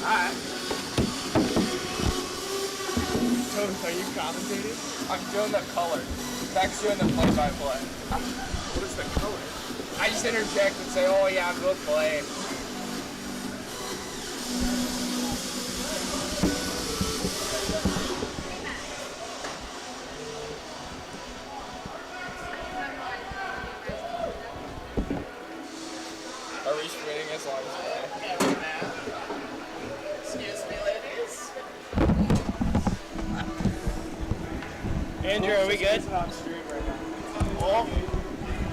Alright. So, are you commentating? I'm doing the color. Beck's doing the play-by-play. What is the color? I just interject and say, oh yeah, good play. Are we sprinting as long as we can? Excuse me, ladies. Andrew, are we good? On stream right now. Well,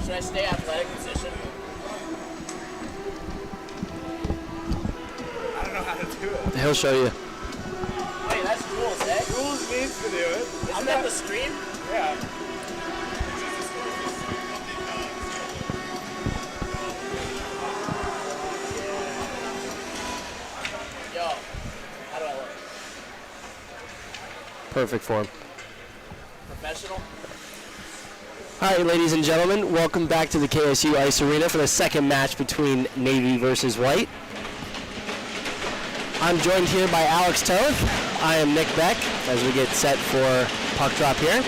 should I stay athletic position? I don't know how to do it. He'll show you. Wait, that's rules, eh? Rules needs to do it. Isn't that the stream? Yeah. Yo, how do I look? Perfect form. Professional? All right, ladies and gentlemen, welcome back to the KSU Ice Arena for the second match between Navy versus White. I'm joined here by Alex Toth. I am Nick Beck as we get set for puck drop here.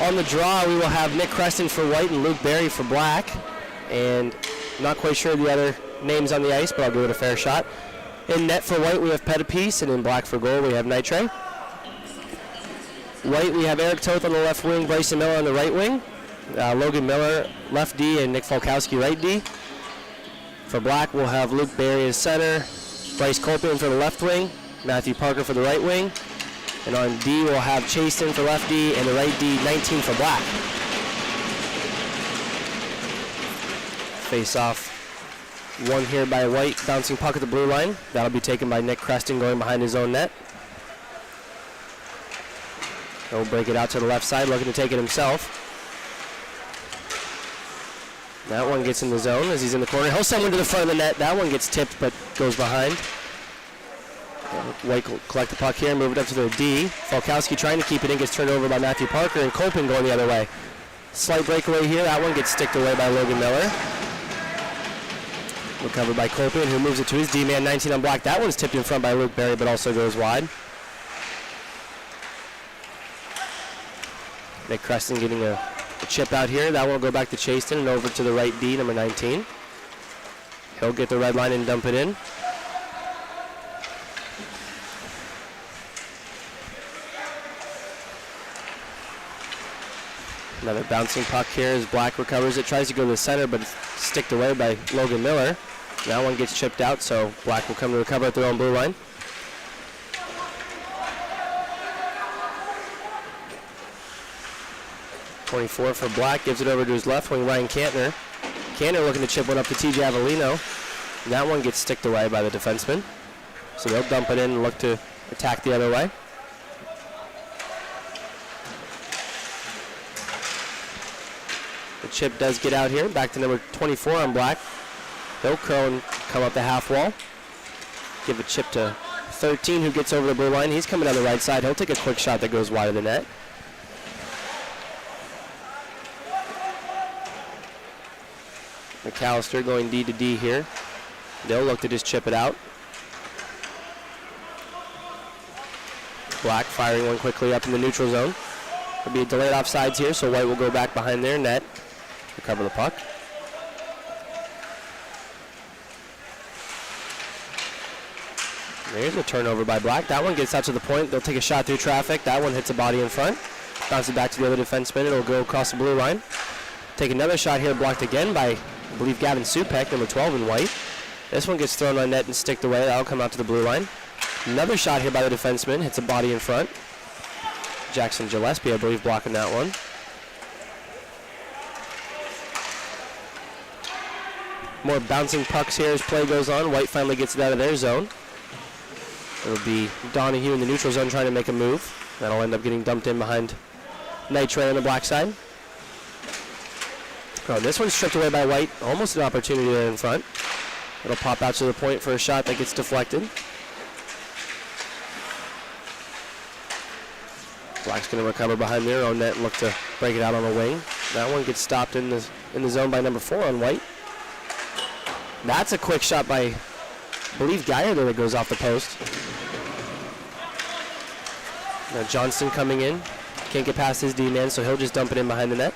On the draw, we will have Nick Creston for White and Luke Berry for Black. And I'm not quite sure the other names on the ice, but I'll give it a fair shot. In net for White, we have Pettipiece, and in Black for goal, we have Nitre. White, we have Eric Toth on the left wing, Bryson Miller on the right wing, Logan Miller left D, and Nick Falkowski right D. For Black, we'll have Luke Berry as center, Bryce Colpin for the left wing, Matthew Parker for the right wing, and on D, we'll have Chasten for left D, and the right D, 19 for Black. Face off. One here by White, bouncing puck at the blue line. That'll be taken by Nick Creston going behind his own net. He'll break it out to the left side, looking to take it himself. That one gets in the zone as he's in the corner. He'll send one to the front of the net. That one gets tipped but goes behind. White will collect the puck here, move it up to the D. Falkowski trying to keep it in, gets turned over by Matthew Parker, and Colpin going the other way. Slight breakaway here. That one gets sticked away by Logan Miller. Recovered by Colpin, who moves it to his D-man, 19 on Black. That one's tipped in front by Luke Berry, but also goes wide. Nick Creston getting a chip out here. That one will go back to Chasten and over to the right D, number 19. He'll get the red line and dump it in. Another bouncing puck here as Black recovers it. Tries to go to the center, but it's sticked away by Logan Miller. That one gets chipped out, so Black will come to recover at their own blue line. .24 for Black, gives it over to his left wing, Ryan Kantner. Kantner looking to chip one up to TJ Avellino. And that one gets sticked away by the defenseman. So they'll dump it in and look to attack the other way. The chip does get out here, back to number 24 on Black. He'll curl and come up the half wall. Give a chip to 13, who gets over the blue line. He's coming down the right side. He'll take a quick shot that goes wide of the net. McAllister going D to D here. They'll look to just chip it out. Black firing one quickly up in the neutral zone. There'll be a delayed offsides here, so White will go back behind their net, recover the puck. There's a turnover by Black. That one gets out to the point. They'll take a shot through traffic. That one hits a body in front. Bounces back to the other defenseman. It'll go across the blue line. Take another shot here, blocked again by, I believe, Gavin Supek, number 12 in White. This one gets thrown on net and sticked away. That'll come out to the blue line. Another shot here by the defenseman. Hits a body in front. Jackson Gillespie, I believe, blocking that one. More bouncing pucks here as play goes on. White finally gets it out of their zone. It'll be Donahue in the neutral zone trying to make a move. That'll end up getting dumped in behind Nitre on the Black side. Oh, this one's stripped away by White. Almost an opportunity there in front. It'll pop out to the point for a shot that gets deflected. Black's going to recover behind their own net and look to break it out on the wing. That one gets stopped in the zone by number 4 on White. That's a quick shot by I believe Geyer there that goes off the post. Now Johnston coming in. Can't get past his D-man, so he'll just dump it in behind the net.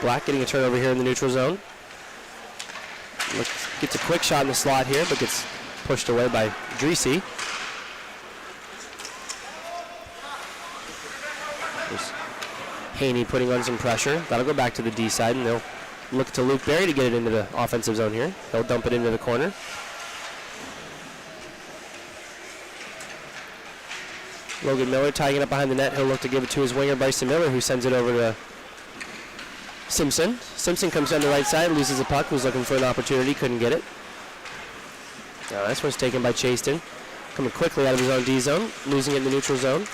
Black getting a turnover here in the neutral zone. Gets a quick shot in the slot here, but gets pushed away by Dreesy. There's Haney putting on some pressure. That'll go back to the D side, and they'll look to Luke Berry to get it into the offensive zone here. He'll dump it into the corner. Logan Miller tying it up behind the net. He'll look to give it to his winger, Bryson Miller, who sends it over to Simpson. Simpson comes down the right side, loses the puck, was looking for an opportunity, couldn't get it. Now this one's taken by Chaston. Coming quickly out of his own D zone, losing it in the neutral zone.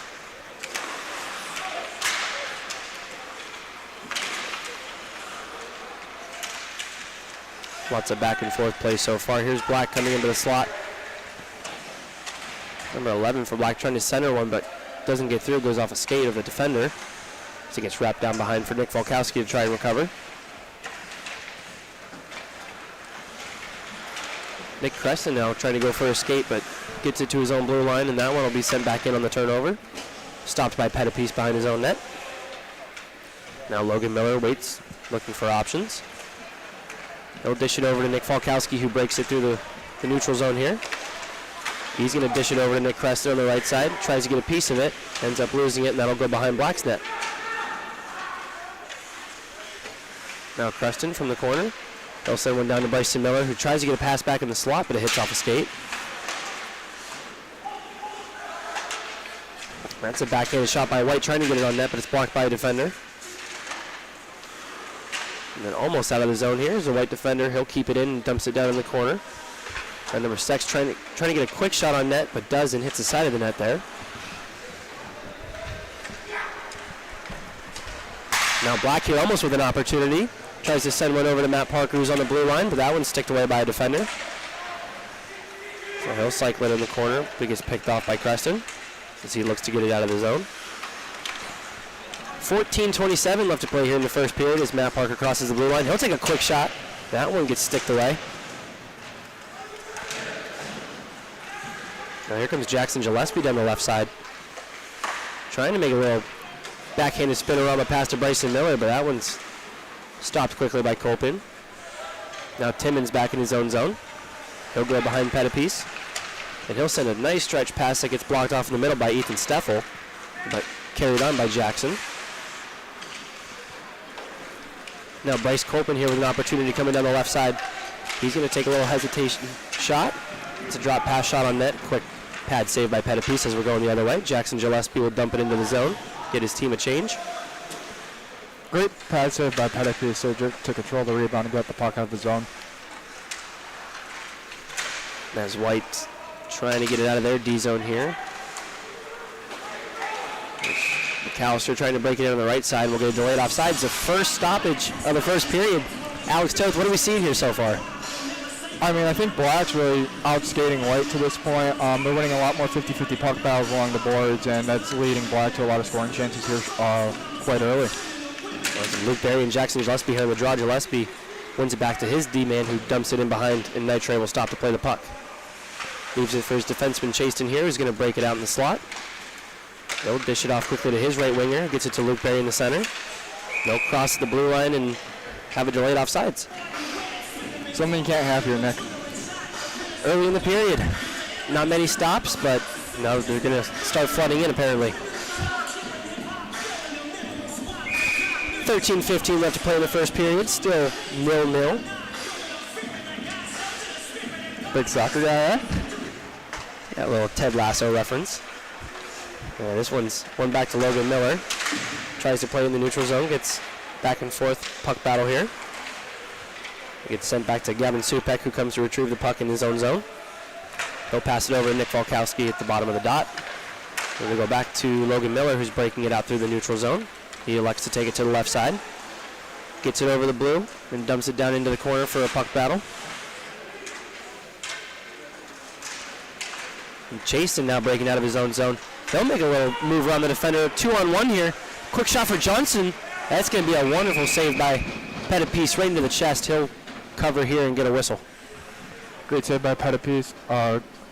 Lots of back and forth play so far. Here's Black coming into the slot. Number 11 for Black trying to center one, but doesn't get through. Goes off a skate of the defender. So it gets wrapped down behind for Nick Volkowski to try and recover. Nick Creston now trying to go for a skate, but gets it to his own blue line, and that one will be sent back in on the turnover. Stopped by Pettipiece behind his own net. Now Logan Miller waits, looking for options. He'll dish it over to Nick Volkowski, who breaks it through the neutral zone here. He's going to dish it over to Nick Creston on the right side. Tries to get a piece of it. Ends up losing it, and that'll go behind Black's net. Now Creston from the corner. They'll send one down to Bryson Miller, who tries to get a pass back in the slot, but it hits off a skate. That's a backhanded shot by White, trying to get it on net, but it's blocked by a defender. And then almost out of the zone here is a White defender. He'll keep it in and dumps it down in the corner. And number 6 trying to get a quick shot on net, but does and hits the side of the net there. Now Black here almost with an opportunity. Tries to send one over to Matt Parker, who's on the blue line, but that one's sticked away by a defender. So he'll cycle it in the corner, but gets picked off by Creston as he looks to get it out of the zone. 14:27 left to play here in the first period as Matt Parker crosses the blue line. He'll take a quick shot. That one gets sticked away. Now here comes Jackson Gillespie down the left side. Trying to make a little backhanded spinorama pass to Bryson Miller, but that one's stopped quickly by Colpin. Now Timmons back in his own zone. He'll go behind Pettipiece. And he'll send a nice stretch pass that gets blocked off in the middle by Ethan Steffel, but carried on by Jackson. Now Bryce Colpin here with an opportunity coming down the left side. He's going to take a little hesitation shot. It's a drop pass shot on net. Quick pad save by Pettipiece as we're going the other way. Jackson Gillespie will dump it into the zone, get his team a change. Great pad save by Pettipiece to control the rebound and get the puck out of the zone. There's White trying to get it out of their D zone here. McAllister trying to break it in on the right side. We'll get a delayed offsides. The first stoppage of the first period. Alex Toth, what are we seeing here so far? I mean, I think Black's really outskating White to this point. They're winning a lot more 50-50 puck battles along the boards, and that's leading Black to a lot of scoring chances here quite early. Luke Berry and Jackson Gillespie here in the draw. Gillespie wins it back to his D-man, who dumps it in behind, and Nitre will stop to play the puck. Leaves it for his defenseman Chaston here, who's going to break it out in the slot. They'll dish it off quickly to his right winger. Gets it to Luke Berry in the center. They'll cross the blue line and have a delayed offsides. Something you can't have here, Nick. Early in the period. Not many stops, but now they're going to start flooding in apparently. 13:15 left to play in the first period. Still 0-0. Big soccer guy, eh? Got a little Ted Lasso reference. This one's one back to Logan Miller. Tries to play in the neutral zone. Gets back and forth puck battle here. Gets sent back to Gavin Supek, who comes to retrieve the puck in his own zone. He'll pass it over to Nick Volkowski at the bottom of the dot. We're going to go back to Logan Miller, who's breaking it out through the neutral zone. He elects to take it to the left side. Gets it over the blue and dumps it down into the corner for a puck battle. And Chaston now breaking out of his own zone. They'll make a little move around the defender. 2-on-1 here. Quick shot for Johnson. That's going to be a wonderful save by Pettipiece right into the chest. He'll cover here and get a whistle. Great save by Pettipiece.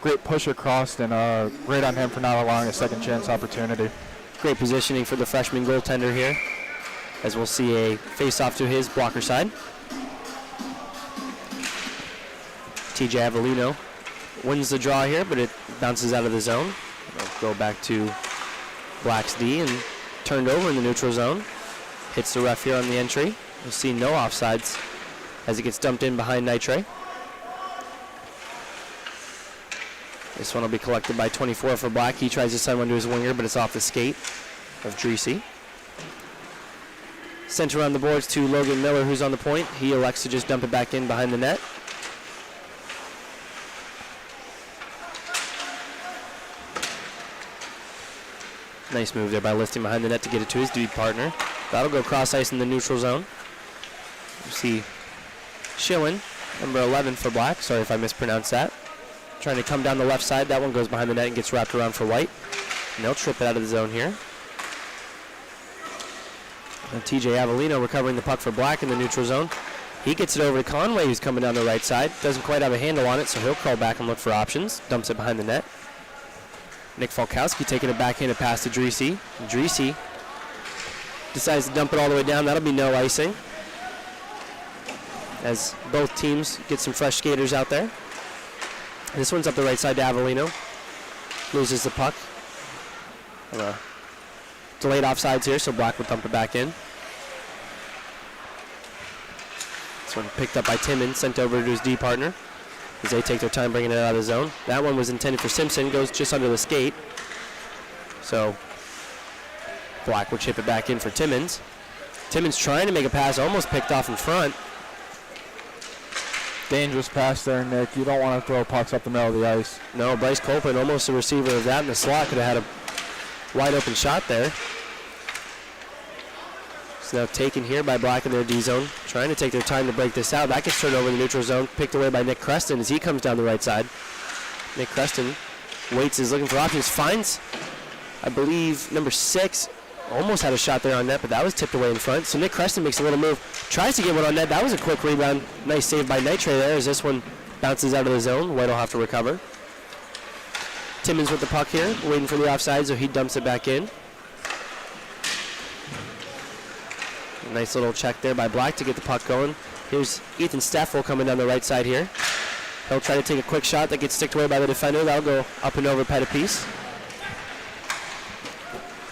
Great push across, and great on him for not allowing a second chance opportunity. Great positioning for the freshman goaltender here, as we'll see a face-off to his blocker side. TJ Avellino wins the draw here, but it bounces out of the zone. It'll go back to Black's D and turned over in the neutral zone. Hits the ref here on the entry. You'll see no offsides as it gets dumped in behind Nitre. This one will be collected by 24 for Black. He tries to send one to his winger, but it's off the skate of Dreesy. Sent around the boards to Logan Miller, who's on the point. He elects to just dump it back in behind the net. Nice move there by lifting behind the net to get it to his deep partner. That'll go cross ice in the neutral zone. You see Schillen, number 11 for Black. Sorry if I mispronounced that. Trying to come down the left side. That one goes behind the net and gets wrapped around for White. And they'll trip it out of the zone here. And TJ Avellino recovering the puck for Black in the neutral zone. He gets it over to Conway, who's coming down the right side. Doesn't quite have a handle on it, so he'll crawl back and look for options. Dumps it behind the net. Nick Falkowski taking it backhanded pass to Dreesy. Dreesy decides to dump it all the way down. That'll be no icing, as both teams get some fresh skaters out there. This one's up the right side to Avellino. Loses the puck. Delayed offsides here, so Black will dump it back in. This one picked up by Timmons, sent over to his D partner as they take their time bringing it out of the zone. That one was intended for Simpson, goes just under the skate. So Black will chip it back in for Timmons. Timmons trying to make a pass, almost picked off in front. Dangerous pass there, Nick. You don't want to throw pucks up the middle of the ice. No, Bryce Copeland, almost a receiver of that in the slot, could have had a wide open shot there. It's now taken here by Black in their D zone, trying to take their time to break this out. That gets turned over in the neutral zone, picked away by Nick Creston as he comes down the right side. Nick Creston waits, is looking for options, finds, I believe, number 6. Almost had a shot there on net, but that was tipped away in front. So Nick Creston makes a little move, tries to get one on net. That was a quick rebound. Nice save by Nitre there as this one bounces out of the zone. White will have to recover. Timmons with the puck here, waiting for the offside, so he dumps it back in. A nice little check there by Black to get the puck going. Here's Ethan Steffel coming down the right side here. He'll try to take a quick shot that gets sticked away by the defender. That'll go up and over Pettipiece.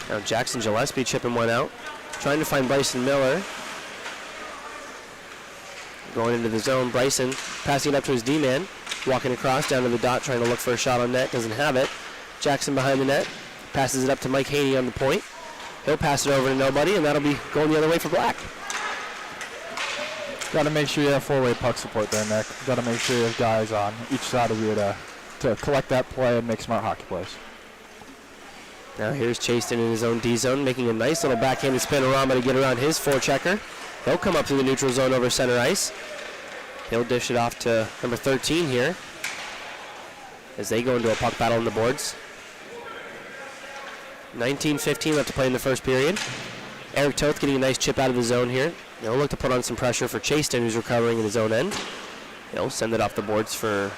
Now Jackson Gillespie chipping one out. Trying to find Bryson Miller. Going into the zone. Bryson passing it up to his D-man. Walking across down to the dot, trying to look for a shot on net. Doesn't have it. Jackson behind the net. Passes it up to Mike Haney on the point. He'll pass it over to nobody, and that'll be going the other way for Black. Got to make sure you have four-way puck support there, Nick. Got to make sure you have guys on each side of you to collect that play and make smart hockey plays. Now here's Chaston in his own D zone, making a nice little backhanded spinorama to get around his forechecker. He'll come up to the neutral zone over center ice. He'll dish it off to number 13 here as they go into a puck battle on the boards. 19:15 left to play in the first period. Eric Toth getting a nice chip out of the zone here. He'll look to put on some pressure for Chaston, who's recovering in his own end. He'll send it off the boards for,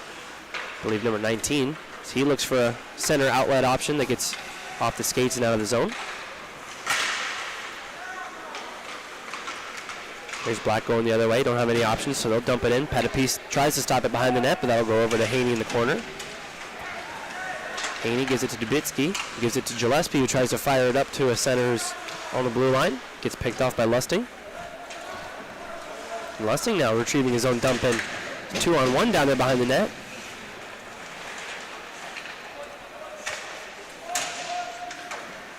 I believe, number 19. So he looks for a center outlet option that gets off the skates and out of the zone. There's Black going the other way. Don't have any options, so they'll dump it in. Pettipiece tries to stop it behind the net, but that'll go over to Haney in the corner. Haney gives it to Dubitsky. Gives it to Gillespie, who tries to fire it up to a center who's on the blue line. Gets picked off by Lusting. Lusting now retrieving his own dump in. 2-on-1 down there behind the net.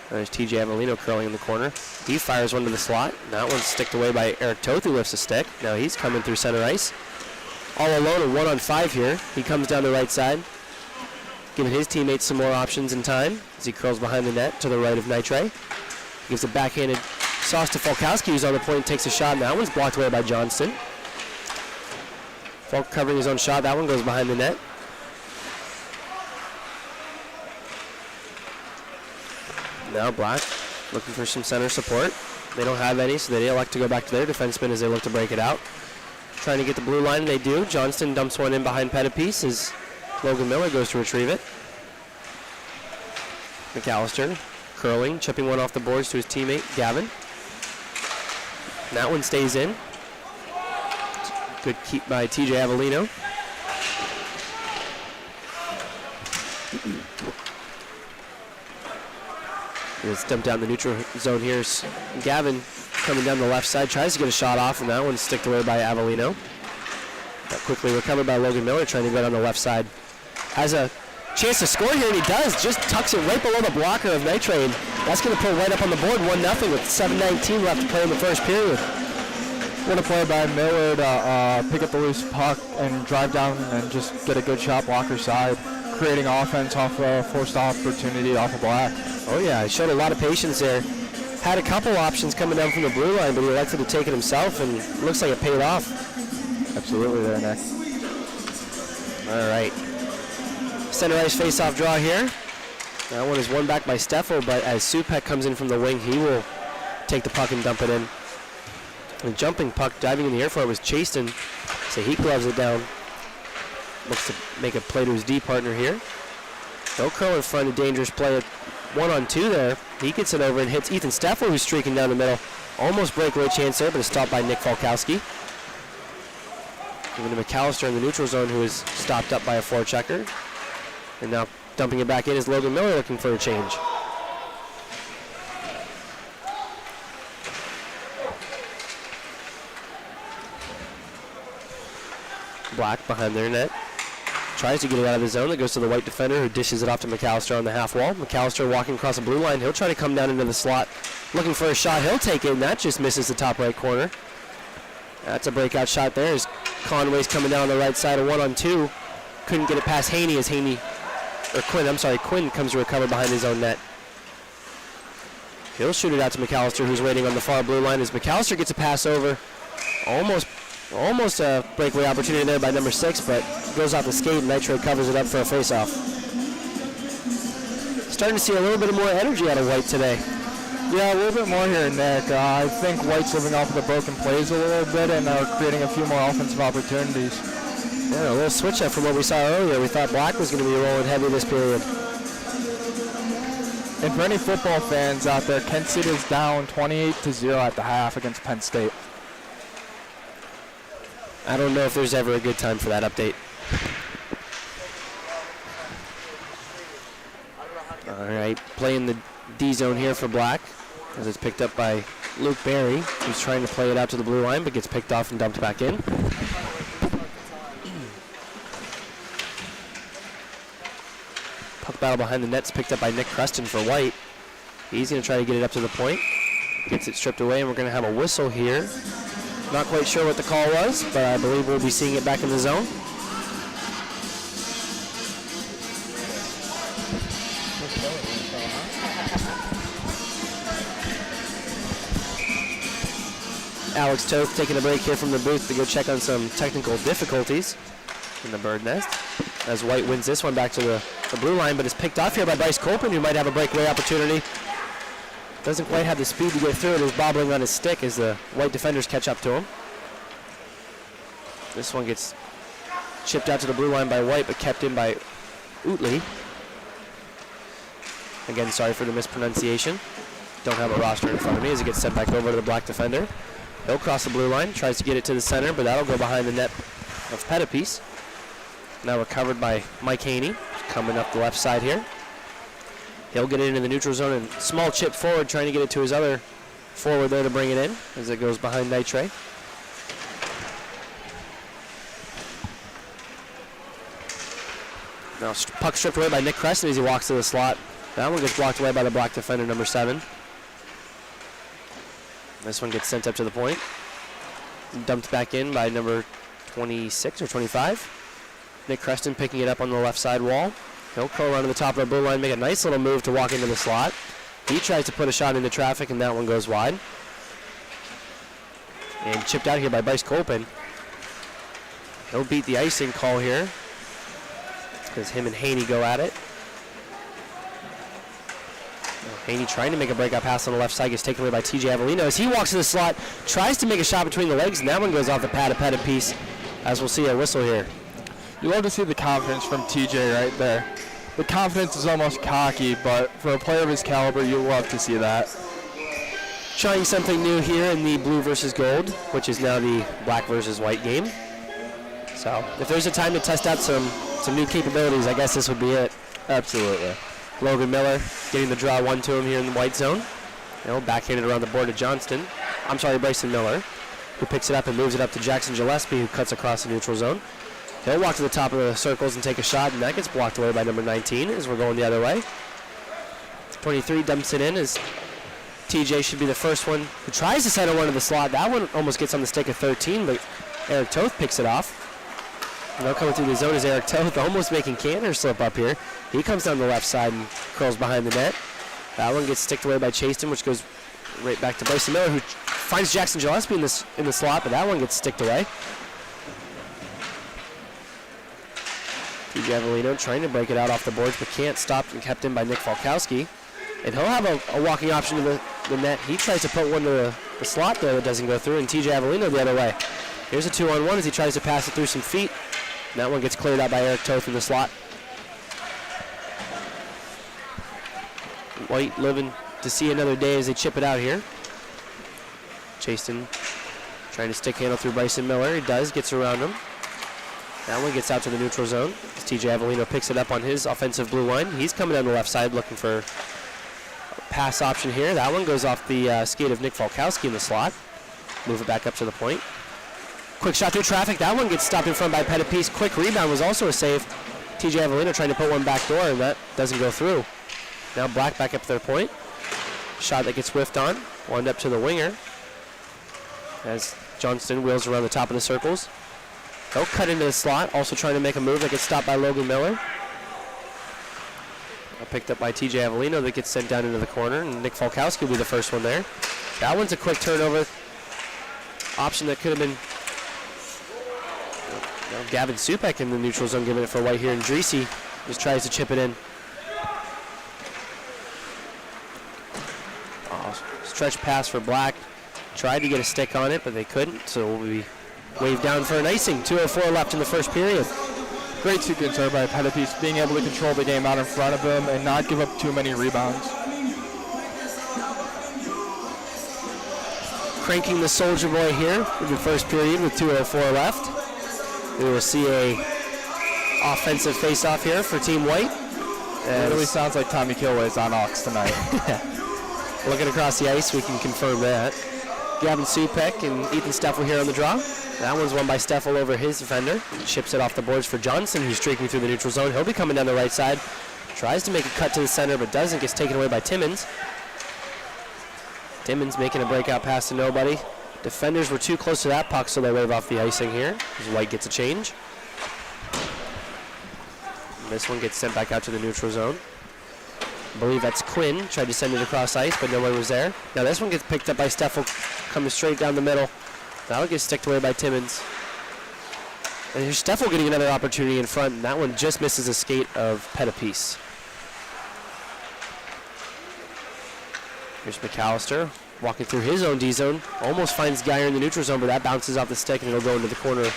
There's TJ Avellino curling in the corner. He fires one to the slot. That one's sticked away by Eric Toth, who lifts a stick. Now he's coming through center ice. All alone, a 1-on-5 here. He comes down the right side, giving his teammates some more options in time as he curls behind the net to the right of Nitre. Gives a backhanded sauce to Falkowski, who's on the point, takes a shot, and that one's blocked away by Johnston. Falk covering his own shot. That one goes behind the net. Now Black looking for some center support. They don't have any, so they elect to go back to their defenseman as they look to break it out. Trying to get the blue line, and they do. Johnston dumps one in behind Pettipiece as Logan Miller goes to retrieve it. McAllister curling, chipping one off the boards to his teammate, Gavin. And that one stays in. Good keep by TJ Avellino. It's dumped down the neutral zone here. Gavin coming down the left side, tries to get a shot off, and that one's sticked away by Avellino. That quickly recovered by Logan Miller, trying to get on the left side. Has a chance to score here, and he does. Just tucks it right below the blocker of Nitrate. That's going to put White up on the board, 1-0 with 7:19 left to play in the first period. What a play by Miller to pick up the loose puck and drive down and just get a good shot blocker side, creating offense off a forced opportunity off of Black. Oh yeah, he showed a lot of patience there. Had a couple options coming down from the blue line, but he elected to take it himself, and looks like it paid off. Absolutely there, Nick. All right. Center ice face-off draw here. That one is won back by Steffel, but as Supek comes in from the wing, he will take the puck and dump it in. The jumping puck, diving in the air for it, was Chaston, so he gloves it down. Looks to make a play to his D partner here. Crow in front, a dangerous play. 1-on-2 there. He gets it over and hits Ethan Steffel, who's streaking down the middle. Almost breakaway chance there, but it's stopped by Nick Falkowski. Giving to McAllister in the neutral zone, who is stopped up by a forechecker. And now dumping it back in is Logan Miller looking for a change. Black behind their net. Tries to get it out of the zone. That goes to the White defender, who dishes it off to McAllister on the half wall. McAllister walking across the blue line. He'll try to come down into the slot. Looking for a shot. He'll take it, and that just misses the top right corner. That's a breakout shot there as Conway's coming down the right side, a 1-on-2. Couldn't get it past Haney as Quinn comes to recover behind his own net. He'll shoot it out to McAllister, who's waiting on the far blue line as McAllister gets a pass over. Almost a breakaway opportunity there by number 6, but goes off the skate and Nitro covers it up for a face-off. Starting to see a little bit more energy out of White today. Yeah, a little bit more here, Nick. I think White's living off of the broken plays a little bit and creating a few more offensive opportunities. Yeah, a little switch up from what we saw earlier. We thought Black was going to be rolling heavy this period. And for any football fans out there, Kent State is down 28-0 at the half against Penn State. I don't know if there's ever a good time for that update. All right, playing the D zone here for Black as it's picked up by Luke Berry, who's trying to play it out to the blue line but gets picked off and dumped back in. Puck battle behind the net's picked up by Nick Creston for White. He's going to try to get it up to the point. Gets it stripped away, and we're going to have a whistle here. Not quite sure what the call was, but I believe we'll be seeing it back in the zone. Alex Toth taking a break here from the booth to go check on some technical difficulties in the bird nest. As White wins this one back to the blue line, but is picked off here by Bryce Colpin, who might have a breakaway opportunity. Doesn't quite have the speed to get through it. Is bobbling on his stick as the White defenders catch up to him. This one gets chipped out to the blue line by White, but kept in by Utley. Again, sorry for the mispronunciation. Don't have a roster in front of me as it gets sent back over to the Black defender. He'll cross the blue line, tries to get it to the center, but that'll go behind the net of Pettipiece. Now recovered by Mike Haney, coming up the left side here. He'll get it into the neutral zone and small chip forward, trying to get it to his other forward there to bring it in as it goes behind Nitre. Now puck stripped away by Nick Creston as he walks to the slot. That one gets blocked away by the Black defender, number 7. This one gets sent up to the point. Dumped back in by number 26 or 25. Nick Creston picking it up on the left side wall. He'll curl around to the top of the blue line, make a nice little move to walk into the slot. He tries to put a shot into traffic, and that one goes wide. And chipped out here by Bryce Colpin. He'll beat the icing call here as him and Haney go at it. Haney trying to make a breakout pass on the left side, gets taken away by TJ Avellino as he walks to the slot, tries to make a shot between the legs, and that one goes off the pad of Pettit piece, as we'll see a whistle here. You love to see the confidence from TJ right there. The confidence is almost cocky, but for a player of his caliber, you love to see that. Trying something new here in the blue versus gold, which is now the black versus white game. So if there's a time to test out some new capabilities, I guess this would be it. Absolutely. Logan Miller getting the draw one to him here in the white zone. Backhanded around the board to Johnston. I'm sorry, Bryson Miller, who picks it up and moves it up to Jackson Gillespie, who cuts across the neutral zone. He'll walk to the top of the circles and take a shot, and that gets blocked away by number 19 as we're going the other way. 23 dumps it in as TJ should be the first one who tries to center one to the slot. That one almost gets on the stick of 13, but Eric Toth picks it off. Coming through the zone is Eric Toth, almost making Cantor slip up here. He comes down the left side and curls behind the net. That one gets sticked away by Chaston, which goes right back to Bryson Miller, who finds Jackson Gillespie in the slot, but that one gets sticked away. TJ Avellino trying to break it out off the boards, but can't. Stopped and kept in by Nick Falkowski. And he'll have a walking option to the net. He tries to put one to the slot there that doesn't go through, and TJ Avellino the other way. Here's a 2-on-1 as he tries to pass it through some feet. And that one gets cleared out by Eric Toth in the slot. White living to see another day as they chip it out here. Chaston trying to stick handle through Bryson Miller. He does, gets around him. That one gets out to the neutral zone as TJ Avellino picks it up on his offensive blue line. He's coming down the left side looking for a pass option here. That one goes off the skate of Nick Falkowski in the slot. Move it back up to the point. Quick shot through traffic. That one gets stopped in front by Pettit piece. Quick rebound was also a save. TJ Avellino trying to put one back door, and that doesn't go through. Now Black back up to their point. Shot that gets whiffed on. Wound up to the winger as Johnston wheels around the top of the circles. They'll cut into the slot, also trying to make a move that gets stopped by Logan Miller. Picked up by TJ Avellino that gets sent down into the corner, and Nick Falkowski will be the first one there. That one's a quick turnover. Option that could have been Gavin Supek in the neutral zone, giving it for White here, and Dreesy just tries to chip it in. Stretch pass for Black. Tried to get a stick on it, but they couldn't, so we'll be waved down for an icing. 2:04 left in the first period. Great sequence there by Pettit piece, being able to control the game out in front of him and not give up too many rebounds. Cranking the Soldier Boy here in the first period with 2:04 left. We will see a offensive face-off here for Team White. It really sounds like Tommy Kilway's on Ox tonight. Looking across the ice, we can confirm that. Gavin Supek and Ethan Steffel here on the draw. That one's won by Steffel over his defender. Ships it off the boards for Johnson, who's streaking through the neutral zone. He'll be coming down the right side. Tries to make a cut to the center, but doesn't. Gets taken away by Timmons. Timmons making a breakout pass to nobody. Defenders were too close to that puck, so they wave off the icing here as White gets a change. And this one gets sent back out to the neutral zone. I believe that's Quinn. Tried to send it across ice, but no one was there. Now this one gets picked up by Steffel, coming straight down the middle. That'll get sticked away by Timmons. And here's Steffel getting another opportunity in front, and that one just misses a skate of Pettit-Piece. Here's McAllister walking through his own D-zone. Almost finds Geyer in the neutral zone, but that bounces off the stick, and it'll go into the corner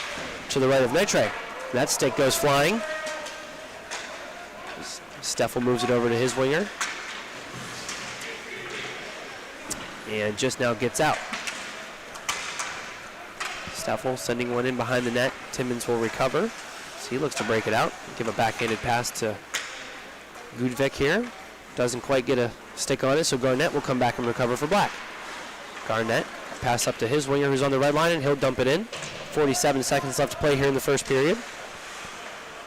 to the right of Nitre. That stick goes flying. Steffel moves it over to his winger. And just now gets out. Steffel sending one in behind the net. Timmons will recover. So he looks to break it out. Give a backhanded pass to Gudvik here. Doesn't quite get a stick on it, so Garnett will come back and recover for Black. Garnett, pass up to his winger who's on the red line, and he'll dump it in. 47 seconds left to play here in the first period.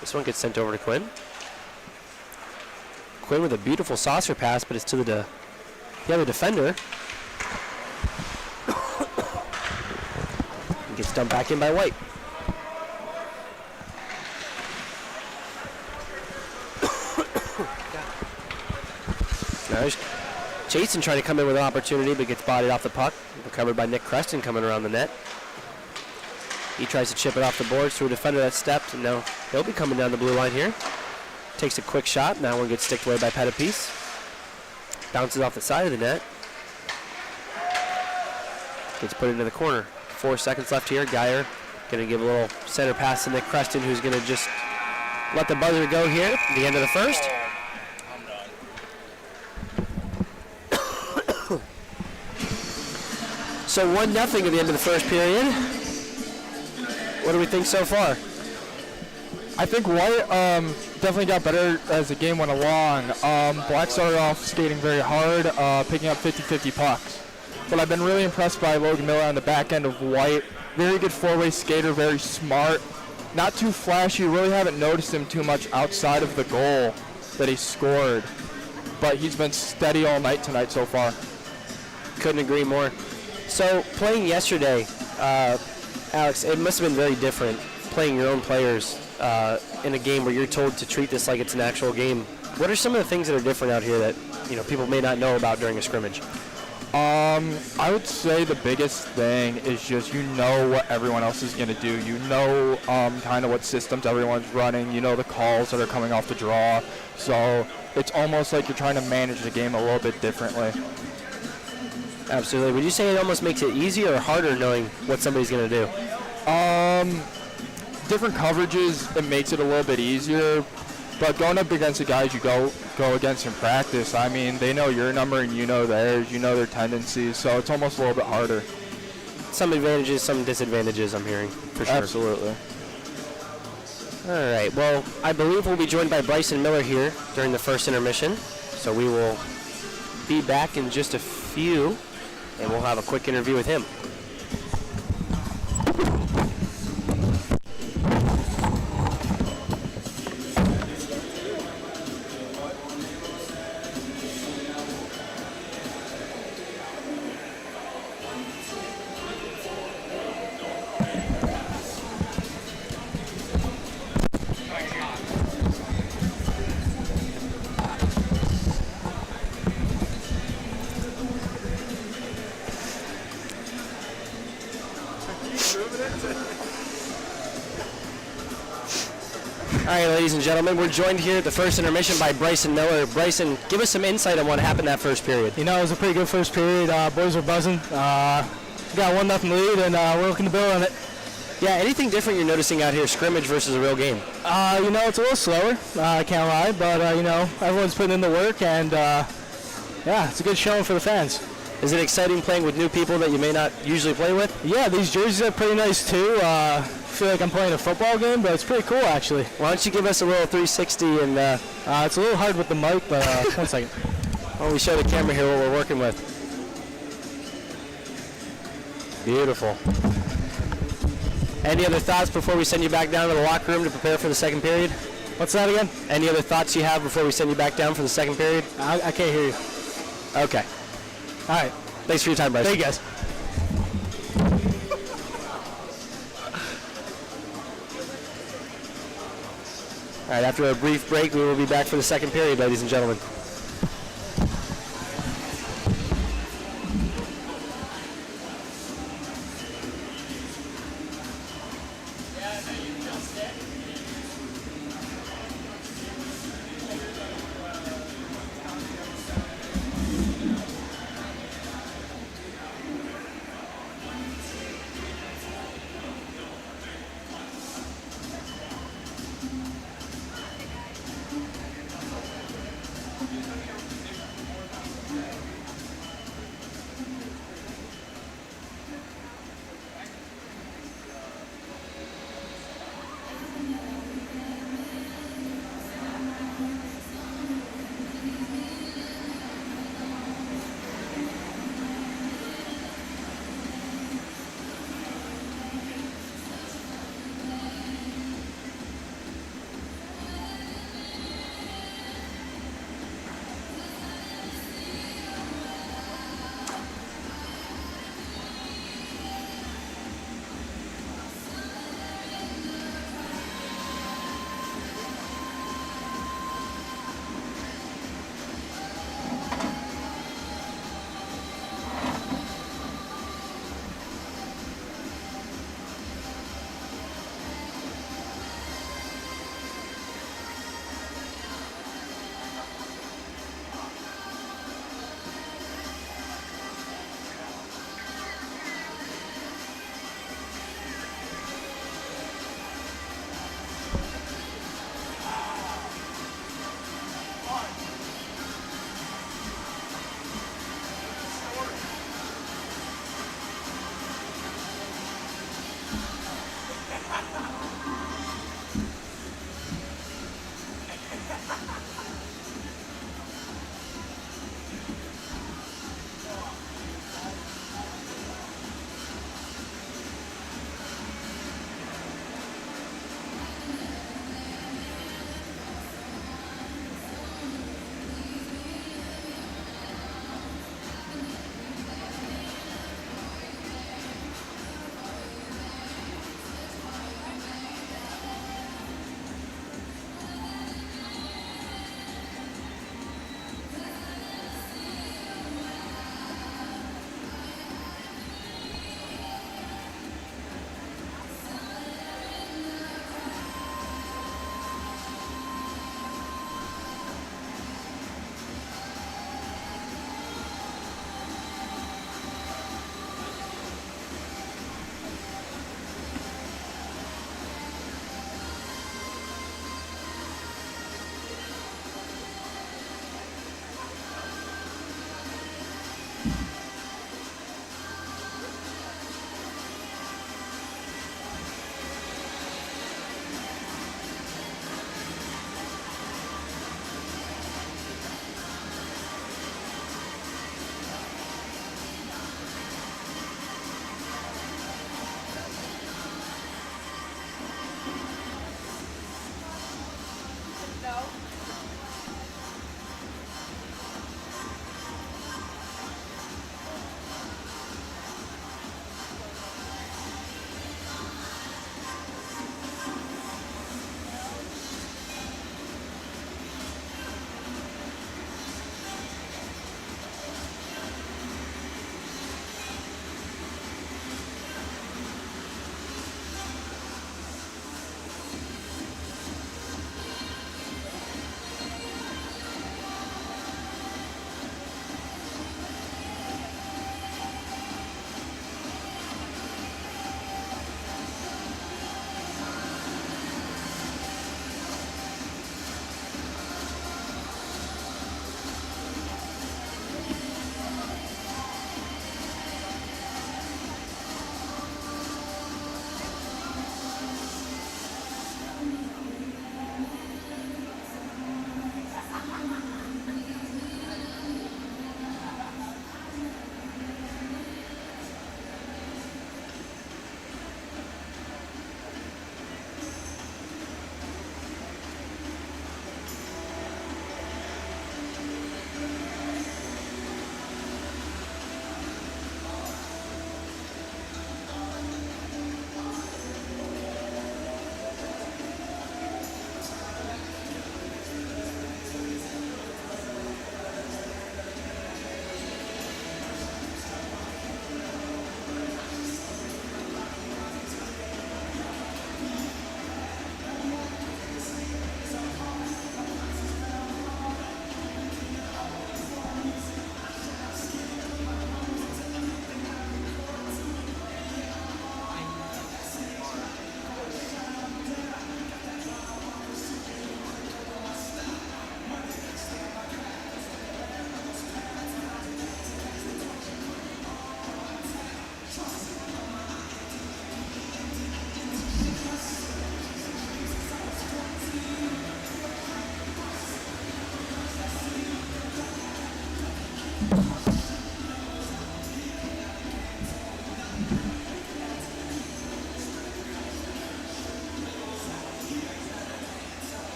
This one gets sent over to Quinn. Quinn with a beautiful saucer pass, but it's to the other defender. And gets dumped back in by White. Now there's Jason trying to come in with an opportunity, but gets bodied off the puck. Recovered by Nick Creston coming around the net. He tries to chip it off the boards to a defender that stepped, and now he'll be coming down the blue line here. Takes a quick shot, and that one gets sticked away by Pettit-Piece. Bounces off the side of the net. Gets put into the corner. 4 seconds left here. Geyer going to give a little center pass to Nick Creston, who's going to just let the buzzer go here at the end of the first. I'm done. So 1-0 at the end of the first period. What do we think so far? I think White definitely got better as the game went along. Black started off skating very hard, picking up 50-50 pucks. But I've been really impressed by Logan Miller on the back end of White. Very good four-way skater, very smart. Not too flashy, really haven't noticed him too much outside of the goal that he scored. But he's been steady all night tonight so far. Couldn't agree more. So playing yesterday, Alex, it must have been very different playing your own players in a game where you're told to treat this like it's an actual game. What are some of the things that are different out here that people may not know about during a scrimmage? I would say the biggest thing is just you know what everyone else is going to do. You know kind of what systems everyone's running. You know the calls that are coming off the draw. So it's almost like you're trying to manage the game a little bit differently. Absolutely. Would you say it almost makes it easier or harder knowing what somebody's going to do? Different coverages, it makes it a little bit easier. But going up against the guys you go against in practice, I mean, they know your number and you know theirs, you know their tendencies, so it's almost a little bit harder. Some advantages, some disadvantages, I'm hearing, for sure. Absolutely. All right, well, I believe we'll be joined by Bryson Miller here during the first intermission, so we will be back in just a few, and we'll have a quick interview with him. All right, ladies and gentlemen, we're joined here at the first intermission by Bryson Miller. Bryson, give us some insight on what happened that first period. It was a pretty good first period. Boys were buzzing. We got 1-0 lead, and we're looking to build on it. Yeah, anything different you're noticing out here, scrimmage versus a real game? It's a little slower, I can't lie, but, everyone's putting in the work, and, it's a good showing for the fans. Is it exciting playing with new people that you may not usually play with? Yeah, these jerseys are pretty nice, too. I feel like I'm playing a football game, but it's pretty cool, actually. Why don't you give us a little 360 and... it's a little hard with the mic, but 1 second. Well, we show the camera here what we're working with. Beautiful. Any other thoughts before we send you back down to the locker room to prepare for the second period? What's that again? Any other thoughts you have before we send you back down for the second period? I can't hear you. Okay. All right. Thanks for your time, Bryce. Thank you, guys. All right, after a brief break, we will be back for the second period, ladies and gentlemen.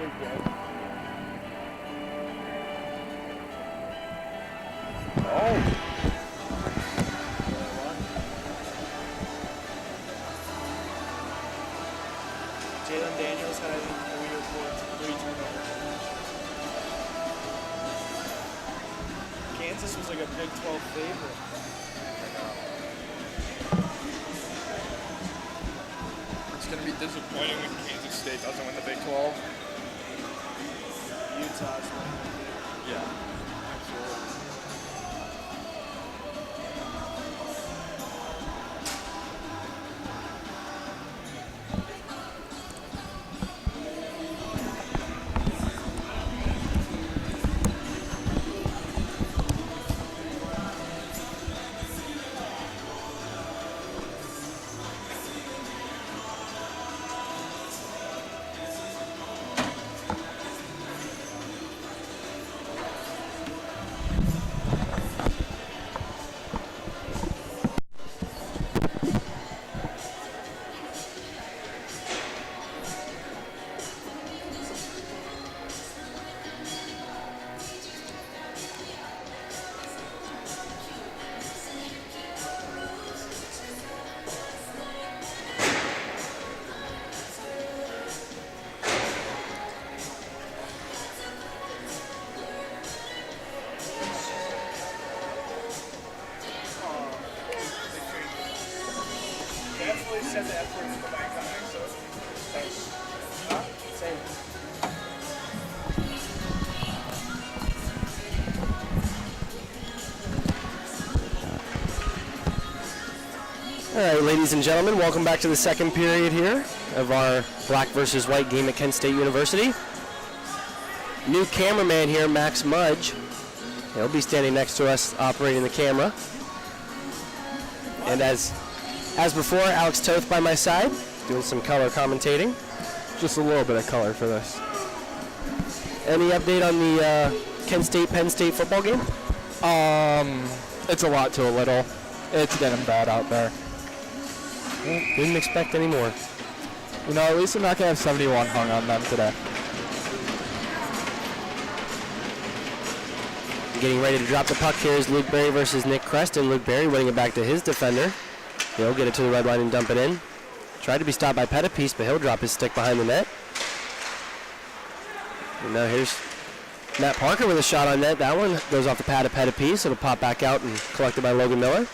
Luke good. Oh! Jalen Daniels had, I think, 3 turnovers. Kansas was like a Big 12 favorite. It's going to be disappointing when Kansas State doesn't win the Big 12. Utah's winning. Yeah, absolutely. Definitely said the F word in the mic on so thanks. Huh? Same. All right, ladies and gentlemen, welcome back to the second period here of our black versus white game at Kent State University. New cameraman here, Max Mudge. He'll be standing next to us operating the camera. And as before, Alex Toth by my side, doing some color commentating. Just a little bit of color for this. Any update on the Kent State-Penn State football game? It's a lot to a little. It's getting bad out there. Well, didn't expect any more. You know, at least I'm not going to have 71 hung on them today. Getting ready to drop the puck here is Luke Berry versus Nick Creston. Luke Berry winning it back to his defender. He'll get it to the red line and dump it in. Tried to be stopped by Pettipiece, but he'll drop his stick behind the net. And now here's Matt Parker with a shot on net. That one goes off the pad of Pettipiece. It'll pop back out and collected by Logan Miller.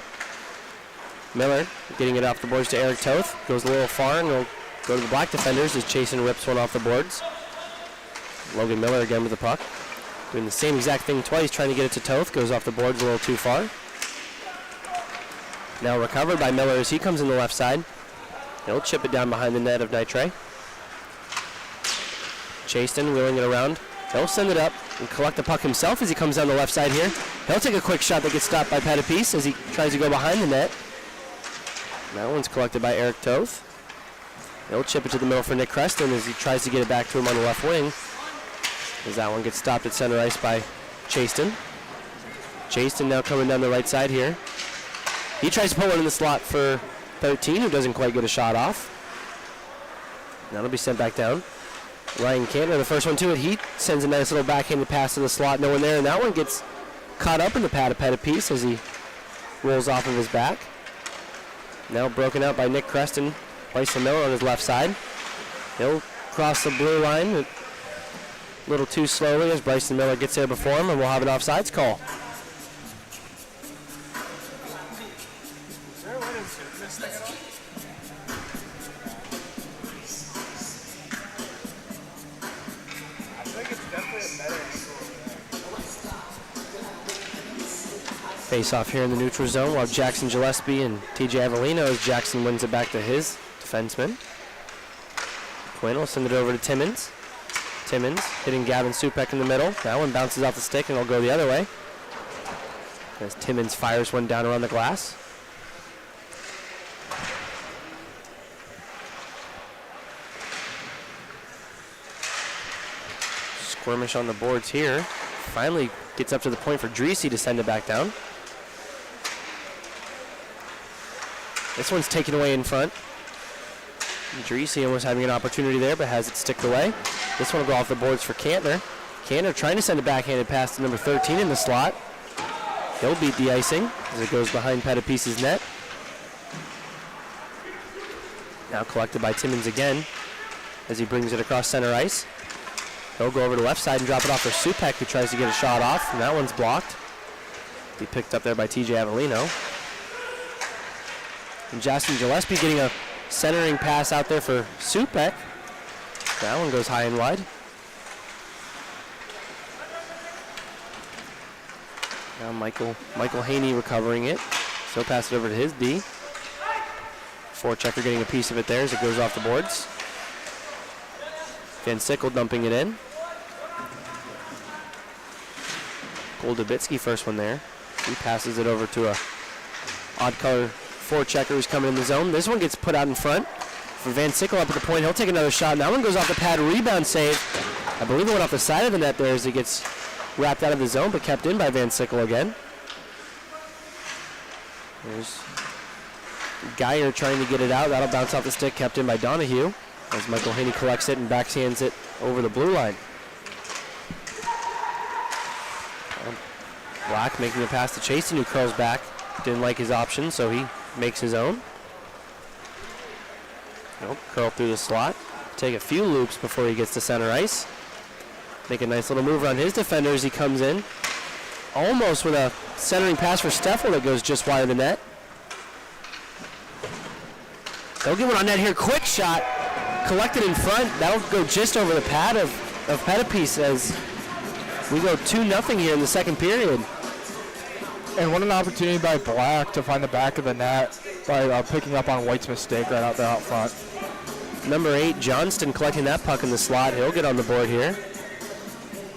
Miller getting it off the boards to Eric Toth. Goes a little far and will go to the black defenders as Chasen rips one off the boards. Logan Miller again with the puck. Doing the same exact thing twice, trying to get it to Toth. Goes off the boards a little too far. Now recovered by Miller as he comes in the left side. He'll chip it down behind the net of Nitre. Chasten wheeling it around. He'll send it up and collect the puck himself as he comes down the left side here. He'll take a quick shot that gets stopped by Pettipiece as he tries to go behind the net. That one's collected by Eric Toth. He'll chip it to the middle for Nick Creston as he tries to get it back to him on the left wing. As that one gets stopped at center ice by Chasten. Chasten now coming down the right side here. He tries to put one in the slot for 13, who doesn't quite get a shot off. That'll be sent back down. Ryan Cantor, the first one to it. He sends a nice little backhanded pass to the slot. No one there, and that one gets caught up in the pad of Pettipiece as he rolls off of his back. Now broken out by Nick Creston. Bryson Miller on his left side. He'll cross the blue line a little too slowly as Bryson Miller gets there before him, and we'll have an offsides call. Is there a way to zoom this thing at all? I think it's definitely a better angle. Face off here in the neutral zone while Jackson Gillespie and TJ Avellino as Jackson wins it back to his defenseman. Quinn will send it over to Timmons. Timmons hitting Gavin Supek in the middle. That one bounces off the stick and it'll go the other way. As Timmons fires one down around the glass. Skirmish on the boards here. Finally gets up to the point for Dreesy to send it back down. This one's taken away in front. Idrisi almost having an opportunity there, but has it sticked away. This one will go off the boards for Kantner. Kantner trying to send a backhanded pass to number 13 in the slot. He'll beat the icing as it goes behind Petapice's net. Now collected by Timmons again as he brings it across center ice. He'll go over to the left side and drop it off for Supek, who tries to get a shot off, and that one's blocked. Be picked up there by TJ Avellino. And Justin Gillespie getting a centering pass out there for Supek. That one goes high and wide. Now Michael Haney recovering it. So pass it over to his D. Forechecker getting a piece of it there as it goes off the boards. Van Sickle dumping it in. Goldubitsky first one there. He passes it over to a odd color forechecker who's coming in the zone. This one gets put out in front for Van Sickle up at the point. He'll take another shot. And that one goes off the pad. Rebound save. I believe it went off the side of the net there as it gets wrapped out of the zone, but kept in by Van Sickle again. There's Geyer trying to get it out. That'll bounce off the stick, kept in by Donahue as Michael Haney collects it and backhands it over the blue line. Black making a pass to Chasen, who curls back. Didn't like his option, so he makes his own. Nope, curl through the slot. Take a few loops before he gets to center ice. Make a nice little move around his defender as he comes in. Almost with a centering pass for Steffel that goes just wide of the net. They'll get one on net here. Quick shot. Collected in front. That'll go just over the pad of Petapice as we go 2-0 here in the second period. And what an opportunity by Black to find the back of the net by picking up on White's mistake right out there out front. Number 8, Johnston collecting that puck in the slot. He'll get on the board here.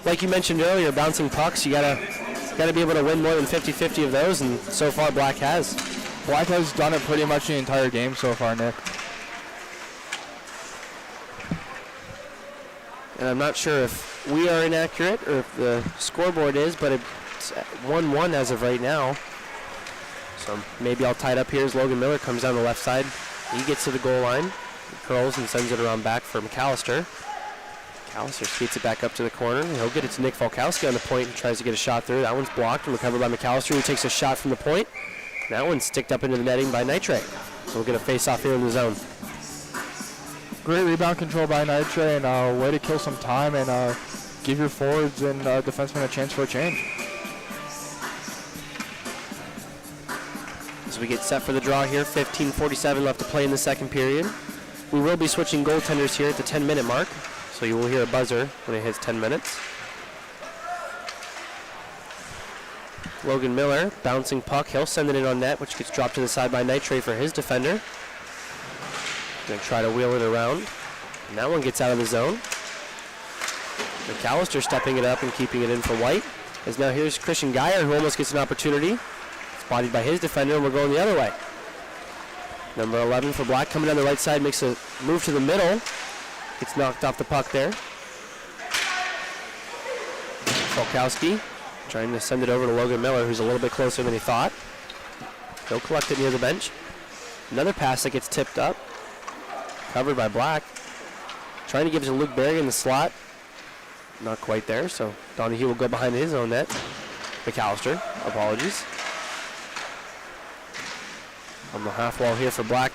Like you mentioned earlier, bouncing pucks, you gotta be able to win more than 50-50 of those, and so far Black has. Black has done it pretty much the entire game so far, Nick. And I'm not sure if we are inaccurate or if the scoreboard is, but it's 1-1 as of right now. So maybe I'll tie it up here as Logan Miller comes down the left side. He gets to the goal line, curls and sends it around back for McAllister. McAllister skates it back up to the corner. He'll get it to Nick Falkowski on the point and tries to get a shot through. That one's blocked and recovered by McAllister, who takes a shot from the point. That one's sticked up into the netting by Nitre. So we'll get a face-off here in the zone. Great rebound control by Nitre and a way to kill some time and give your forwards and defensemen a chance for a change. As we get set for the draw here, 15:47 left to play in the second period. We will be switching goaltenders here at the 10-minute mark, so you will hear a buzzer when it hits 10 minutes. Logan Miller, bouncing puck. He'll send it in on net, which gets dropped to the side by Nitre for his defender. Going to try to wheel it around. And that one gets out of the zone. McAllister stepping it up and keeping it in for White. As now here's Christian Geyer, who almost gets an opportunity. Spotted by his defender, and we're going the other way. Number 11 for Black coming down the right side, makes a move to the middle. Gets knocked off the puck there. Falkowski trying to send it over to Logan Miller, who's a little bit closer than he thought. He'll collect it near the bench. Another pass that gets tipped up. Covered by Black. Trying to give it to Luke Berry in the slot. Not quite there, so Donahue will go behind his own net. McAllister, apologies. On the half wall here for Black.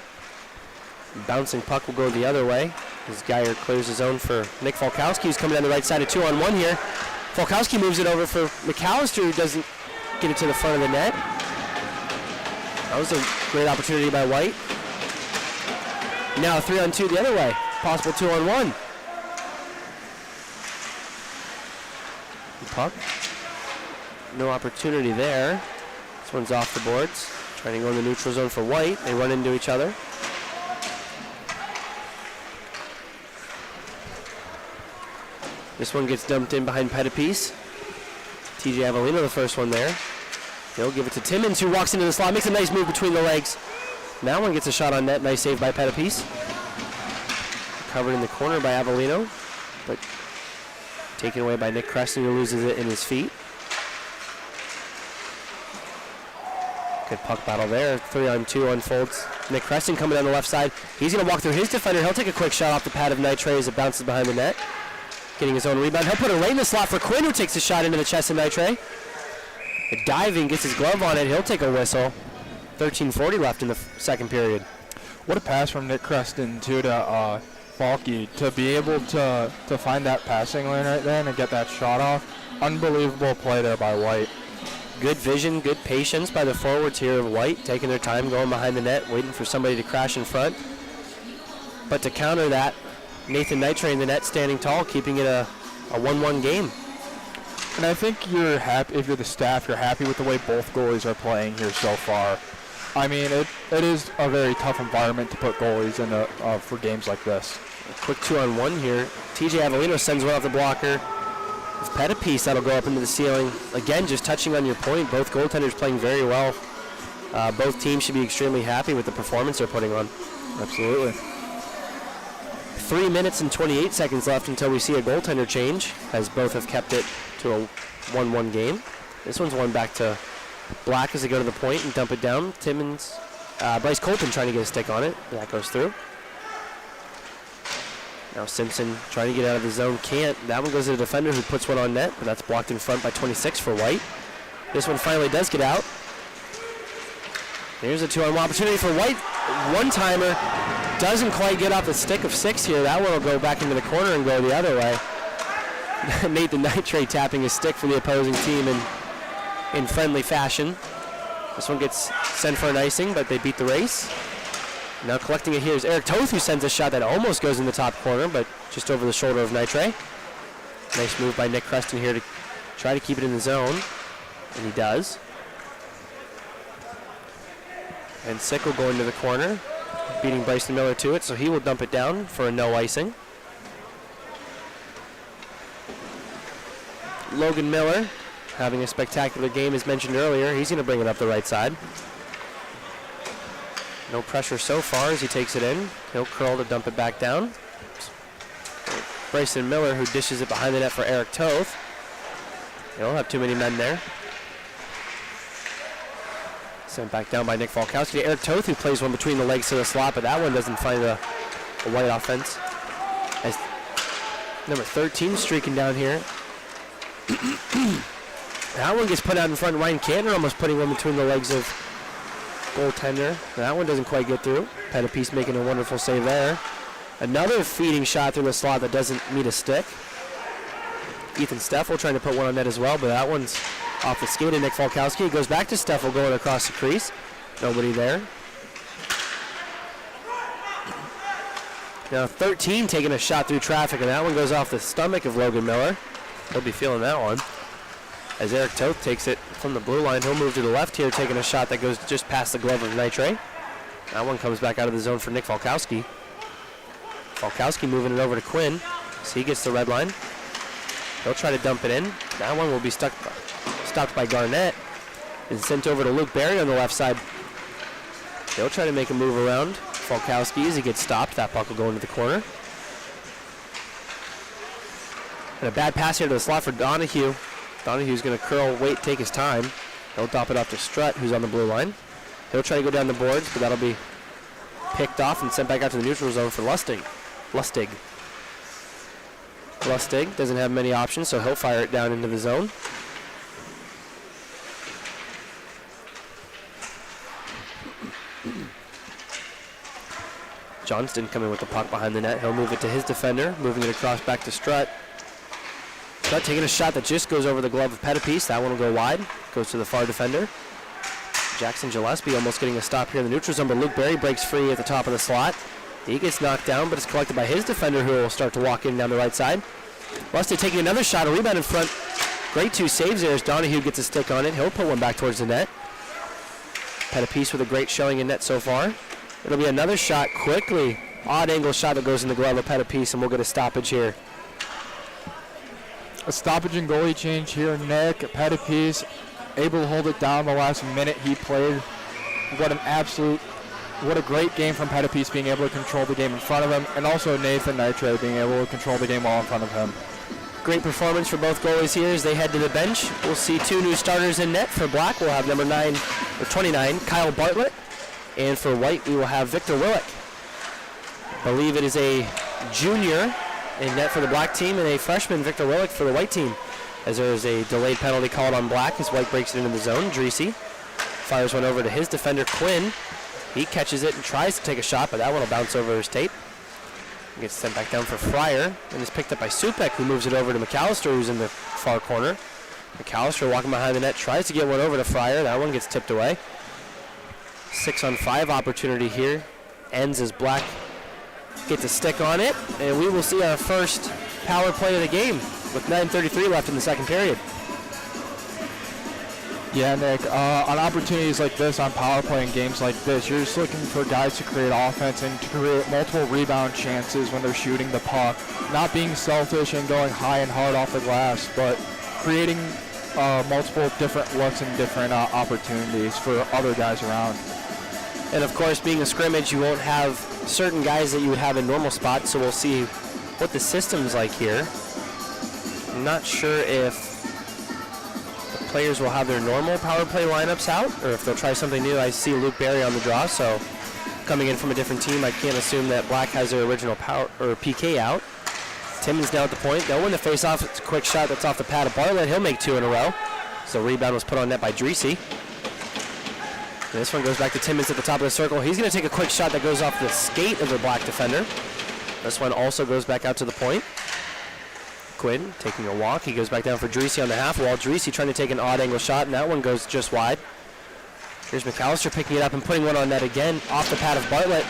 Bouncing puck will go the other way. As Geyer clears his own for Nick Falkowski, who's coming down the right side of 2-on-1 here. Falkowski moves it over for McAllister, who doesn't get it to the front of the net. That was a great opportunity by White. Now a 3-on-2 the other way. Possible 2-on-1. Puck. No opportunity there. This one's off the boards. Trying to go in the neutral zone for White. They run into each other. This one gets dumped in behind Petapice. TJ Avellino, the first one there. He'll give it to Timmons, who walks into the slot, makes a nice move between the legs. And that one gets a shot on net. Nice save by Petapice. Covered in the corner by Avellino, but taken away by Nick Creston, who loses it in his feet. Good puck battle there. 3-on-2 unfolds. Nick Creston coming down the left side. He's going to walk through his defender. He'll take a quick shot off the pad of Nitre as it bounces behind the net. Getting his own rebound. He'll put it right in the slot for Quinn, who takes a shot into the chest of Nitre. Diving, gets his glove on it. He'll take a whistle. 13:40 left in the second period. What a pass from Nick Creston too to Falky to be able to find that passing lane right there and get that shot off. Unbelievable play there by White. Good vision, good patience by the forwards here of White, taking their time, going behind the net, waiting for somebody to crash in front. But to counter that, Nathan Nitre in the net standing tall, keeping it a 1-1 game. And I think you're happy, if you're the staff, you're happy with the way both goalies are playing here so far. I mean, it is a very tough environment to put goalies in for games like this. A quick 2-on-1 here. TJ Avellino sends one off the blocker. With Pettipiece, that'll go up into the ceiling. Again, just touching on your point, both goaltenders playing very well. Both teams should be extremely happy with the performance they're putting on. Absolutely. 3 minutes and 28 seconds left until we see a goaltender change, as both have kept it to a 1-1 game. This one's one back to Black as they go to the point and dump it down. Timmons, Bryce Colton trying to get a stick on it. That goes through. Now Simpson trying to get out of the zone, can't. That one goes to the defender who puts one on net, but that's blocked in front by 26 for White. This one finally does get out. Here's a 2-on-1 opportunity for White. One-timer. Doesn't quite get off the stick of 6 here. That one will go back into the corner and go the other way. Nathan Nitre tapping his stick for the opposing team in friendly fashion. This one gets sent for an icing, but they beat the race. Now collecting it here is Eric Toth, who sends a shot that almost goes in the top corner, but just over the shoulder of Nitre. Nice move by Nick Creston here to try to keep it in the zone, and he does. And Sickle going to the corner, beating Bryson Miller to it, so he will dump it down for a no icing. Logan Miller having a spectacular game as mentioned earlier. He's going to bring it up the right side. No pressure so far as he takes it in. He'll curl to dump it back down. Bryson Miller, who dishes it behind the net for Eric Toth. They don't have too many men there. Sent back down by Nick Falkowski to Eric Toth, who plays one between the legs to the slot, but that one doesn't find a White offense. As number 13 streaking down here. That one gets put out in front. Ryan Cantor almost putting one between the legs of goaltender. That one doesn't quite get through. Pettipiece making a wonderful save there. Another feeding shot through the slot that doesn't meet a stick. Ethan Steffel trying to put one on net as well, but that one's off the skate of Nick Falkowski. It goes back to Steffel going across the crease. Nobody there. Now 13 taking a shot through traffic, and that one goes off the stomach of Logan Miller. He'll be feeling that one. As Eric Toth takes it from the blue line, he'll move to the left here, taking a shot that goes just past the glove of Nitre. That one comes back out of the zone for Nick Falkowski. Falkowski moving it over to Quinn, so he gets the red line. He'll try to dump it in. That one will be stopped by Garnett and sent over to Luke Berry on the left side. He'll try to make a move around Falkowski as he gets stopped. That puck will go into the corner. And a bad pass here to the slot for Donahue. Donahue's going to curl, wait, take his time. He'll drop it off to Strutt, who's on the blue line. He'll try to go down the boards, but that'll be picked off and sent back out to the neutral zone for Lustig. Lustig doesn't have many options, so he'll fire it down into the zone. Johnston coming with the puck behind the net. He'll move it to his defender, moving it across back to Strutt. Strutt taking a shot that just goes over the glove of Pettipiece. That one will go wide. Goes to the far defender. Jackson Gillespie almost getting a stop here in the neutral zone, but Luke Berry breaks free at the top of the slot. He gets knocked down, but it's collected by his defender, who will start to walk in down the right side. Lustig taking another shot, a rebound in front. Great 2 saves there as Donahue gets a stick on it. He'll put one back towards the net. Pettipiece with a great showing in net so far. It'll be another shot quickly. Odd angle shot that goes in the glove of Pettipiece, and we'll get a stoppage here. A stoppage and goalie change here. Nick Pettipiece able to hold it down the last minute he played. What a great game from Pettipiece, being able to control the game in front of him, and also Nathan Nitre being able to control the game while in front of him. Great performance for both goalies here as they head to the bench. We'll see 2 new starters in net for Black. We'll have number 9 or 29, Kyle Bartlett. And for white, we will have Victor Willick. I believe it is a junior in net for the black team and a freshman, Victor Willick, for the white team. As there is a delayed penalty called on black as white breaks it into the zone. Dreesy fires one over to his defender, Quinn. He catches it and tries to take a shot, but that one will bounce over his tape. Gets sent back down for Fryer and is picked up by Supek, who moves it over to McAllister, who's in the far corner. McAllister walking behind the net, tries to get one over to Fryer. That one gets tipped away. 6-on-5 opportunity here. Ends as black gets a stick on it, and we will see our first power play of the game with 9:33 left in the second period. Yeah, Nick, on opportunities like this, on power play and games like this, you're just looking for guys to create offense and to create multiple rebound chances when they're shooting the puck. Not being selfish and going high and hard off the glass, but creating multiple different looks and different opportunities for other guys around. And of course, being a scrimmage, you won't have certain guys that you would have in normal spots, so we'll see what the system's like here. I'm not sure if players will have their normal power play lineups out or if they'll try something new. I see Luke Berry on the draw, so coming in from a different team, I can't assume that black has their original power or PK out. Timmons now at the point. They'll win the face-off. It's a quick shot that's off the pad of Bartlett. He'll make 2 in a row. So rebound was put on net by Dreesy. And this one goes back to Timmons at the top of the circle. He's going to take a quick shot that goes off the skate of the black defender. This one also goes back out to the point. Quinn taking a walk. He goes back down for Dreesy on the half wall. Dreesy trying to take an odd angle shot, and that one goes just wide. Here's McAllister picking it up and putting one on net again off the pad of Bartlett.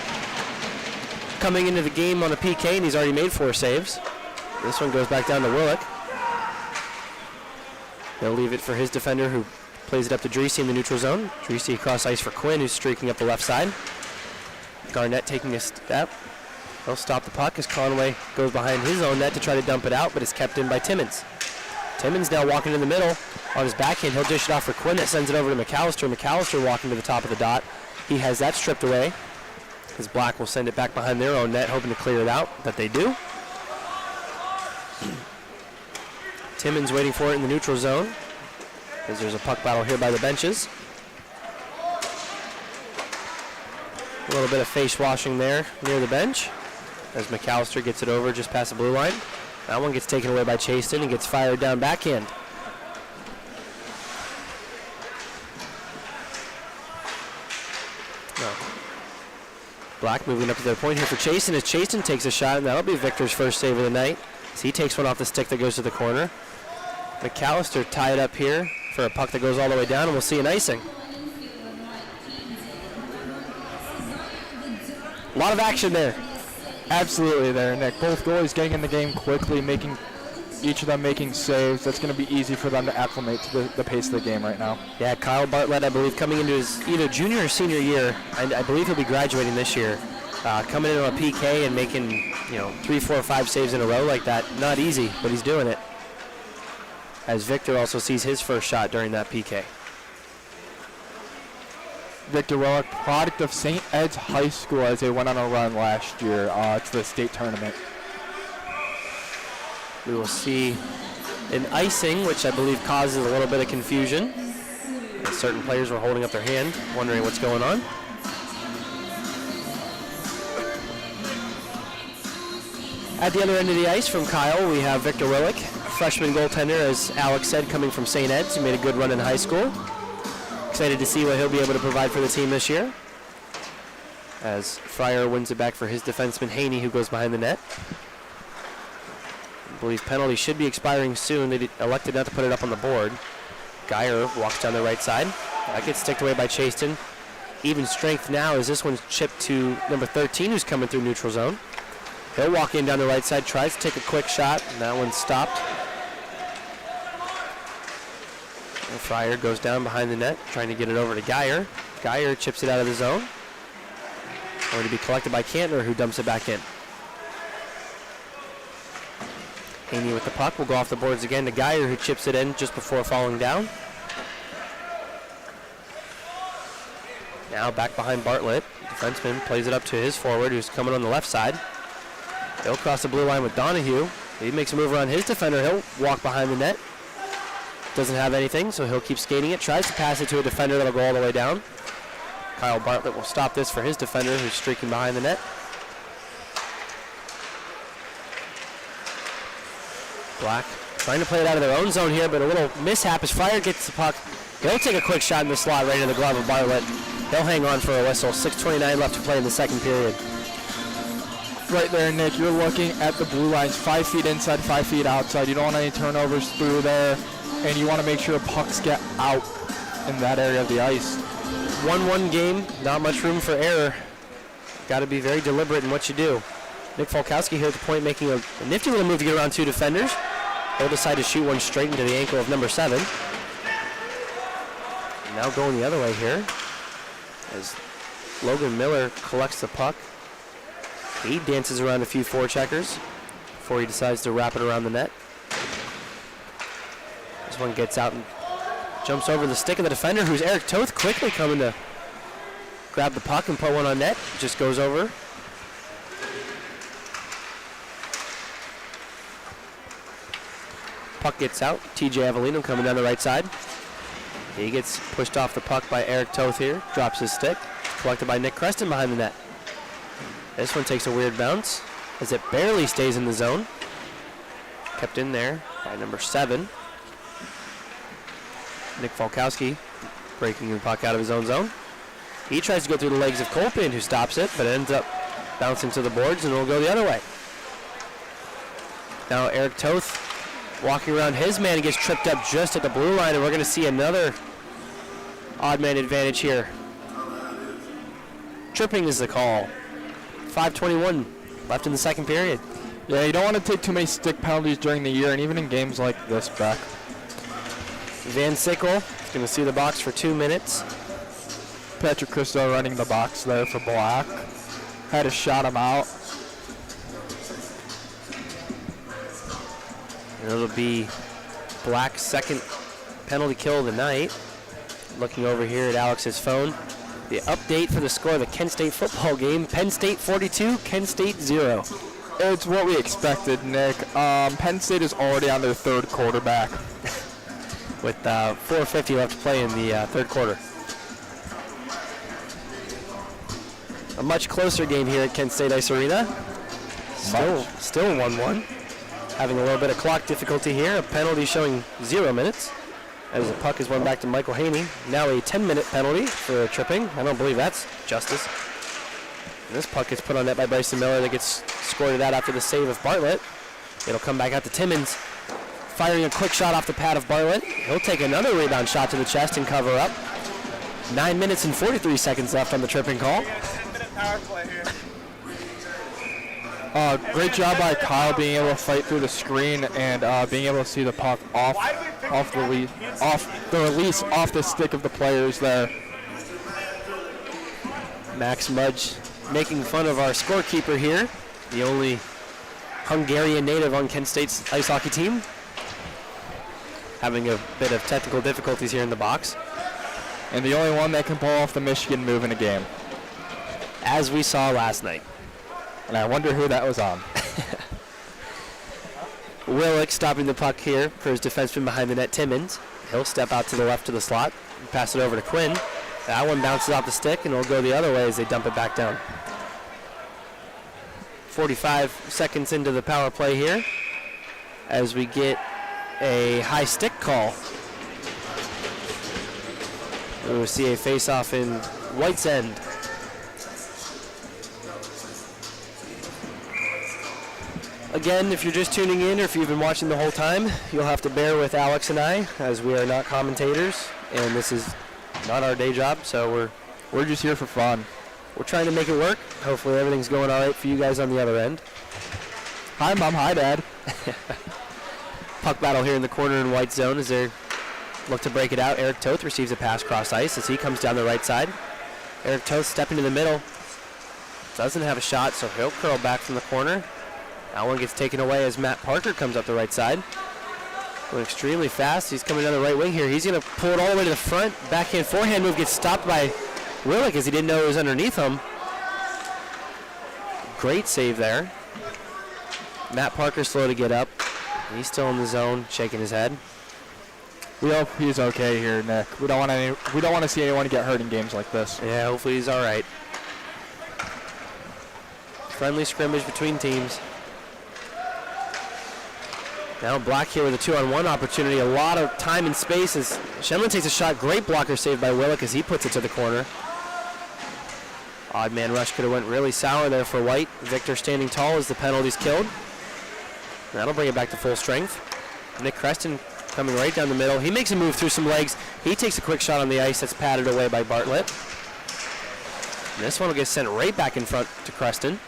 Coming into the game on a PK, and he's already made 4 saves. This one goes back down to Willick. They'll leave it for his defender, who plays it up to Dreesy in the neutral zone. Dreesy across ice for Quinn, who's streaking up the left side. Garnett taking a step. He'll stop the puck as Conway goes behind his own net to try to dump it out, but it's kept in by Timmons. Timmons now walking in the middle on his backhand. He'll dish it off for Quinn. That sends it over to McAllister. McAllister walking to the top of the dot. He has that stripped away. His black will send it back behind their own net, hoping to clear it out. That they do. Timmons waiting for it in the neutral zone, as there's a puck battle here by the benches. A little bit of face washing there near the bench as McAllister gets it over just past the blue line. That one gets taken away by Chaston and gets fired down backhand. No. Black moving up to their point here for Chaston as Chaston takes a shot, and that'll be Victor's first save of the night as he takes one off the stick that goes to the corner. McAllister tied up here for a puck that goes all the way down, and we'll see an icing. A lot of action there. Absolutely there, Nick. Both goalies getting in the game quickly, each of them making saves. That's going to be easy for them to acclimate to the pace of the game right now. Yeah, Kyle Bartlett, I believe, coming into his either junior or senior year. I believe he'll be graduating this year. Coming in on a PK and making 3, 4, 5 saves in a row like that. Not easy, but he's doing it. As Victor also sees his first shot during that PK. Victor Willick, product of St. Ed's High School, as they went on a run last year to the state tournament. We will see an icing, which I believe causes a little bit of confusion. As certain players were holding up their hand, wondering what's going on. At the other end of the ice from Kyle, we have Victor Willick, freshman goaltender, as Alex said, coming from St. Ed's. He made a good run in high school. Excited to see what he'll be able to provide for the team this year. As Fryer wins it back for his defenseman Haney, who goes behind the net. I believe penalty should be expiring soon. They elected not to put it up on the board. Geyer walks down the right side. That gets sticked away by Chaston. Even strength now as this one's chipped to number 13, who's coming through neutral zone. He'll walk in down the right side, tries to take a quick shot, and that one's stopped. And Fryer goes down behind the net, trying to get it over to Geyer. Geyer chips it out of the zone. Going to be collected by Kantner, who dumps it back in. Haney with the puck will go off the boards again to Geyer, who chips it in just before falling down. Now back behind Bartlett. Defenseman plays it up to his forward, who's coming on the left side. He'll cross the blue line with Donahue. He makes a move around his defender. He'll walk behind the net. doesn't have anything, so he'll keep skating it. Tries to pass it to a defender that'll go all the way down. Kyle Bartlett will stop this for his defender, who's streaking behind the net. Black trying to play it out of their own zone here, but a little mishap as Fire gets the puck. They'll take a quick shot in the slot right in the glove of Bartlett. They'll hang on for a whistle. 6:29 left to play in the second period. Right there, Nick, you're looking at the blue lines, 5 feet inside, 5 feet outside. You don't want any turnovers through there, and you want to make sure pucks get out in that area of the ice. 1-1 game, not much room for error. Got to be very deliberate in what you do. Nick Falkowski here at the point making a nifty little move to get around 2 defenders. They'll decide to shoot one straight into the ankle of number 7. Now going the other way here as Logan Miller collects the puck. He dances around a few forecheckers before he decides to wrap it around the net. This one gets out and jumps over the stick of the defender, who's Eric Toth, quickly coming to grab the puck and put one on net. Just goes over. Puck gets out. TJ Avellino coming down the right side. He gets pushed off the puck by Eric Toth here. Drops his stick. Collected by Nick Creston behind the net. This one takes a weird bounce as it barely stays in the zone. Kept in there by number 7. Nick Falkowski breaking the puck out of his own zone. He tries to go through the legs of Colpin, who stops it, but ends up bouncing to the boards, and it'll go the other way. Now Eric Toth walking around his man and gets tripped up just at the blue line, and we're going to see another odd man advantage here. Tripping is the call. 5:21 left in the second period. Yeah, you don't want to take too many stick penalties during the year, and even in games like this, Beck. Van Sickle is going to see the box for 2 minutes. Patrick Christo running the box there for Black. Had to shot him out. And it'll be Black's second penalty kill of the night. Looking over here at Alex's phone. The update for the score of the Kent State football game. Penn State 42, Kent State 0. It's what we expected, Nick. Penn State is already on their third quarterback. With 4:50 left to play in the third quarter. A much closer game here at Kent State Ice Arena. Still 1-1. Having a little bit of clock difficulty here. A penalty showing 0 minutes. As the puck is won back to Michael Haney. Now a 10-minute penalty for tripping. I don't believe that's justice. And this puck gets put on net by Bryson Miller that gets squirted out after the save of Bartlett. It'll come back out to Timmons. Firing a quick shot off the pad of Bartlett. He'll take another rebound shot to the chest and cover up. 9 minutes and 43 seconds left on the tripping call. We got a 10-minute power play here. Great job by Kyle being able to fight through the screen and being able to see the puck off the release off the stick of the players there. Max Mudge making fun of our scorekeeper here, the only Hungarian native on Kent State's ice hockey team. Having a bit of technical difficulties here in the box. And the only one that can pull off the Michigan move in a game. As we saw last night. And I wonder who that was on. Willick stopping the puck here for his defenseman behind the net, Timmons. He'll step out to the left of the slot and pass it over to Quinn. That one bounces off the stick and it'll go the other way as they dump it back down. 45 seconds into the power play here as we get a high stick call. We'll see a face-off in White's End. Again, if you're just tuning in or if you've been watching the whole time, you'll have to bear with Alex and I as we are not commentators and this is not our day job, so we're just here for fun. We're trying to make it work. Hopefully everything's going all right for you guys on the other end. Hi, Mom. Hi, Dad. Puck battle here in the corner in White zone as they look to break it out. Eric Toth receives a pass cross ice as he comes down the right side. Eric Toth stepping to the middle. Doesn't have a shot, so he'll curl back from the corner. That one gets taken away as Matt Parker comes up the right side. Going extremely fast. He's coming down the right wing here. He's going to pull it all the way to the front. Backhand forehand move gets stopped by Willick as he didn't know it was underneath him. Great save there. Matt Parker slow to get up. He's still in the zone, shaking his head. We hope he's okay here, Nick. We don't want to see anyone get hurt in games like this. Yeah, hopefully he's all right. Friendly scrimmage between teams. Now Black here with a 2-on-1 opportunity. A lot of time and space as Shenlin takes a shot. Great blocker saved by Willick as he puts it to the corner. Odd man rush could have went really sour there for White. Victor standing tall as the penalty's killed. That'll bring it back to full strength. Nick Creston coming right down the middle. He makes a move through some legs. He takes a quick shot on the ice that's patted away by Bartlett. And this one will get sent right back in front to Creston.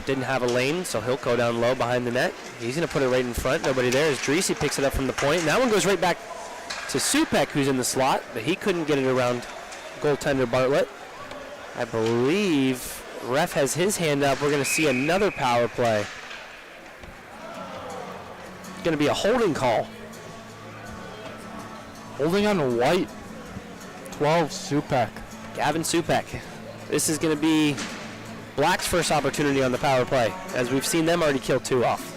Didn't have a lane, so he'll go down low behind the net. He's going to put it right in front. Nobody there as Dreesy picks it up from the point. And that one goes right back to Supek, who's in the slot, but he couldn't get it around goaltender Bartlett. I believe ref has his hand up. We're going to see another power play. It's going to be a holding call. Holding on White. 12, Supek. Gavin Supek. This is going to be Black's first opportunity on the power play, as we've seen them already kill 2 off.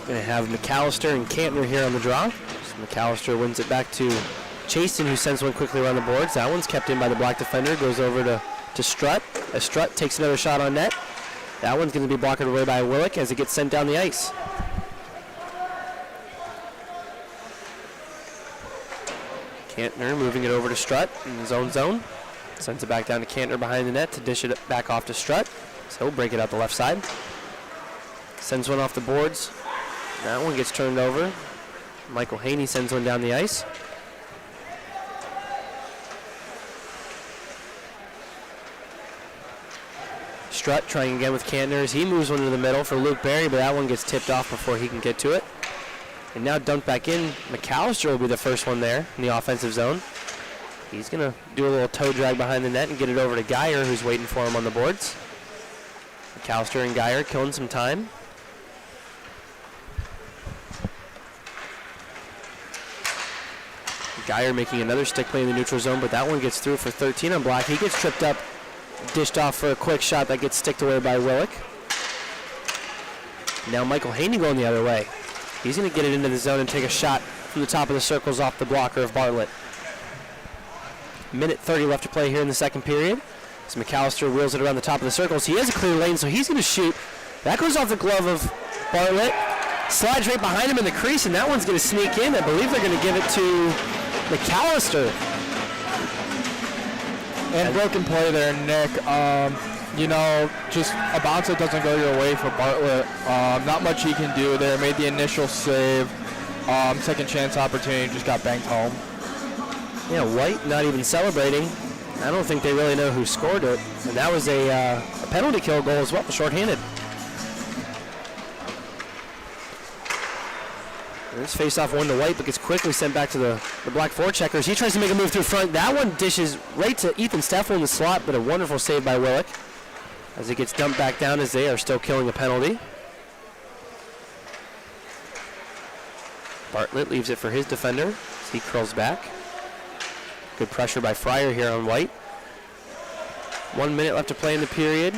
Going to have McAllister and Cantner here on the draw. So McAllister wins it back to Chasen, who sends one quickly around the boards. That one's kept in by the Black defender. Goes over to Strutt. As Strutt takes another shot on net. That one's going to be blocked away by Willick as it gets sent down the ice. Cantner moving it over to Strutt in his own zone. Sends it back down to Cantner behind the net to dish it back off to Strutt. So he'll break it out the left side. Sends one off the boards. That one gets turned over. Michael Haney sends one down the ice. Strutt trying again with Cantner as he moves one to the middle for Luke Berry, but that one gets tipped off before he can get to it. And now dumped back in. McAllister will be the first one there in the offensive zone. He's going to do a little toe drag behind the net and get it over to Geyer, who's waiting for him on the boards. McAllister and Geyer killing some time. Geyer making another stick play in the neutral zone, but that one gets through for 13 on Black. He gets tripped up, dished off for a quick shot that gets sticked away by Willick. Now Michael Haney going the other way. He's going to get it into the zone and take a shot from the top of the circles off the blocker of Bartlett. Minute 30 left to play here in the second period. As McAllister wheels it around the top of the circles. He has a clear lane, so he's going to shoot. That goes off the glove of Bartlett. Slides right behind him in the crease, and that one's going to sneak in. I believe they're going to give it to McAllister. And broken play there, Nick. You know, just a bounce that doesn't go your way for Bartlett. Not much he can do there. Made the initial save. Second chance opportunity, just got banked home. Yeah, White not even celebrating. I don't think they really know who scored it. And that was a penalty kill goal as well, shorthanded. This face-off one to White, but gets quickly sent back to the Black forecheckers. He tries to make a move through front. That one dishes right to Ethan Steffel in the slot, but a wonderful save by Willick as it gets dumped back down as they are still killing a penalty. Bartlett leaves it for his defender as he curls back. Good pressure by Fryer here on White. 1 minute left to play in the period.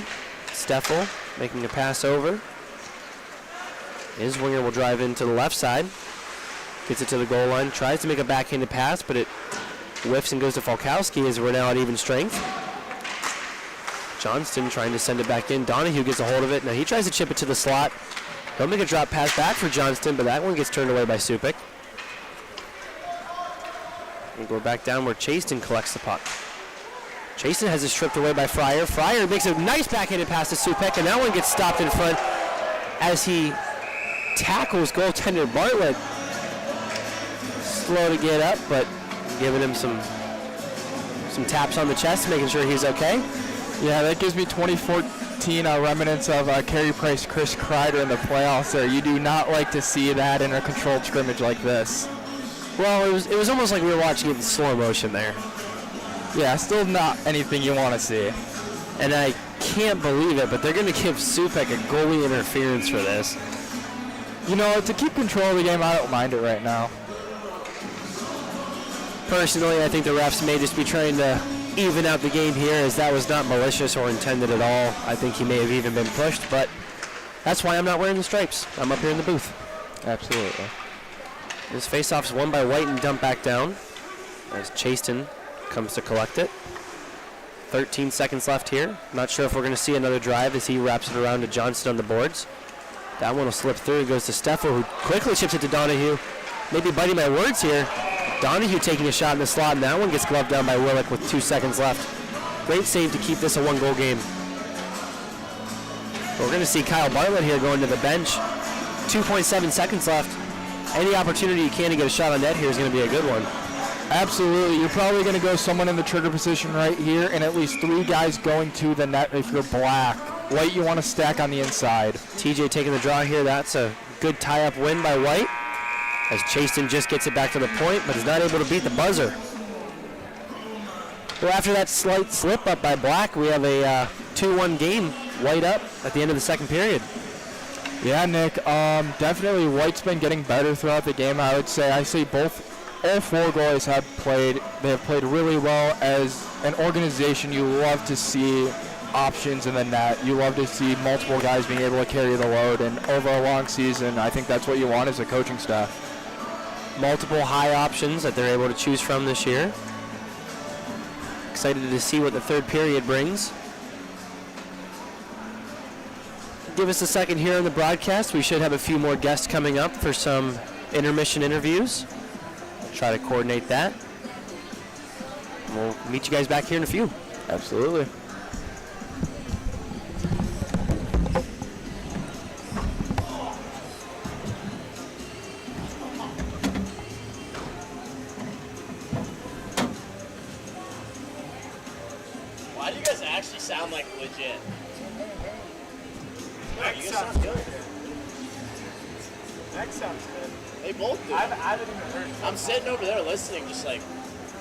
Steffel making a pass over. His winger will drive into the left side. Gets it to the goal line. Tries to make a backhanded pass, but it whiffs and goes to Falkowski as we're now at even strength. Johnston trying to send it back in. Donahue gets a hold of it. Now he tries to chip it to the slot. He'll make a drop pass back for Johnston, but that one gets turned away by Supek. And go back down where Chasten collects the puck. Chasten has it stripped away by Fryer. Fryer makes a nice backhanded pass to Supek, and that one gets stopped in front as he tackles goaltender Bartlett. Slow to get up, but giving him some taps on the chest, making sure he's okay. Yeah, that gives me 2014 remnants of Carey Price, Chris Kreider in the playoffs there. You do not like to see that in a controlled scrimmage like this. Well, it was almost like we were watching it in slow motion there. Yeah, still not anything you want to see. And I can't believe it, but they're going to give Supek a goalie interference for this. You know, to keep control of the game, I don't mind it right now. Personally, I think the refs may just be trying to even out the game here, as that was not malicious or intended at all. I think he may have even been pushed, but that's why I'm not wearing the stripes. I'm up here in the booth. Absolutely. This face-off is won by White and dumped back down as Chaston comes to collect it. 13 seconds left here. Not sure if we're going to see another drive as he wraps it around to Johnston on the boards. That one will slip through. It goes to Steffel, who quickly chips it to Donahue. Maybe biting my words here. Donahue taking a shot in the slot, and that one gets gloved down by Willick with 2 seconds left. Great save to keep this a one-goal game. We're going to see Kyle Bartlett here going to the bench. 2.7 seconds left. Any opportunity you can to get a shot on net here is going to be a good one. Absolutely. You're probably going to go someone in the trigger position right here, and at least 3 guys going to the net if you're Black. White, you want to stack on the inside. TJ taking the draw here. That's a good tie-up win by White, as Chaston just gets it back to the point, but is not able to beat the buzzer. Well, after that slight slip-up by Black, we have a 2-1 game. White up at the end of the second period. Yeah, Nick. Definitely White's been getting better throughout the game, I would say. I say all 4 goalies have played. They have played really well. As an organization, you love to see options in the net. You love to see multiple guys being able to carry the load, and over a long season, I think that's what you want as a coaching staff. Multiple high options that they're able to choose from this year. Excited to see what the third period brings. Give us a second here on the broadcast. We should have a few more guests coming up for some intermission interviews. Try to coordinate that. We'll meet you guys back here in a few. Absolutely. Why do you guys actually sound like legit? Next You guys sounds sound good. good. Next sounds good. They both do. I haven't even heard. I'm sitting over there listening, just like,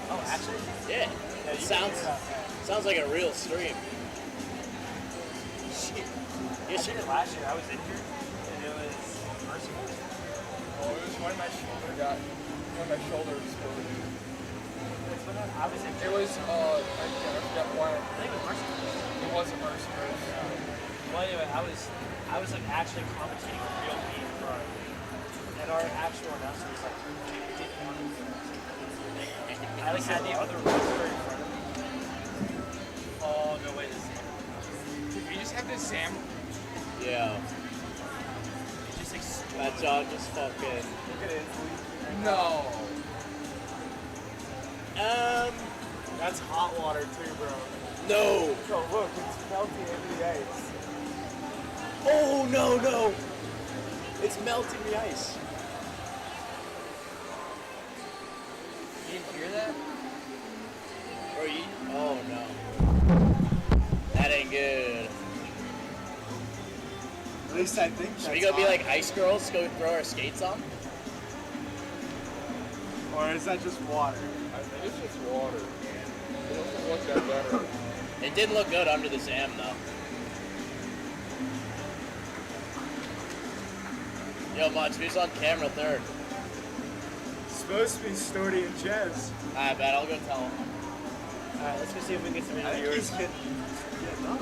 Oh, actually? yeah. It sounds like a real stream. Shit. Yeah, I shit. did it last year. I was in here, and it was merciful. Oh, it was when my shoulder exploded. I was in It was, I forget why. I think it was merciful. It wasn't merciful. Well, anyway, I was like actually commentating with real people, and our actual announcer was like, didn't want to do that. I like had the other wrestler in front of me. Oh no, wait, this Did we just have this Sam? Yeah. it's just like That job just fucking. look at it. No. That's hot water too, bro. No. Yo, look, it's melting into the ice. Oh, no. It's melting the ice. You didn't hear that? Bro, oh, no. That ain't good. At least I think. Should we go be like ice girls, go throw our skates on? Or is that just water? I think it's just water. It doesn't look that better. It didn't look good under the Zam, though. Yo, Munch, who's on camera third? It's supposed to be Storty and Jez. I bet I'll go tell him. Alright, let's go see if we can get some I think interviewers. he's Yeah, no.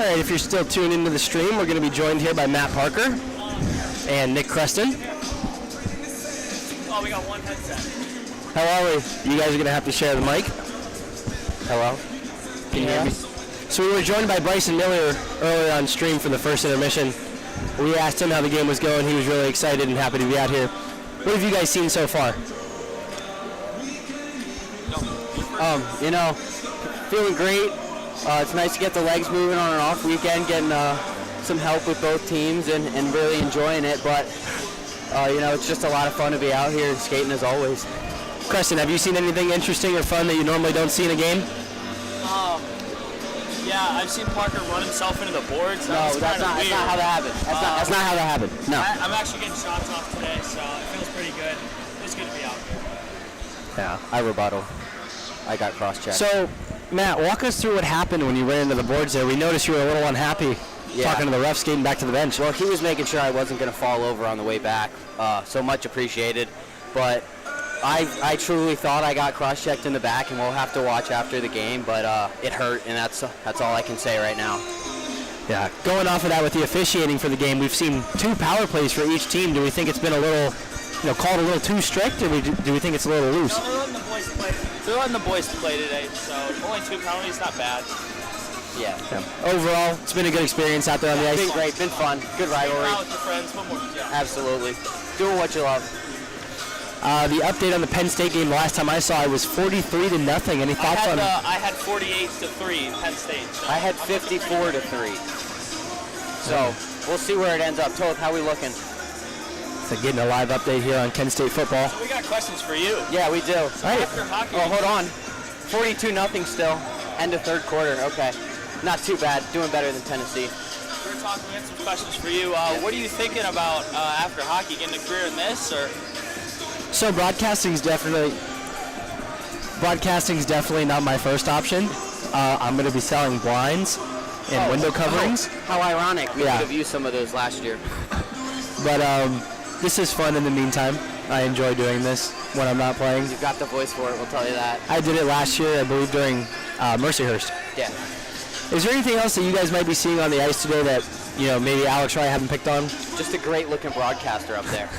All right, if you're still tuned into the stream, we're going to be joined here by Matt Parker and Nick Creston. Oh, we got one headset. How are we? You guys are going to have to share the mic. Hello? Can you hear me? So we were joined by Bryson Miller earlier on stream for the first intermission. We asked him how the game was going. He was really excited and happy to be out here. What have you guys seen so far? Feeling great. It's nice to get the legs moving on an off weekend, getting some help with both teams and really enjoying it. But, it's just a lot of fun to be out here and skating as always. Creston, have you seen anything interesting or fun that you normally don't see in a game? Yeah, I've seen Parker run himself into the boards. No, that's not how that happened. That's not how that happened. No. I'm actually getting shots off today, so it feels pretty good. It's good to be out here. Yeah, I rebuttal. I got cross-checked. So, Matt, walk us through what happened when you ran into the boards there. We noticed you were a little unhappy talking to the ref, skating back to the bench. Well, he was making sure I wasn't going to fall over on the way back. So much appreciated. But I truly thought I got cross-checked in the back, and we'll have to watch after the game. But it hurt, and that's all I can say right now. Yeah, going off of that with the officiating for the game, we've seen 2 power plays for each team. Do we think it's been a little, called a little too strict, or do we think it's a little loose? No, they're letting the boys play. They're letting the boys play today, so only 2 penalties, not bad. Yeah. Overall, it's been a good experience out there on the ice. Been great, been fun, good rivalry. Out with your friends, one more. Yeah. Absolutely. Doing what you love. The update on the Penn State game, the last time I saw it was 43-0. Any thoughts on it? I had 48-3 Penn State. So I had 54-3. So we'll see where it ends up. Toth, how we looking? So getting a live update here on Kent State football. We got questions for you. Yeah, we do. After hockey. Oh, hold on. 42-0 still. End of third quarter. Okay. Not too bad. Doing better than Tennessee. We had some questions for you. What are you thinking about after hockey? Getting a career in this, or? So broadcasting's definitely not my first option. I'm going to be selling blinds and window coverings. How ironic. We Yeah. could have used some of those last year. But this is fun in the meantime. I enjoy doing this when I'm not playing. You've got the voice for it, we'll tell you that. I did it last year, I believe, during Mercyhurst. Yeah. Is there anything else that you guys might be seeing on the ice today that, maybe Alex or I haven't picked on? Just a great looking broadcaster up there.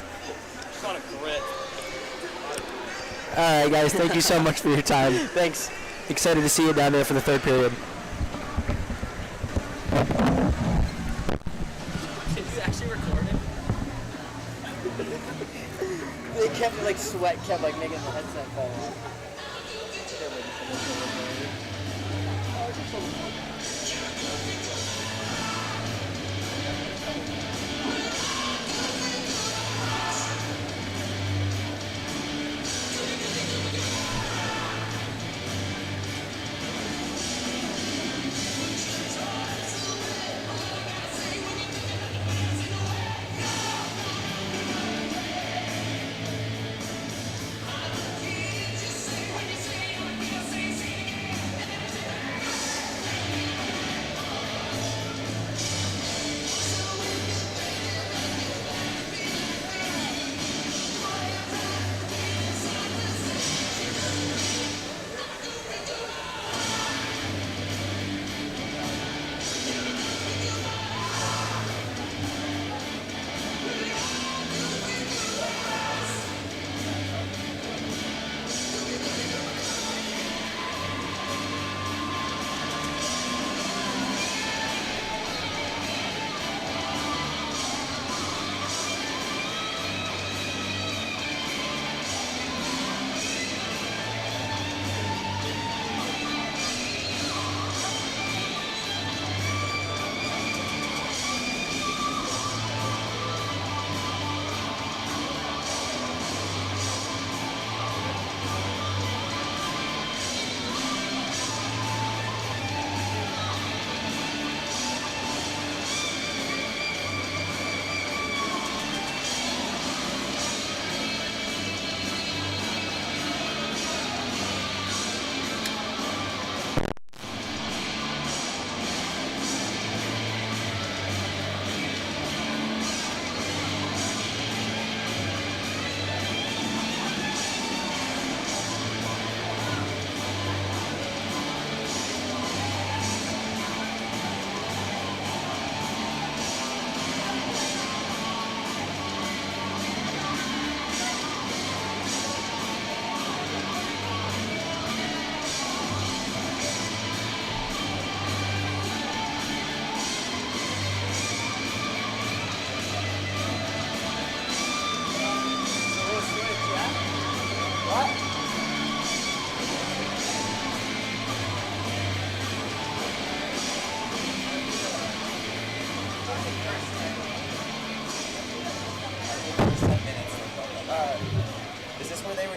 Just on a grit. All right, guys, thank you so much for your time. Thanks. Excited to see you down there for the third period. Is this actually recorded? They kept sweat kept making the headset fall off.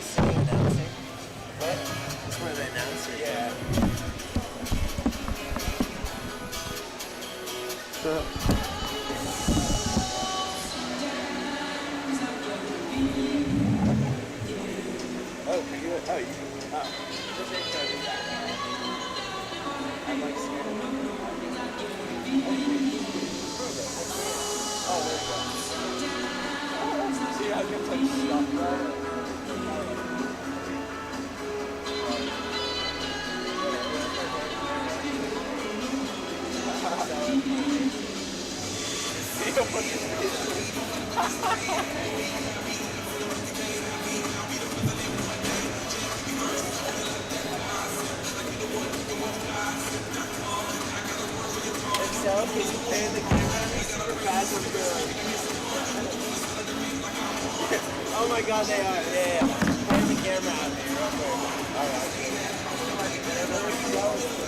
singing announcing. What? That's where the announcer. Yeah. Oh, can you? Oh, you. Oh. I'm like scared. Oh, there you go. See, I can touch stuff. Excel, can you pan the camera super fast with Oh my god, they are. Yeah. Pan the camera out there real quick. Alright.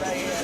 Right here.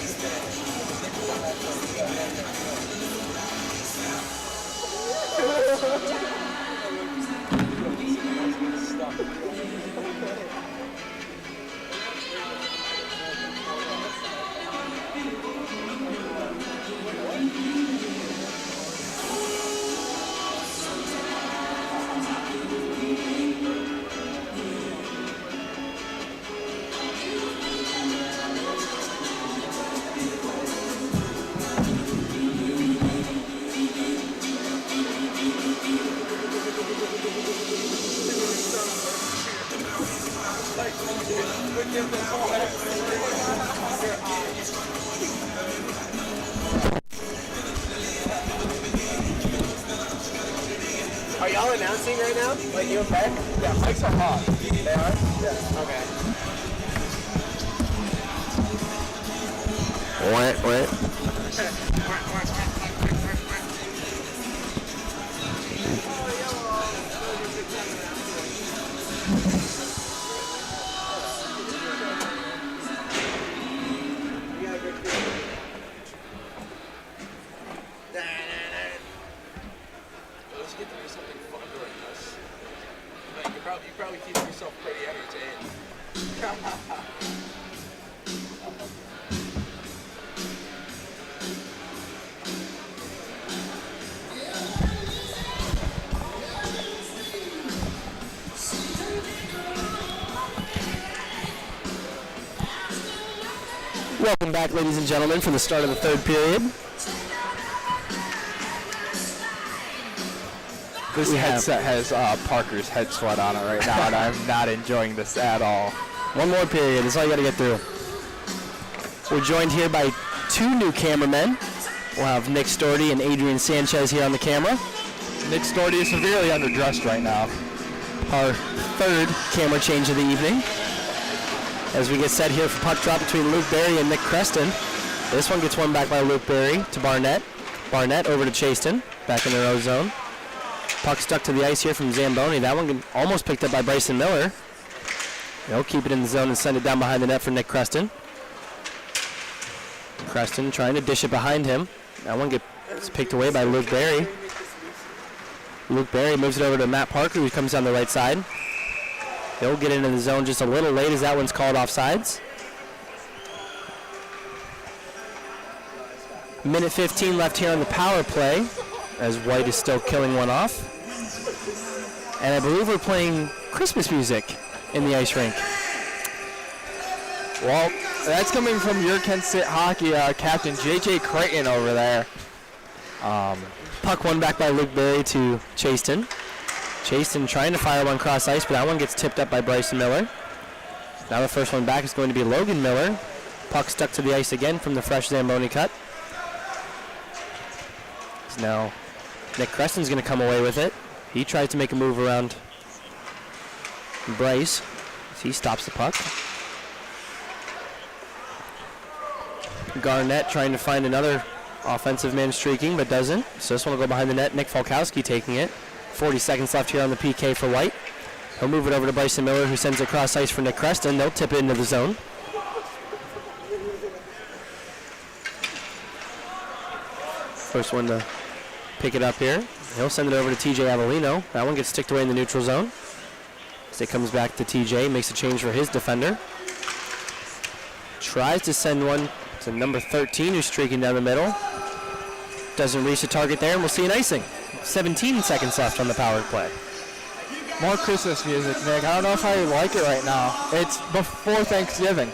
Are y'all announcing right now? Like you okay? Yeah, mics are hot. They are? Yeah. Okay. What? Let's get to do something fun during this. Like, you're probably keeping yourself pretty entertained. Welcome back, ladies and gentlemen, for the start of the third period. This headset has Parker's head sweat on it right now, and I'm not enjoying this at all. One more period. That's all you got to get through. We're joined here by two new cameramen. We'll have Nick Storty and Adrian Sanchez here on the camera. Nick Storty is severely underdressed right now. Our third camera change of the evening. As we get set here for puck drop between Luke Berry and Nick Creston. This one gets won back by Luke Berry to Barnett. Barnett over to Chaston, back in their own zone. Puck stuck to the ice here from Zamboni. That one almost picked up by Bryson Miller. He'll keep it in the zone and send it down behind the net for Nick Creston. Creston trying to dish it behind him. That one gets picked away by Luke Berry. Luke Berry moves it over to Matt Parker, who comes down the right side. He'll get into the zone just a little late as that one's called offsides. Minute 15 left here on the power play as White is still killing one off. And I believe we're playing Christmas music in the ice rink. Well, that's coming from your Kent State hockey captain, J.J. Creighton over there. Puck won back by Luke Berry to Chaston. Chaston trying to fire one cross ice, but that one gets tipped up by Bryson Miller. Now the first one back is going to be Logan Miller. Puck stuck to the ice again from the fresh Zamboni cut. Now Nick Creston's going to come away with it. He tries to make a move around Bryce as he stops the puck. Garnett trying to find another offensive man streaking, but doesn't. So this one will go behind the net. Nick Falkowski taking it. 40 seconds left here on the PK for White. He'll move it over to Bryson Miller, who sends it across ice for Nick Creston. They'll tip it into the zone. First one to pick it up here. He'll send it over to TJ Avellino. That one gets sticked away in the neutral zone. As it comes back to TJ, makes a change for his defender. Tries to send one to number 13, who's streaking down the middle. Doesn't reach the target there, and we'll see an icing. 17 seconds left on the power play. More Christmas music, Nick. I don't know if I like it right now. It's before Thanksgiving.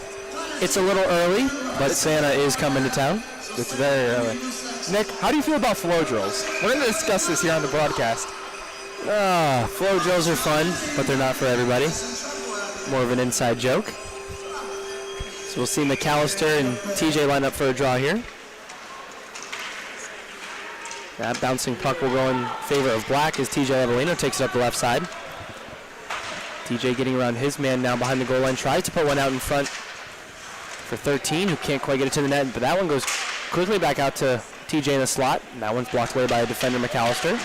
It's a little early, but Santa is coming to town. It's very early. Nick, how do you feel about flow drills? We're going to discuss this here on the broadcast. Flow drills are fun, but they're not for everybody. More of an inside joke. So we'll see McAllister and TJ line up for a draw here. That bouncing puck will go in favor of Black as TJ Avelino takes it up the left side. TJ getting around his man now behind the goal line. Tries to put one out in front for 13, who can't quite get it to the net, but that one goes quickly back out to TJ in the slot. And that one's blocked away by a defender, McAllister.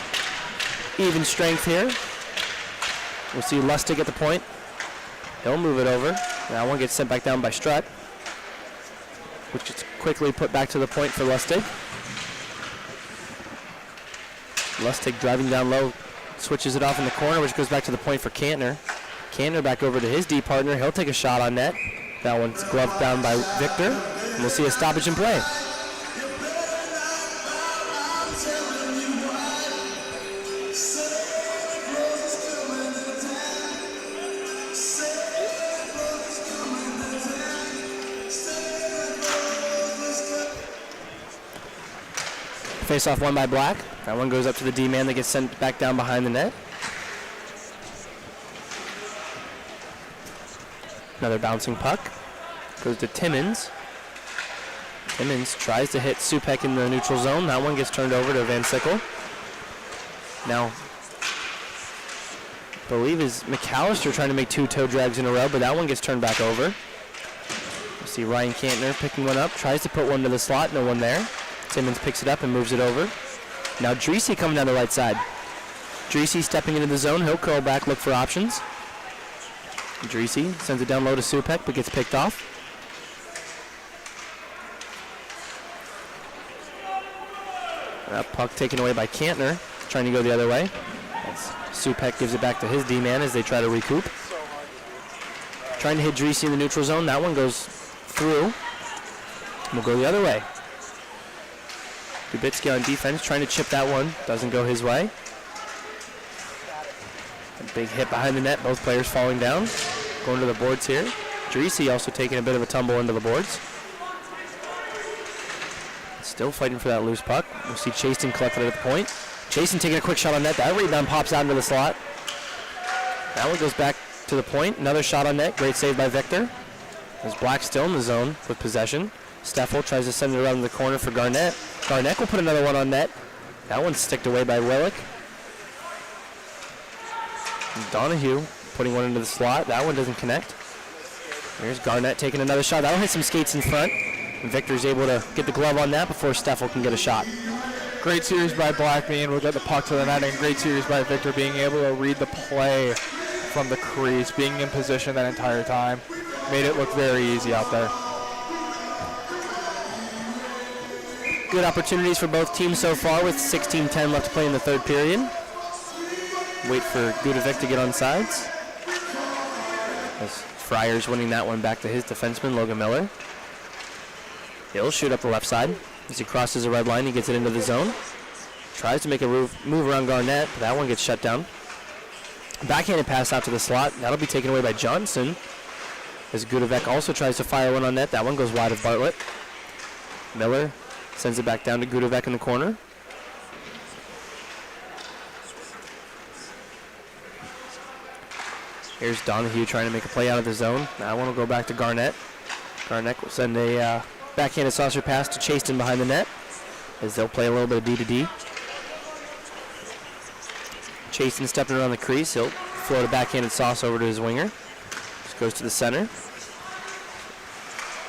Even strength here. We'll see Lustig at the point. He'll move it over. That one gets sent back down by Strutt, which gets quickly put back to the point for Lustig. Lustig driving down low, switches it off in the corner, which goes back to the point for Kantner. Kantner back over to his D partner. He'll take a shot on net. That one's gloved down by Victor. And we'll see a stoppage in play. Face off one by Black. That one goes up to the D-man that gets sent back down behind the net. Another bouncing puck. Goes to Timmins. Timmins tries to hit Supek in the neutral zone. That one gets turned over to Van Sickle. Now, I believe is McAllister trying to make two toe drags in a row, but that one gets turned back over. You see Ryan Kantner picking one up. Tries to put one to the slot. No one there. Timmins picks it up and moves it over. Now Dreesy coming down the right side. Dreesy stepping into the zone. He'll curl back, look for options. Dreesy sends it down low to Supek, but gets picked off. That puck taken away by Kantner, trying to go the other way. As Supek gives it back to his D-man as they try to recoup. Trying to hit Dreesy in the neutral zone. That one goes through. We'll go the other way. Dubitsky on defense, trying to chip that one. Doesn't go his way. A big hit behind the net. Both players falling down. Going to the boards here. Dreesy also taking a bit of a tumble into the boards. Still fighting for that loose puck. We'll see Chasten collected at the point. Chasten taking a quick shot on net. That rebound pops out into the slot. That one goes back to the point. Another shot on net. Great save by Victor. There's Black still in the zone with possession. Steffel tries to send it around the corner for Garnett. Garnett will put another one on net. That one's sticked away by Willick. Donahue putting one into the slot. That one doesn't connect. There's Garnett taking another shot. That'll hit some skates in front. And Victor's able to get the glove on that before Steffel can get a shot. Great series by Black being able to get the puck to the net, and great series by Victor being able to read the play from the crease, being in position that entire time. Made it look very easy out there. Good opportunities for both teams so far with 16:10 left to play in the third period. Wait for Gudovic to get on sides. As Friars winning that one back to his defenseman, Logan Miller. He'll shoot up the left side. As he crosses the red line, he gets it into the zone. Tries to make a move around Garnett, but that one gets shut down. Backhanded pass out to the slot. That'll be taken away by Johnson. As Gudovic also tries to fire one on net. That one goes wide of Bartlett. Miller sends it back down to Gudovic in the corner. Here's Donahue trying to make a play out of the zone. That one will go back to Garnett. Garnett will send a backhanded saucer pass to Chasten behind the net as they'll play a little bit of D-to-D. Chasten stepping around the crease. He'll float a backhanded sauce over to his winger. Just goes to the center.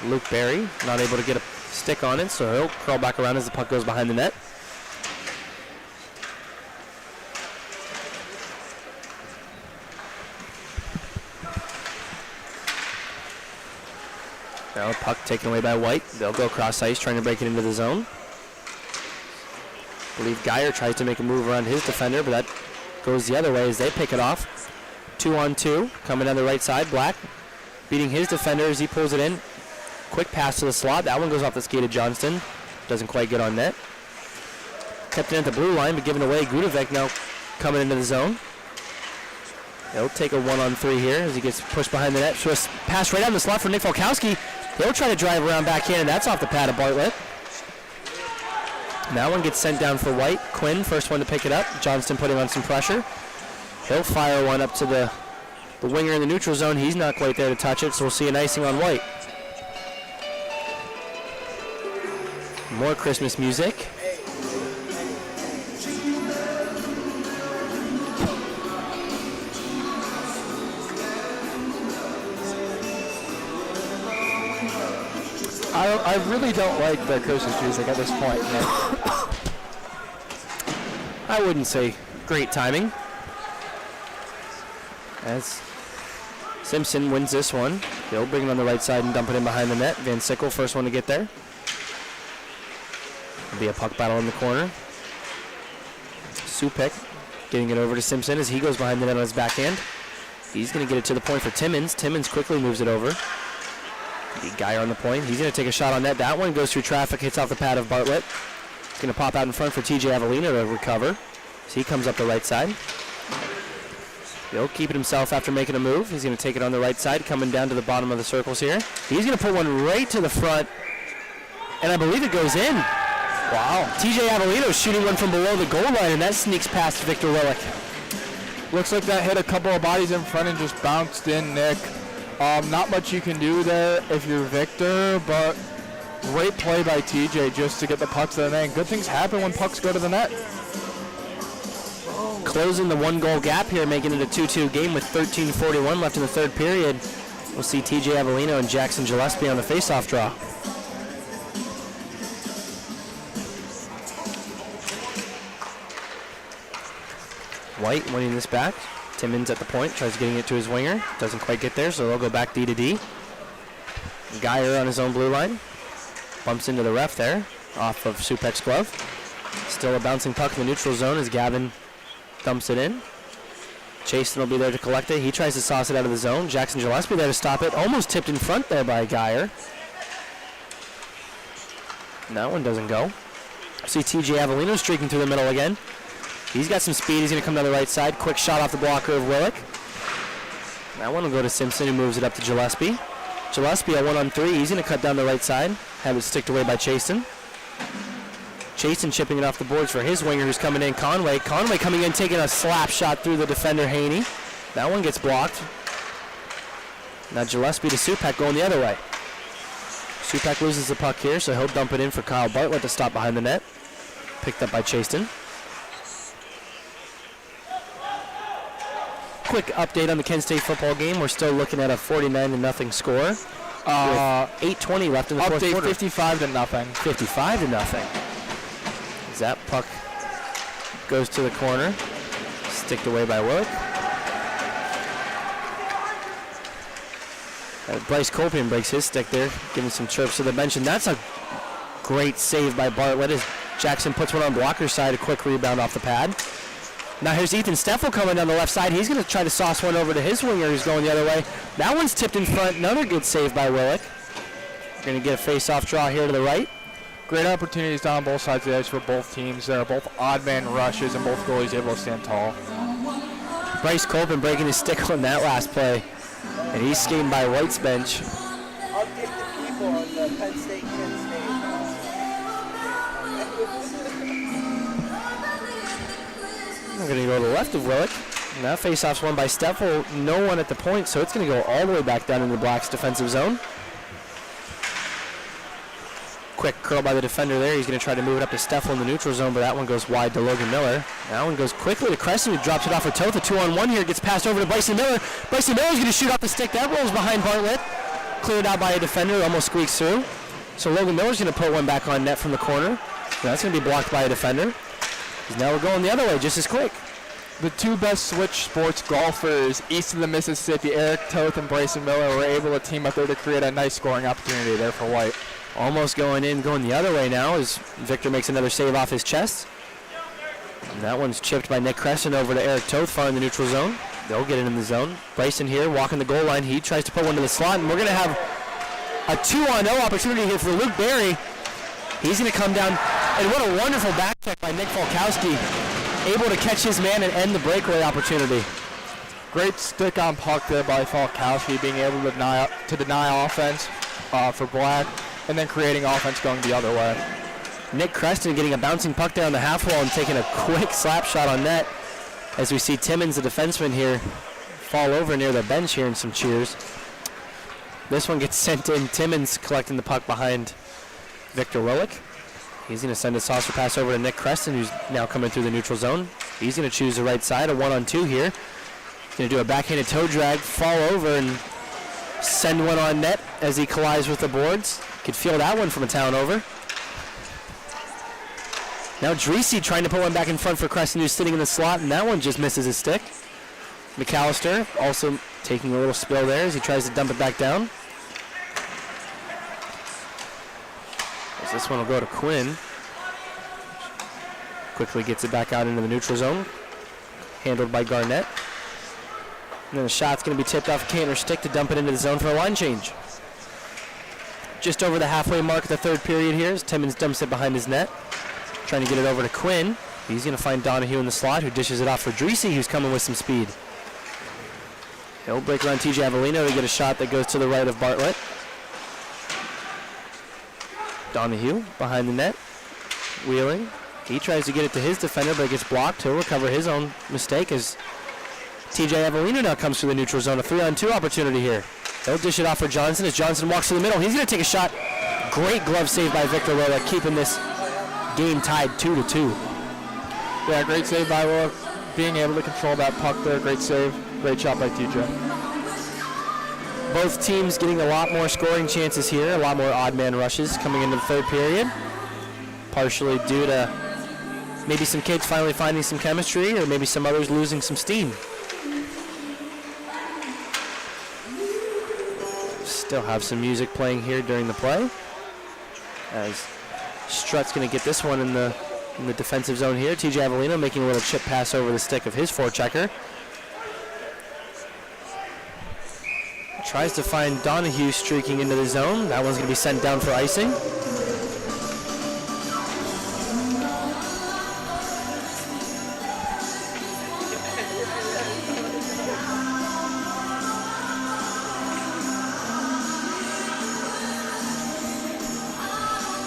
Luke Berry not able to get a stick on it, so he'll crawl back around as the puck goes behind the net. Now a puck taken away by White. They'll go cross ice trying to break it into the zone. I believe Geyer tries to make a move around his defender, but that goes the other way as they pick it off. 2-on-2. Coming down the right side. Black beating his defender as he pulls it in. Quick pass to the slot. That one goes off the skate of Johnston. Doesn't quite get on net. Kept it at the blue line, but given away. Gudovec now coming into the zone. He'll take a 1-on-3 here as he gets pushed behind the net. So a pass right down the slot for Nick Falkowski. He'll try to drive around backhand, and that's off the pad of Bartlett. And that one gets sent down for White. Quinn, first one to pick it up. Johnston putting on some pressure. He'll fire one up to the winger in the neutral zone. He's not quite there to touch it, so we'll see an icing on White. More Christmas music. I really don't like the Christmas music at this point. I wouldn't say great timing. As Simpson wins this one. He'll bring it on the right side and dump it in behind the net. Van Sickle, first one to get there. It'll be a puck battle in the corner. Supek getting it over to Simpson as he goes behind the net on his backhand. He's going to get it to the point for Timmins. Timmins quickly moves it over. The Geyer on the point. He's going to take a shot on net. That one goes through traffic, hits off the pad of Bartlett. It's going to pop out in front for TJ Avellino to recover. So he comes up the right side. He'll keep it himself after making a move. He's going to take it on the right side, coming down to the bottom of the circles here. He's going to put one right to the front, and I believe it goes in. Wow. TJ Avellino shooting one from below the goal line, and that sneaks past Victor Willick. Looks like that hit a couple of bodies in front and just bounced in, Nick. Not much you can do there if you're Victor, but great play by TJ just to get the pucks to the net. Good things happen when pucks go to the net. Closing the one-goal gap here, making it a 2-2 game with 13:41 left in the third period. We'll see TJ Avellino and Jackson Gillespie on the face-off draw. White winning this back. Timmins at the point, tries getting it to his winger. Doesn't quite get there, so they'll go back D to D. Geyer on his own blue line. Bumps into the ref there, off of Supek's glove. Still a bouncing puck in the neutral zone as Gavin dumps it in. Chasen will be there to collect it. He tries to sauce it out of the zone. Jackson Gillespie there to stop it. Almost tipped in front there by Geyer. And that one doesn't go. See TJ Avellino streaking through the middle again. He's got some speed. He's going to come down the right side. Quick shot off the blocker of Willick. That one will go to Simpson, who moves it up to Gillespie. Gillespie a 1-on-3. He's going to cut down the right side. Have it sticked away by Chasen. Chasen chipping it off the boards for his winger who's coming in, Conway. Conway coming in, taking a slap shot through the defender, Haney. That one gets blocked. Now Gillespie to Supek going the other way. Supek loses the puck here, so he'll dump it in for Kyle Bartlett to stop behind the net. Picked up by Chasen. Quick update on the Kent State football game. We're still looking at a 49-0 score. With 8:20 left in the fourth quarter. Update 55-0. 55-0. As that puck goes to the corner. Sticked away by Willick. Bryce Colpian breaks his stick there, giving some chirps to the bench, and that's a great save by Bartlett as Jackson puts one on blocker's side, a quick rebound off the pad. Now here's Ethan Steffel coming down the left side. He's going to try to sauce one over to his winger who's going the other way. That one's tipped in front. Another good save by Willick. We're going to get a face-off draw here to the right. Great opportunities down both sides of the ice for both teams. They're both odd man rushes and both goalies able to stand tall. Bryce Colpin breaking his stick on that last play. And he's skating by White's bench. I'll take the people on the Penn State, Kent State. We're going to go to the left of Willick. And that faceoff's won by Steffel. No one at the point, so it's going to go all the way back down into the Blacks' defensive zone. Quick curl by the defender there. He's going to try to move it up to Steffel in the neutral zone, but that one goes wide to Logan Miller. That one goes quickly to Creston, who drops it off for Toth. A 2-on-1 here. Gets passed over to Bryson Miller. Bryson Miller's going to shoot off the stick. That rolls behind Bartlett. Cleared out by a defender. Almost squeaks through. So Logan Miller's going to put one back on net from the corner. So that's going to be blocked by a defender. Now we're going the other way just as quick. The two best switch sports golfers east of the Mississippi, Eric Toth and Bryson Miller, were able to team up there to create a nice scoring opportunity there for White. Almost going in, going the other way now as Victor makes another save off his chest. And that one's chipped by Nick Creston over to Eric Toth far in the neutral zone. They'll get it in the zone. Bryson here walking the goal line. He tries to put one to the slot, and we're going to have a 2-on-0 opportunity here for Luke Berry. He's going to come down, and what a wonderful back check by Nick Falkowski, able to catch his man and end the breakaway opportunity. Great stick on puck there by Falkowski, being able to deny offense for Black, and then creating offense going the other way. Nick Creston getting a bouncing puck there on the half wall and taking a quick slap shot on net, as we see Timmons, the defenseman here, fall over near the bench here in some cheers. This one gets sent in. Timmons collecting the puck behind Victor Willick. He's going to send a saucer pass over to Nick Creston, who's now coming through the neutral zone. He's going to choose the right side, a 1-on-2 here. He's going to do a backhanded toe drag, fall over, and send one on net as he collides with the boards. Could feel that one from a town over. Now Dreesy trying to put one back in front for Creston, who's sitting in the slot, and that one just misses his stick. McAllister also taking a little spill there as he tries to dump it back down. As this one will go to Quinn. Quickly gets it back out into the neutral zone. Handled by Garnett. And then the shot's going to be tipped off Cantor's stick to dump it into the zone for a line change. Just over the halfway mark of the third period here as Timmons dumps it behind his net. Trying to get it over to Quinn. He's going to find Donahue in the slot, who dishes it off for Dreesy, who's coming with some speed. He'll break around TJ Avellino to get a shot that goes to the right of Bartlett. Donahue behind the net, wheeling. He tries to get it to his defender, but it gets blocked. He'll recover his own mistake as TJ Avellino now comes through the neutral zone. A 3-on-2 opportunity here. He'll dish it off for Johnson as Johnson walks to the middle. He's going to take a shot. Great glove save by Victor Willick, keeping this game tied 2-2. Yeah, great save by Willick. Being able to control that puck there, great save. Great shot by TJ. Both teams getting a lot more scoring chances here, a lot more odd man rushes coming into the third period. Partially due to maybe some kids finally finding some chemistry, or maybe some others losing some steam. Still have some music playing here during the play, as Strutt's going to get this one in the defensive zone here. TJ Avellino making a little chip pass over the stick of his forechecker. Tries to find Donahue streaking into the zone. That one's going to be sent down for icing.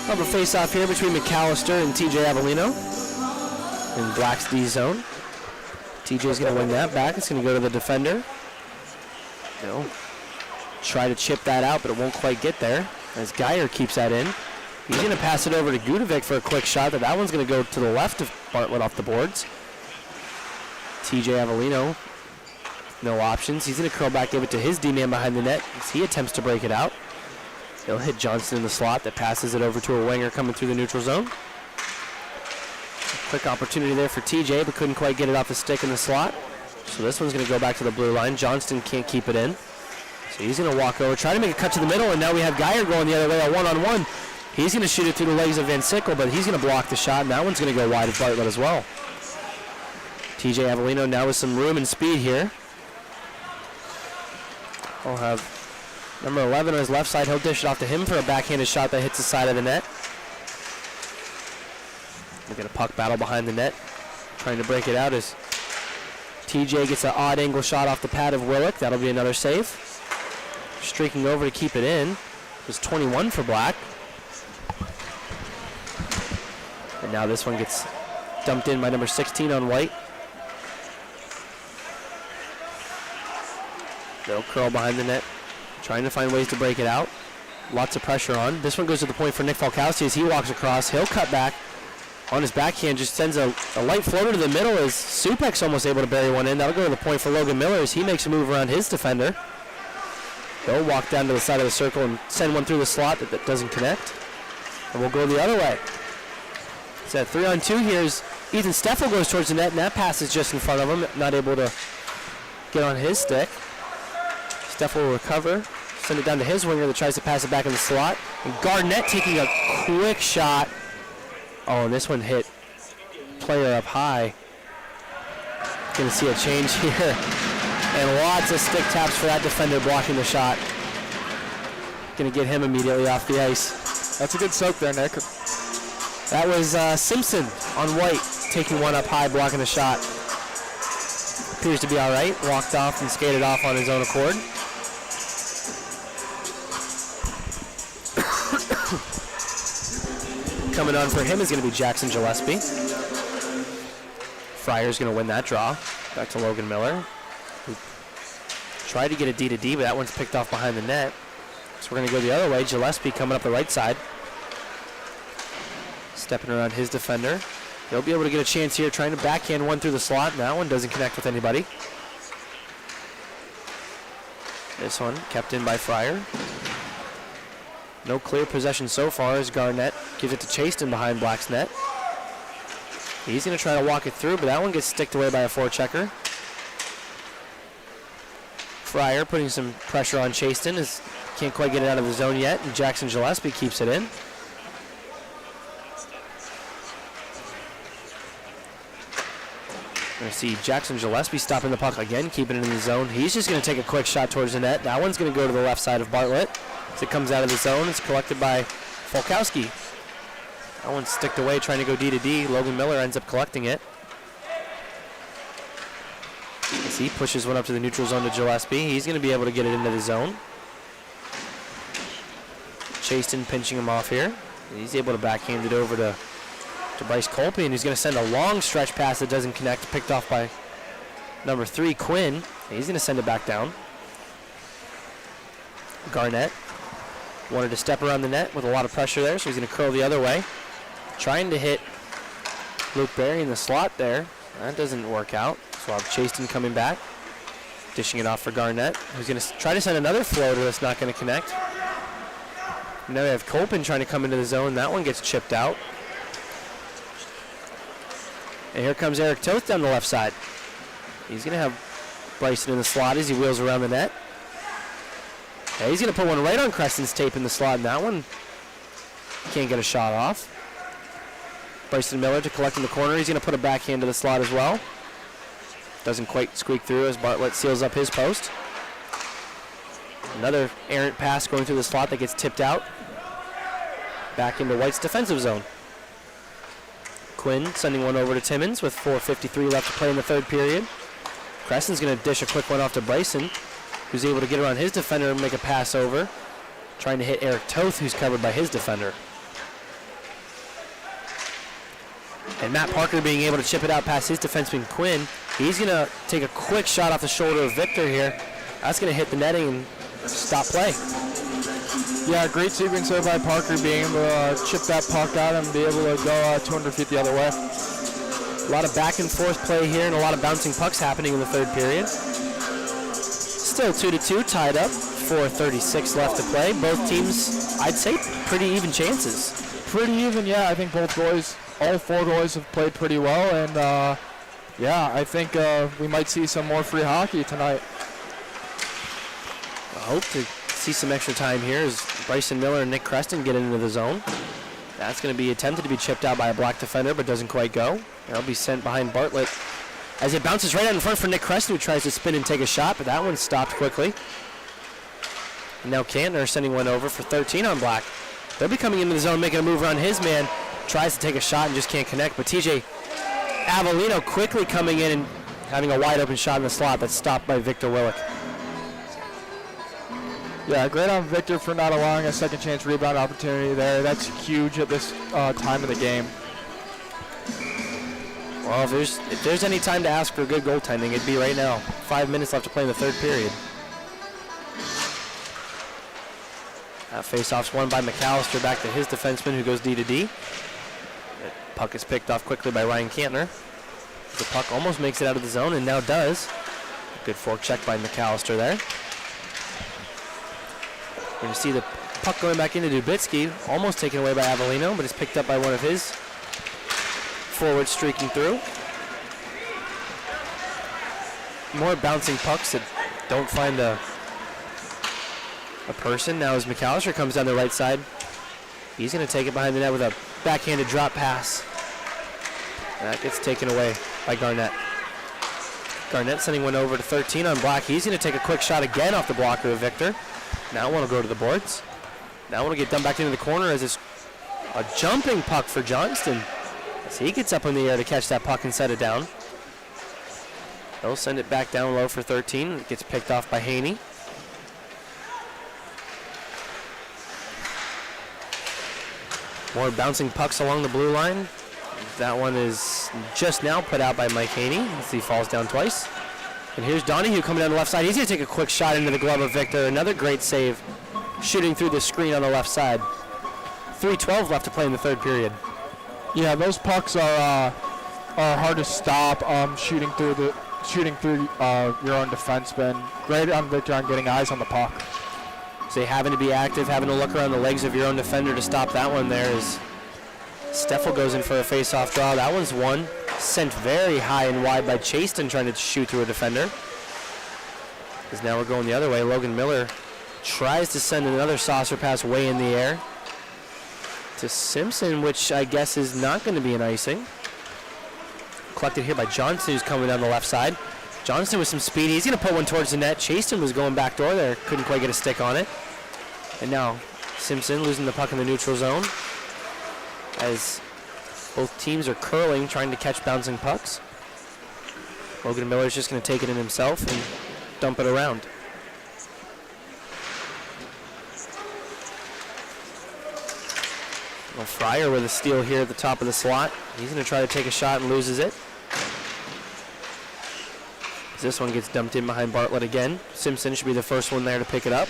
Have a face-off here between McAllister and TJ Avellino in Black's D zone. TJ's going to win that back. It's going to go to the defender. They'll try to chip that out, but it won't quite get there as Geyer keeps that in. He's going to pass it over to Gudovic for a quick shot, but that one's going to go to the left of Bartlett off the boards. TJ Avellino, no options. He's going to curl back, give it to his D-man behind the net as he attempts to break it out. He'll hit Johnson in the slot that passes it over to a winger coming through the neutral zone. Quick opportunity there for TJ, but couldn't quite get it off the stick in the slot. So this one's going to go back to the blue line. Johnston can't keep it in. So he's going to walk over, try to make a cut to the middle, and now we have Geyer going the other way, a one-on-one. He's going to shoot it through the legs of Van Sickle, but he's going to block the shot, and that one's going to go wide of Bartlett as well. TJ Avellino now with some room and speed here. I'll have number 11 on his left side. He'll dish it off to him for a backhanded shot that hits the side of the net. Look at a puck battle behind the net. Trying to break it out as TJ gets an odd angle shot off the pad of Willick. That'll be another save. Streaking over to keep it in. It was 21 for Black. And now this one gets dumped in by number 16 on White. They'll curl behind the net, trying to find ways to break it out. Lots of pressure on. This one goes to the point for Nick Falkowski as he walks across. He'll cut back on his backhand, just sends a light floater to the middle as Supek's almost able to bury one in. That'll go to the point for Logan Miller as he makes a move around his defender. He'll walk down to the side of the circle and send one through the slot that doesn't connect. And we'll go the other way. So 3-on-2 here as Ethan Steffel goes towards the net, and that pass is just in front of him, not able to get on his stick. Steffel will recover, send it down to his winger that tries to pass it back in the slot. And Garnett taking a quick shot. Oh, and this one hit player up high. Gonna see a change here. And lots of stick taps for that defender blocking the shot. Gonna get him immediately off the ice. That's a good soak there, Nick. That was Simpson on White, taking one up high, blocking the shot. Appears to be all right. Walked off and skated off on his own accord. Coming on for him is going to be Jackson Gillespie. Fryer's going to win that draw. Back to Logan Miller, who tried to get a D-to-D, but that one's picked off behind the net. So we're going to go the other way. Gillespie coming up the right side. Stepping around his defender. He'll be able to get a chance here trying to backhand one through the slot. And that one doesn't connect with anybody. This one kept in by Fryer. No clear possession so far as Garnett gives it to Chaston behind Black's net. He's going to try to walk it through, but that one gets sticked away by a forechecker. Fryer putting some pressure on Chaston. Can't quite get it out of the zone yet, and Jackson Gillespie keeps it in. We're going to see Jackson Gillespie stopping the puck again, keeping it in the zone. He's just going to take a quick shot towards the net. That one's going to go to the left side of Bartlett. As it comes out of the zone, it's collected by Folkowski. That one's sticked away trying to go D-to-D. Logan Miller ends up collecting it. As he pushes one up to the neutral zone to Gillespie, he's going to be able to get it into the zone. Chaston pinching him off here. He's able to backhand it over to Bryce Colby, and he's going to send a long stretch pass that doesn't connect, picked off by number 3, Quinn. He's going to send it back down. Garnett wanted to step around the net with a lot of pressure there, so he's going to curl the other way. Trying to hit Luke Berry in the slot there. That doesn't work out. So we'll have Chaston coming back, dishing it off for Garnett, who's going to try to send another floater that's not going to connect. Now we have Colpin trying to come into the zone. That one gets chipped out. And here comes Eric Toth down the left side. He's going to have Bryson in the slot as he wheels around the net. Yeah, he's going to put one right on Creston's tape in the slot, and that one can't get a shot off. Bryson Miller to collect in the corner. He's going to put a backhand to the slot as well. Doesn't quite squeak through as Bartlett seals up his post. Another errant pass going through the slot that gets tipped out. Back into White's defensive zone. Quinn sending one over to Timmons with 4:53 left to play in the third period. Creston's going to dish a quick one off to Bryson, who's able to get around his defender and make a pass over. Trying to hit Eric Toth, who's covered by his defender. And Matt Parker being able to chip it out past his defenseman Quinn. He's going to take a quick shot off the shoulder of Victor here. That's going to hit the netting and stop play. Yeah, great sequence there by Parker, being able to chip that puck out and be able to go 200 feet the other way. A lot of back and forth play here and a lot of bouncing pucks happening in the third period. Still 2-2, tied up. 4:36 left to play. Both teams, I'd say, pretty even chances. Pretty even, yeah. I think both goalies, all 4 goalies have played pretty well, and yeah, I think we might see some more free hockey tonight. I hope to see some extra time here as Bryson Miller and Nick Creston get into the zone. That's going to be attempted to be chipped out by a Black defender, but doesn't quite go. That'll be sent behind Bartlett as it bounces right out in front for Nick Creston, who tries to spin and take a shot, but that one stopped quickly. And now Kantner sending one over for 13 on Black. They'll be coming into the zone, making a move around his man. Tries to take a shot and just can't connect, but TJ Avellino quickly coming in and having a wide open shot in the slot that's stopped by Victor Willick. Yeah, great on Victor for not allowing a second chance rebound opportunity there. That's huge at this time of the game. Well, if there's any time to ask for good goaltending, it'd be right now. 5 minutes left to play in the third period. That faceoff's won by McAllister back to his defenseman, who goes D-to-D. The puck is picked off quickly by Ryan Kantner. The puck almost makes it out of the zone and now does. Good fork check by McAllister there. We're going to see the puck going back into Dubitsky, almost taken away by Avellino, but it's picked up by one of his forwards streaking through. More bouncing pucks that don't find a person. Now as McAllister comes down the right side, he's going to take it behind the net with a backhanded drop pass. That gets taken away by Garnett. Garnett sending one over to 13 on Black. He's going to take a quick shot again off the blocker of Victor. Now one will go to the boards. Now one will get dumped back into the corner as it's a jumping puck for Johnston. As he gets up in the air to catch that puck and set it down. They'll send it back down low for 13. It gets picked off by Haney. More bouncing pucks along the blue line. That one is just now put out by Mike Haney as he falls down twice. And here's Donahue coming down the left side. He's going to take a quick shot into the glove of Victor. Another great save, shooting through the screen on the left side. 3:12 left to play in the third period. Yeah, those pucks are hard to stop. Shooting through your own defenseman. Great on Victor on getting eyes on the puck. So having to be active, having to look around the legs of your own defender to stop that one there is Steffel goes in for a face-off draw. That one's one. Sent very high and wide by Chaston trying to shoot through a defender. Because now we're going the other way. Logan Miller tries to send another saucer pass way in the air to Simpson, which I guess is not going to be an icing. Collected here by Johnson, who's coming down the left side. Johnson with some speed. He's going to put one towards the net. Chaston was going back door there. Couldn't quite get a stick on it. And now Simpson losing the puck in the neutral zone as both teams are curling, trying to catch bouncing pucks. Logan Miller's just going to take it in himself and dump it around. Well, Fryer with a steal here at the top of the slot. He's going to try to take a shot and loses it. This one gets dumped in behind Bartlett again. Simpson should be the first one there to pick it up.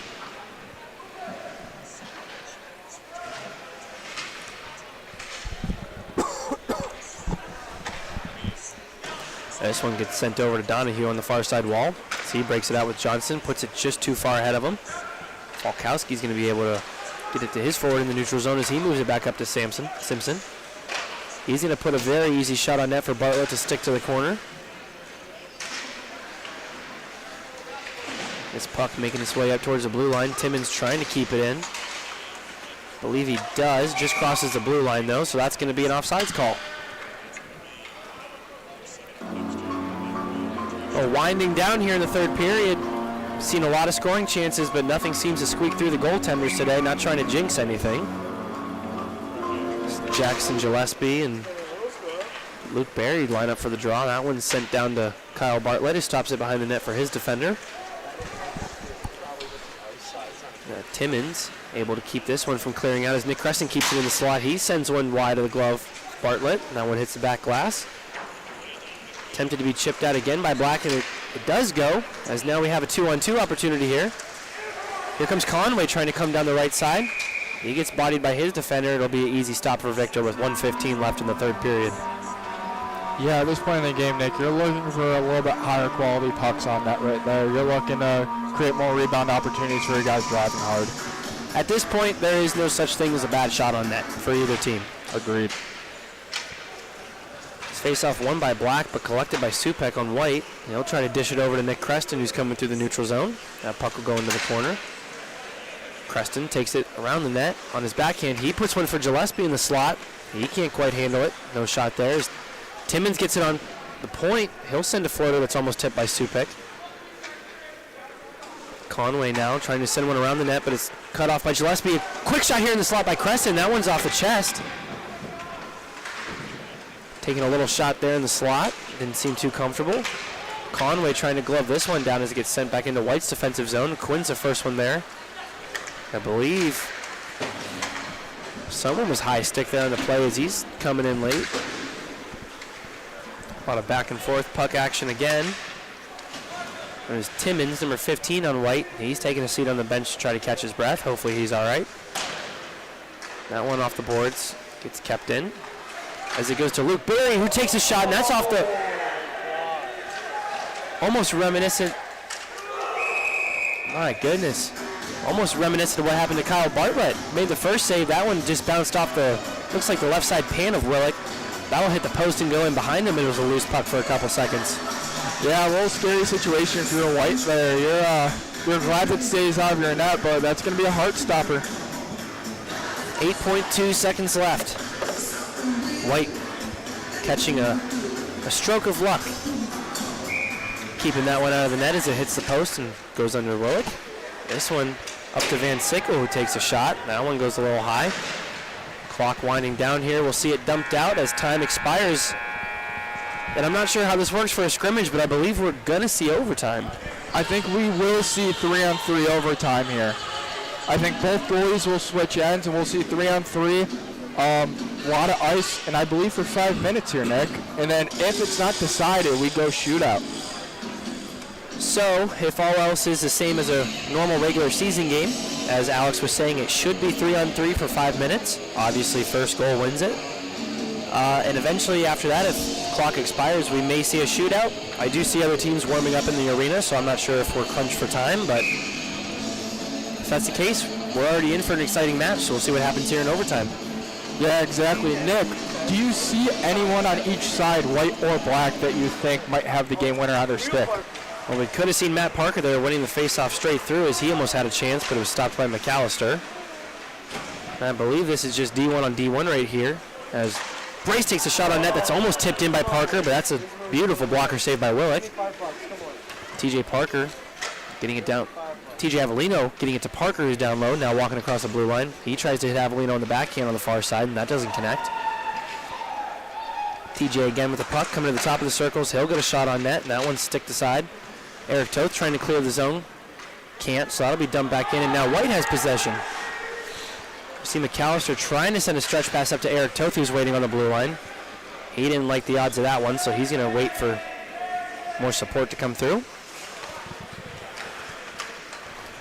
This one gets sent over to Donahue on the far side wall. So he breaks it out with Johnson, puts it just too far ahead of him. Falkowski's going to be able to get it to his forward in the neutral zone as he moves it back up to Simpson. He's going to put a very easy shot on net for Bartlett to stick to the corner. This puck making its way up towards the blue line. Timmons trying to keep it in. Believe he does. Just crosses the blue line though, so that's going to be an offsides call. Well, winding down here in the third period. Seen a lot of scoring chances, but nothing seems to squeak through the goaltenders today. Not trying to jinx anything. Jackson Gillespie and Luke Berry line up for the draw. That one's sent down to Kyle Bartlett, who stops it behind the net for his defender. Timmons able to keep this one from clearing out as Nick Creston keeps it in the slot. He sends one wide of the glove, Bartlett. That one hits the back glass. Tempted to be chipped out again by Black, and it does go, as now we have a 2-on-2 opportunity here. Here comes Conway trying to come down the right side. He gets bodied by his defender. It'll be an easy stop for Victor with 1:15 left in the third period. Yeah, at this point in the game, Nick, you're looking for a little bit higher quality pucks on that right there. You're looking to create more rebound opportunities for your guys driving hard. At this point, there is no such thing as a bad shot on net for either team. Agreed. Face-off won by Black, but collected by Supek on white. He'll try to dish it over to Nick Creston, who's coming through the neutral zone. That puck will go into the corner. Creston takes it around the net on his backhand. He puts one for Gillespie in the slot. He can't quite handle it. No shot there. Timmons gets it on the point. He'll send a floater that's almost tipped by Supek. Conway now trying to send one around the net, but it's cut off by Gillespie. A quick shot here in the slot by Creston. That one's off the chest. Taking a little shot there in the slot. Didn't seem too comfortable. Conway trying to glove this one down as it gets sent back into White's defensive zone. Quinn's the first one there. I believe someone was high stick there on the play as he's coming in late. A lot of back and forth puck action again. There's Timmons, number 15 on White. He's taking a seat on the bench to try to catch his breath. Hopefully he's all right. That one off the boards gets kept in. As it goes to Luke Berry, who takes a shot, and that's off the almost reminiscent. My goodness. Almost reminiscent of what happened to Kyle Bartlett. Made the first save. That one just bounced off the, looks like the left side pan of Willick. That'll hit the post and go in behind him. It was a loose puck for a couple seconds. Yeah, a little scary situation if you're a White there. You're glad it stays out of your net, but that's going to be a heart stopper. 8.2 seconds left. White catching a stroke of luck. Keeping that one out of the net as it hits the post and goes under Willick. This one up to Van Sickle, who takes a shot. That one goes a little high. Clock winding down here. We'll see it dumped out as time expires. And I'm not sure how this works for a scrimmage, but I believe we're going to see overtime. I think we will see 3-on-3 overtime here. I think both goalies will switch ends, and we'll see 3-on-3. A lot of ice, and I believe for 5 minutes here, Nick. And then if it's not decided, we go shootout. So, if all else is the same as a normal regular season game, as Alex was saying, it should be 3-on-3 for 5 minutes. Obviously, first goal wins it. And eventually after that, if clock expires, we may see a shootout. I do see other teams warming up in the arena, so I'm not sure if we're crunched for time, but if that's the case, we're already in for an exciting match, so we'll see what happens here in overtime. Yeah, exactly. Nick, do you see anyone on each side, white or black, that you think might have the game winner on their stick? Well, we could have seen Matt Parker there winning the faceoff straight through as he almost had a chance, but it was stopped by McAllister. And I believe this is just D1 on D1 right here, as Brace takes a shot on net that's almost tipped in by Parker, but that's a beautiful blocker save by Willick. TJ Parker getting it down. TJ Avellino getting it to Parker, who's down low, now walking across the blue line. He tries to hit Avellino on the backhand on the far side, and that doesn't connect. TJ again with the puck, coming to the top of the circles. He'll get a shot on net, and that one's sticked aside. Eric Toth trying to clear the zone. Can't, so that'll be dumped back in, and now White has possession. See McAllister trying to send a stretch pass up to Eric Toth, who's waiting on the blue line. He didn't like the odds of that one, so he's going to wait for more support to come through.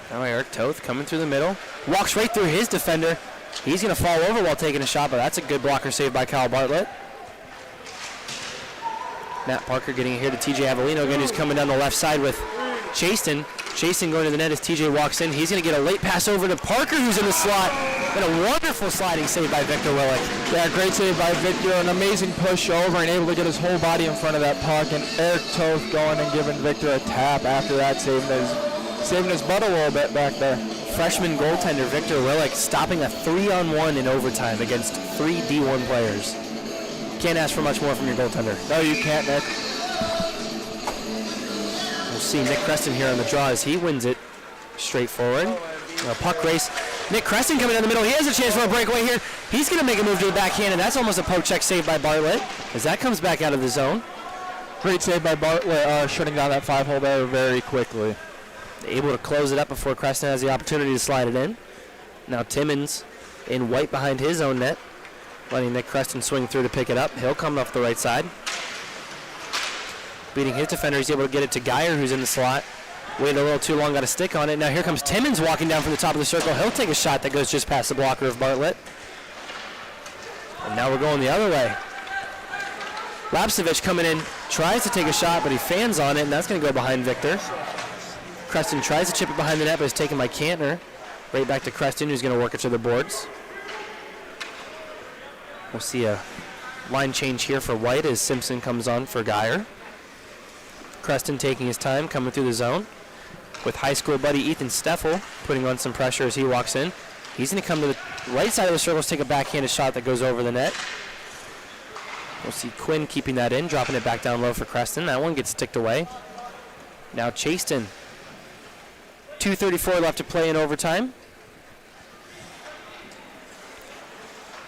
Now Eric Toth coming through the middle. Walks right through his defender. He's going to fall over while taking a shot, but that's a good blocker save by Kyle Bartlett. Matt Parker getting it here to TJ Avellino again, who's coming down the left side with Chaston. Chaston going to the net as TJ walks in. He's going to get a late pass over to Parker, who's in the slot. And a wonderful sliding save by Victor Willick. Yeah, great save by Victor. An amazing push over and able to get his whole body in front of that puck. And Eric Toth going and giving Victor a tap after that, saving his butt a little bit back there. Freshman goaltender Victor Willick stopping a 3-on-1 in overtime against 3 D1 players. Can't ask for much more from your goaltender. No, you can't, Nick. We'll see Nick Creston here on the draw as he wins it straight forward. A puck race. Nick Creston coming down the middle. He has a chance for a breakaway here. He's going to make a move to the backhand, and that's almost a poke check save by Bartlett as that comes back out of the zone. Great save by Bartlett, shutting down that 5-hole there very quickly. Able to close it up before Creston has the opportunity to slide it in. Now Timmons in white behind his own net, letting Nick Creston swing through to pick it up. He'll come off the right side. Beating his defender, he's able to get it to Geyer, who's in the slot. Waited a little too long, got a stick on it. Now here comes Timmons walking down from the top of the circle. He'll take a shot that goes just past the blocker of Bartlett. And now we're going the other way. Lapsevich coming in, tries to take a shot, but he fans on it, and that's going to go behind Victor. Creston tries to chip it behind the net, but it's taken by Cantner. Right back to Creston, who's going to work it to the boards. We'll see a line change here for White as Simpson comes on for Geyer. Creston taking his time, coming through the zone, with high school buddy Ethan Steffel putting on some pressure as he walks in. He's going to come to the right side of the circles, take a backhanded shot that goes over the net. We'll see Quinn keeping that in, dropping it back down low for Creston. That one gets sticked away. Now Chaston. 2:34 left to play in overtime.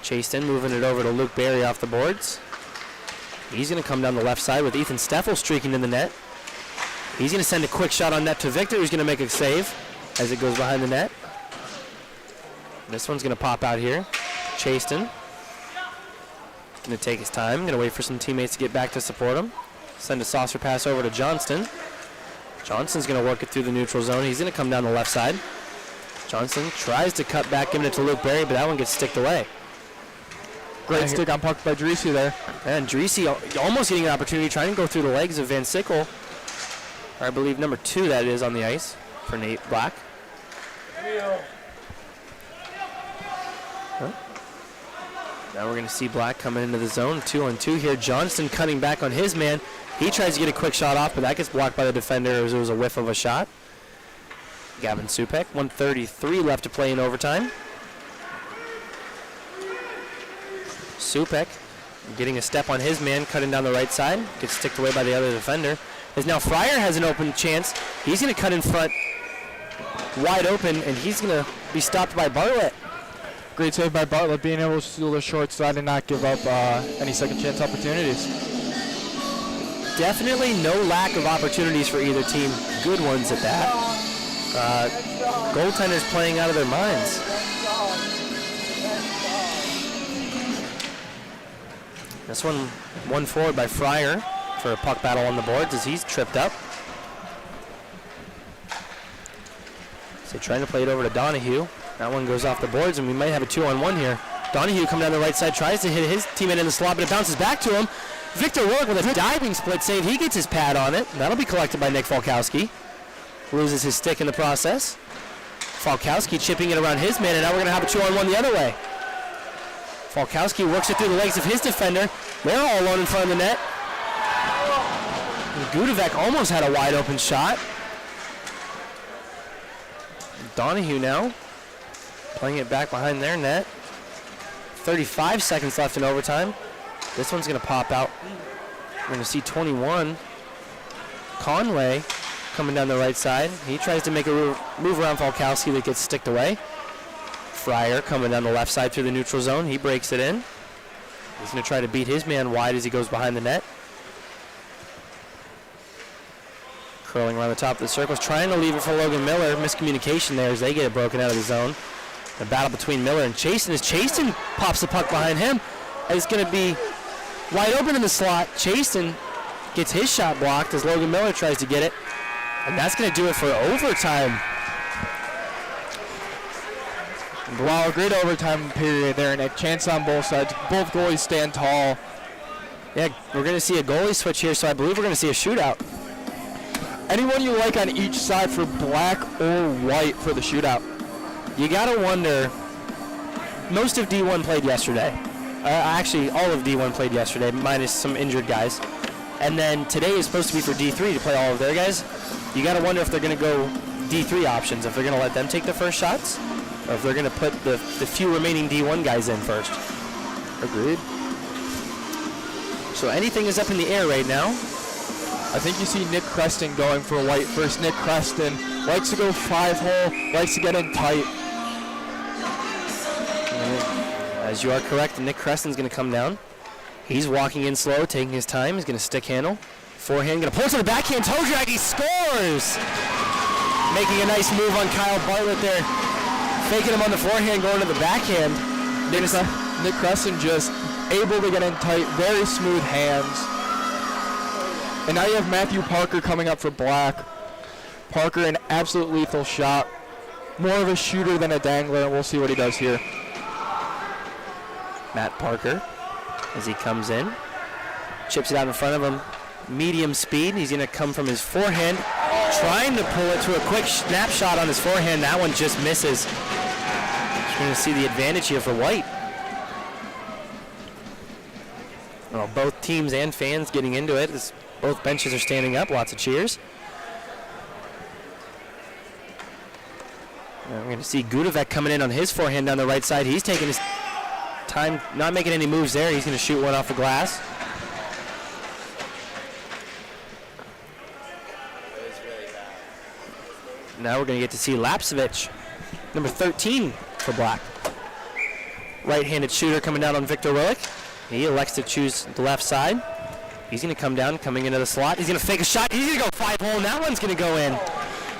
Chaston moving it over to Luke Berry off the boards. He's going to come down the left side with Ethan Steffel streaking in the net. He's going to send a quick shot on net to Victor, who's going to make a save as it goes behind the net. This one's going to pop out here. Chaston going to take his time, going to wait for some teammates to get back to support him. Send a saucer pass over to Johnston. Johnston's going to work it through the neutral zone. He's going to come down the left side. Johnson tries to cut back, giving it to Luke Berry, but that one gets sticked away. Great stick on puck by Dreesy there. And Dreesy almost getting an opportunity, trying to go through the legs of Van Sickle. Or I believe number 2 that is on the ice for Nate Black. Huh? Now we're going to see Black coming into the zone. 2-on-2 here. Johnston cutting back on his man. He tries to get a quick shot off, but that gets blocked by the defender as it was a whiff of a shot. Gavin Supek, 1:33 left to play in overtime. Supek getting a step on his man, cutting down the right side. Gets sticked away by the other defender. As now Fryer has an open chance. He's going to cut in front, wide open, and he's going to be stopped by Bartlett. Great save by Bartlett, being able to steal the short side and not give up any second chance opportunities. Definitely no lack of opportunities for either team. Good ones at that. Goaltenders playing out of their minds. This one won forward by Fryer for a puck battle on the boards as he's tripped up. So trying to play it over to Donahue. That one goes off the boards, and we might have a 2-on-1 here. Donahue coming down the right side, tries to hit his teammate in the slot, but it bounces back to him. Victor Willick with a diving split save. He gets his pad on it. That'll be collected by Nick Falkowski. Loses his stick in the process. Falkowski chipping it around his man, and now we're going to have a 2-on-1 the other way. Falkowski works it through the legs of his defender. They're all alone in front of the net. Gudovec almost had a wide open shot. Donahue now playing it back behind their net. 35 seconds left in overtime. This one's going to pop out. We're going to see 21. Conway coming down the right side. He tries to make a move around Falkowski that gets sticked away. Fryer coming down the left side through the neutral zone. He breaks it in. He's going to try to beat his man wide as he goes behind the net. Curling around the top of the circles, trying to leave it for Logan Miller. Miscommunication there as they get it broken out of the zone. The battle between Miller and Chasten as Chasten pops the puck behind him. It's going to be wide open in the slot. Chasten gets his shot blocked as Logan Miller tries to get it. And that's going to do it for overtime. Wow, great overtime period there, and a chance on both sides. Both goalies stand tall. Yeah, we're going to see a goalie switch here, so I believe we're going to see a shootout. Anyone you like on each side for black or white for the shootout? You got to wonder, most of D1 played yesterday. Actually, all of D1 played yesterday, minus some injured guys. And then today is supposed to be for D3 to play all of their guys. You got to wonder if they're going to go D3 options, if they're going to let them take the first shots, or if they're going to put the few remaining D1 guys in first. Agreed. So anything is up in the air right now. I think you see Nick Creston going for white first. Nick Creston likes to go 5-hole, likes to get in tight. As you are correct, Nick Creston's going to come down. He's walking in slow, taking his time. He's going to stick handle. Forehand, going to pull it to the backhand. Toe drag, he scores! Making a nice move on Kyle Bartlett there. Faking him on the forehand, going to the backhand. Nick Creston just able to get in tight, very smooth hands. And now you have Matthew Parker coming up for black. Parker, an absolute lethal shot. More of a shooter than a dangler, and we'll see what he does here. Matt Parker, as he comes in, chips it out in front of him. Medium speed. He's going to come from his forehand, trying to pull it to a quick snapshot on his forehand. That one just misses. We're going to see the advantage here for White. Well, both teams and fans getting into it as both benches are standing up. Lots of cheers. And we're going to see Gudovec coming in on his forehand down the right side. He's taking his time, not making any moves there. He's going to shoot one off the glass. Now we're going to get to see Lapsevich, number 13 for black. Right-handed shooter coming down on Victor Willick. He elects to choose the left side. He's going to come down, coming into the slot. He's going to fake a shot. He's going to go 5-hole, and that one's going to go in.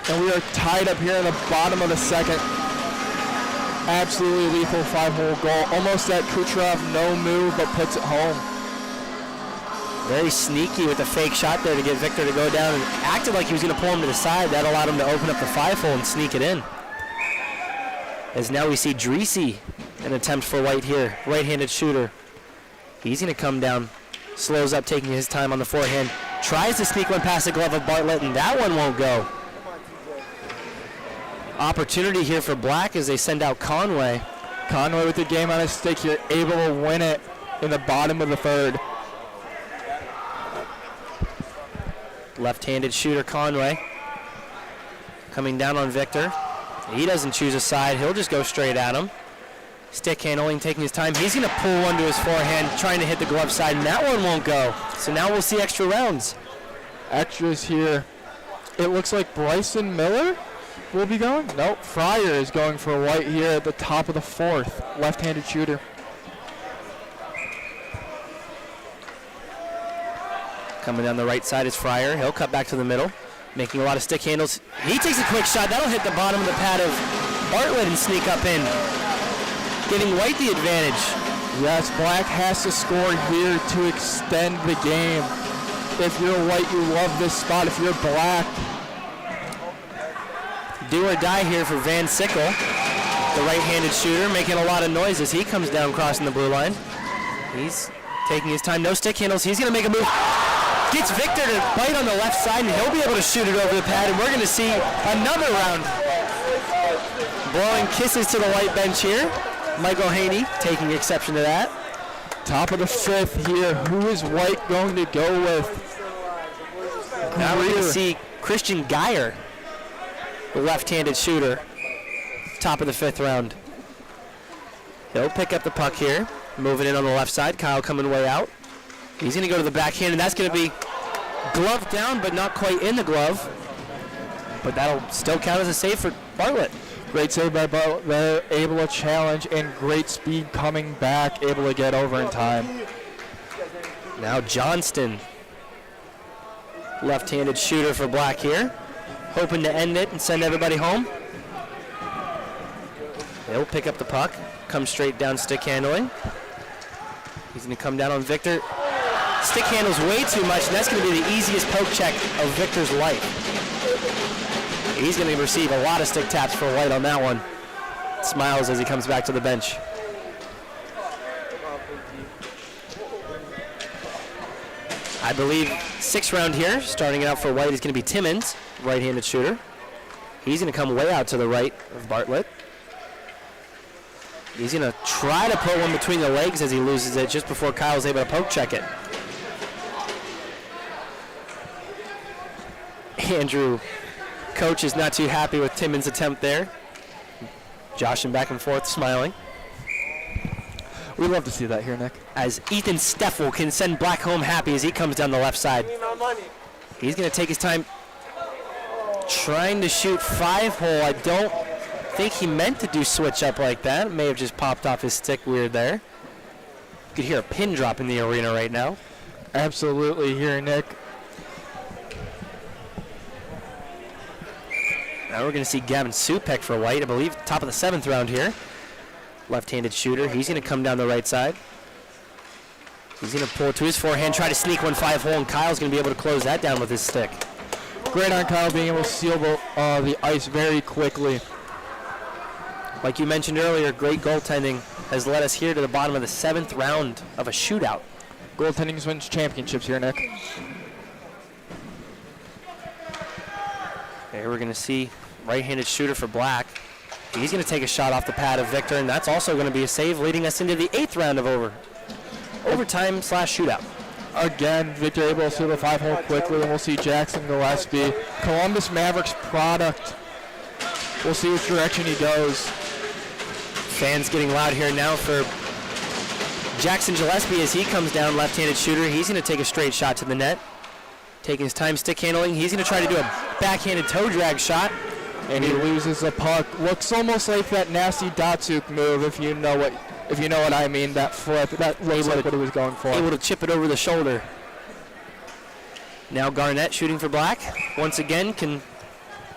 And we are tied up here in the bottom of the second. Absolutely lethal 5-hole goal. Almost that Kucherov no move, but puts it home. Very sneaky with the fake shot there to get Victor to go down, and acted like he was going to pull him to the side. That allowed him to open up the 5-hole and sneak it in. As now we see Dreesy, an attempt for White here. Right-handed shooter. He's going to come down, slows up, taking his time on the forehand. Tries to sneak one past the glove of Bartlett, and that one won't go. Opportunity here for black as they send out Conway. Conway with the game on his stick here, able to win it in the bottom of the third. Left-handed shooter Conway coming down on Victor. He doesn't choose a side. He'll just go straight at him. Stick handling, taking his time. He's going to pull one to his forehand, trying to hit the glove side, and that one won't go. So now we'll see extra rounds. Extras here. It looks like Bryson Miller will be going. Nope, Fryer is going for white here at the top of the 4th. Left-handed shooter. Coming down the right side is Fryer. He'll cut back to the middle, making a lot of stick handles. He takes a quick shot. That'll hit the bottom of the pad of Bartlett and sneak up in, giving White the advantage. Yes, Black has to score here to extend the game. If you're White, you love this spot. If you're Black, do or die here for Van Sickle, the right-handed shooter, making a lot of noise as he comes down crossing the blue line. He's taking his time. No stick handles. He's going to make a move. Gets Victor to bite on the left side, and he'll be able to shoot it over the pad, and we're going to see another round. Blowing kisses to the white bench here. Michael Haney taking exception to that. top of the 5th here. Who is White going to go with? Now we're going to see Christian Geyer, the left-handed shooter, top of the 5th round. He'll pick up the puck here, moving in on the left side. Kyle coming way out. He's going to go to the backhand, and that's going to be glove down, but not quite in the glove. But that'll still count as a save for Bartlett. Great save by Bartlett. They're able to challenge, and great speed coming back, able to get over in time. Now Johnston, left-handed shooter for Black here, hoping to end it and send everybody home. He'll pick up the puck, come straight down stick handling. He's going to come down on Victor. Stick handles way too much, and that's going to be the easiest poke check of Victor's life. He's going to receive a lot of stick taps for White on that one. Smiles as he comes back to the bench. I believe 6th round here, starting it out for White, is going to be Timmons, right-handed shooter. He's going to come way out to the right of Bartlett. He's going to try to put one between the legs as he loses it just before Kyle's able to poke check it. Andrew, coach, is not too happy with Timmons' attempt there. Joshing back and forth, smiling. We love to see that here, Nick. As Ethan Steffel can send Black home happy as he comes down the left side. He's going to take his time trying to shoot 5-hole. I don't think he meant to do switch up like that. It may have just popped off his stick weird there. You could hear a pin drop in the arena right now. Absolutely here, Nick. Now we're going to see Gavin Supek for White, I believe, top of the 7th round here. Left-handed shooter. He's going to come down the right side. He's going to pull to his forehand, try to sneak one 5-hole, and Kyle's going to be able to close that down with his stick. Great on Kyle being able to seal the ice very quickly. Like you mentioned earlier, great goaltending has led us here to the bottom of the 7th round of a shootout. Goaltending wins championships here, Nick. Here we're going to see right-handed shooter for Black. He's going to take a shot off the pad of Victor, and that's also going to be a save, leading us into the 8th round of overtime/shootout. Again, Victor able to seal the 5-hole quickly, and we'll see Jackson Gillespie, Columbus Mavericks product. We'll see which direction he goes. Fans getting loud here now for Jackson Gillespie as he comes down, left-handed shooter. He's going to take a straight shot to the net. Taking his time stick handling. He's going to try to do a backhanded toe drag shot. And he loses the puck. Looks almost like that nasty Datsuk move, if you know what I mean. That flip, that looks like what he was going for. Able to chip it over the shoulder. Now Garnett shooting for Black. Once again can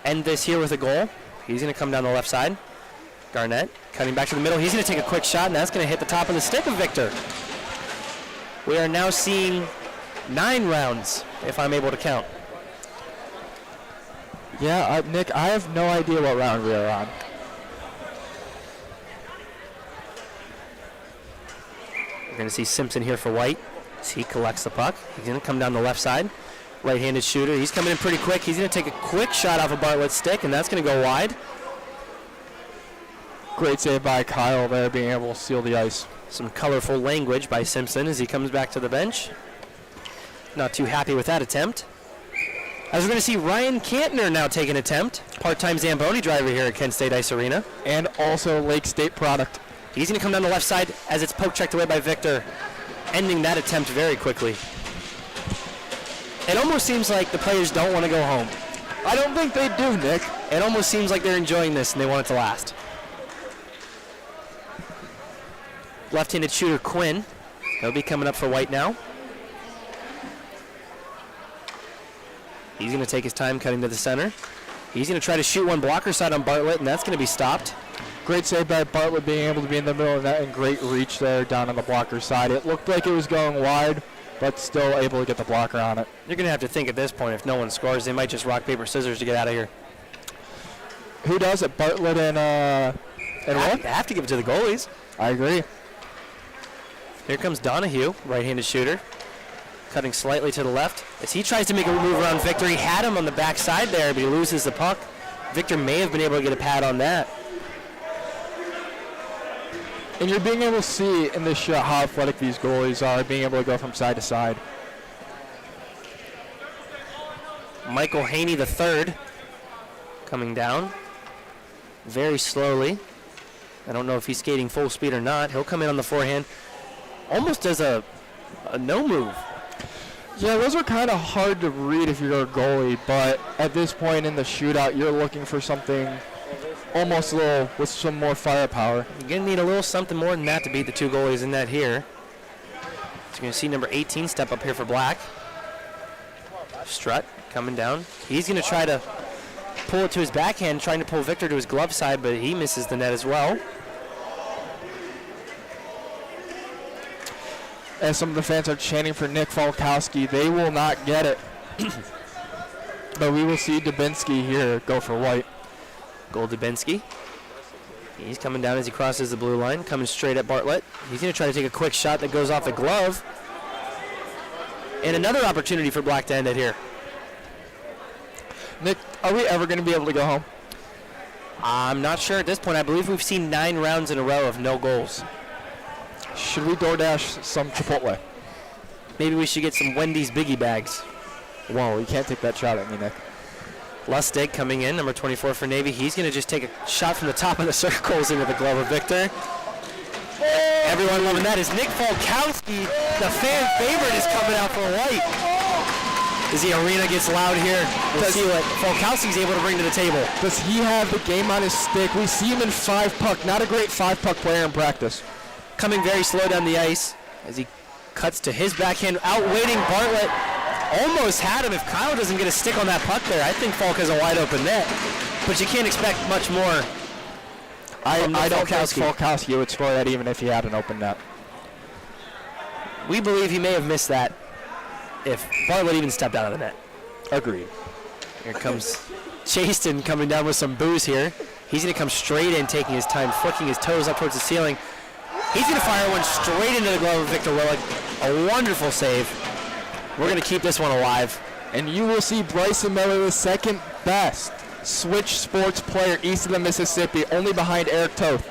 end this here with a goal. He's going to come down the left side. Garnett cutting back to the middle. He's going to take a quick shot, and that's going to hit the top of the stick of Victor. We are now seeing 9 rounds, if I'm able to count. Yeah, Nick, I have no idea what round we are on. We're going to see Simpson here for White as he collects the puck. He's going to come down the left side. Right-handed shooter. He's coming in pretty quick. He's going to take a quick shot off of Bartlett's stick, and that's going to go wide. Great save by Kyle there, being able to seal the ice. Some colorful language by Simpson as he comes back to the bench. Not too happy with that attempt. As we're going to see Ryan Cantner now take an attempt. Part-time Zamboni driver here at Kent State Ice Arena. And also Lake State product. He's going to come down the left side as it's poke checked away by Victor, ending that attempt very quickly. It almost seems like the players don't want to go home. I don't think they do, Nick. It almost seems like they're enjoying this and they want it to last. Left-handed shooter Quinn. He'll be coming up for White now. He's going to take his time cutting to the center. He's going to try to shoot one blocker side on Bartlett, and that's going to be stopped. Great save by Bartlett being able to be in the middle of that, and great reach there down on the blocker side. It looked like it was going wide, but still able to get the blocker on it. You're going to have to think at this point, if no one scores, they might just rock, paper, scissors to get out of here. Who does it? Bartlett and what? They have to give it to the goalies. I agree. Here comes Donahue, right-handed shooter. Cutting slightly to the left. As he tries to make a move around Victor, he had him on the backside there, but he loses the puck. Victor may have been able to get a pad on that. And you're being able to see in this shot how athletic these goalies are, being able to go from side to side. Michael Haney III coming down very slowly. I don't know if he's skating full speed or not. He'll come in on the forehand. Almost does a no move. Yeah, those are kind of hard to read if you're a goalie, but at this point in the shootout, you're looking for something almost a little with some more firepower. You're going to need a little something more than that to beat the two goalies in that here. So you're going to see number 18 step up here for Black. Strutt coming down. He's going to try to pull it to his backhand, trying to pull Victor to his glove side, but he misses the net as well. As some of the fans are chanting for Nick Falkowski, they will not get it. But we will see Dubinsky here go for White. Goal Dubinsky. He's coming down as he crosses the blue line, coming straight at Bartlett. He's going to try to take a quick shot that goes off the glove. And another opportunity for Black to end it here. Nick, are we ever going to be able to go home? I'm not sure at this point. I believe we've seen 9 rounds in a row of no goals. Should we DoorDash some Chipotle? Maybe we should get some Wendy's Biggie bags. Whoa, you can't take that shot at me, Nick. Lustig coming in, number 24 for Navy. He's going to just take a shot from the top of the circles into the glove of Victor. Everyone loving that is Nick Falkowski. The fan favorite is coming out for White. As the arena gets loud here, we'll see what Falkowski's able to bring to the table. Does he have the game on his stick? We see him in 5-puck. Not a great 5-puck player in practice. Coming very slow down the ice as he cuts to his backhand, outweighting Bartlett. Almost had him. If Kyle doesn't get a stick on that puck there, I think Falk has a wide open net. But you can't expect much more. I don't think Falkowski would score that even if he had an open net. We believe he may have missed that if Bartlett even stepped out of the net. Agreed. Here comes Chaston coming down with some booze here. He's going to come straight in, taking his time, flicking his toes up towards the ceiling. He's going to fire one straight into the glove of Victor Willick. A wonderful save. We're going to keep this one alive. And you will see Bryson Miller, the second best Switch Sports player east of the Mississippi, only behind Eric Toth.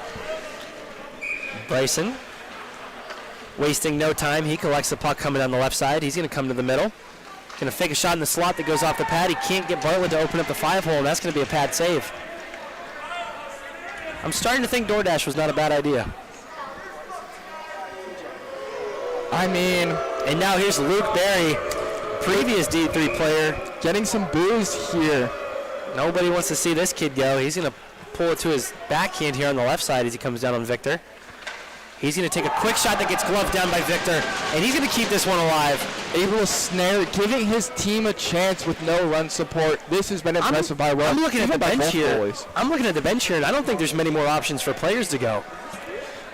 Bryson, wasting no time. He collects the puck coming down the left side. He's going to come to the middle. Going to fake a shot in the slot that goes off the pad. He can't get Bartlett to open up the 5-hole, and that's going to be a pad save. I'm starting to think DoorDash was not a bad idea. I mean, and now here's Luke Berry, previous D3 player, getting some booze here. Nobody wants to see this kid go. He's going to pull it to his backhand here on the left side as he comes down on Victor. He's going to take a quick shot that gets gloved down by Victor, and he's going to keep this one alive. Able to snare, giving his team a chance with no run support. This has been impressive by Will. I'm looking at the bench here. I'm looking at the bench here, and I don't think there's many more options for players to go.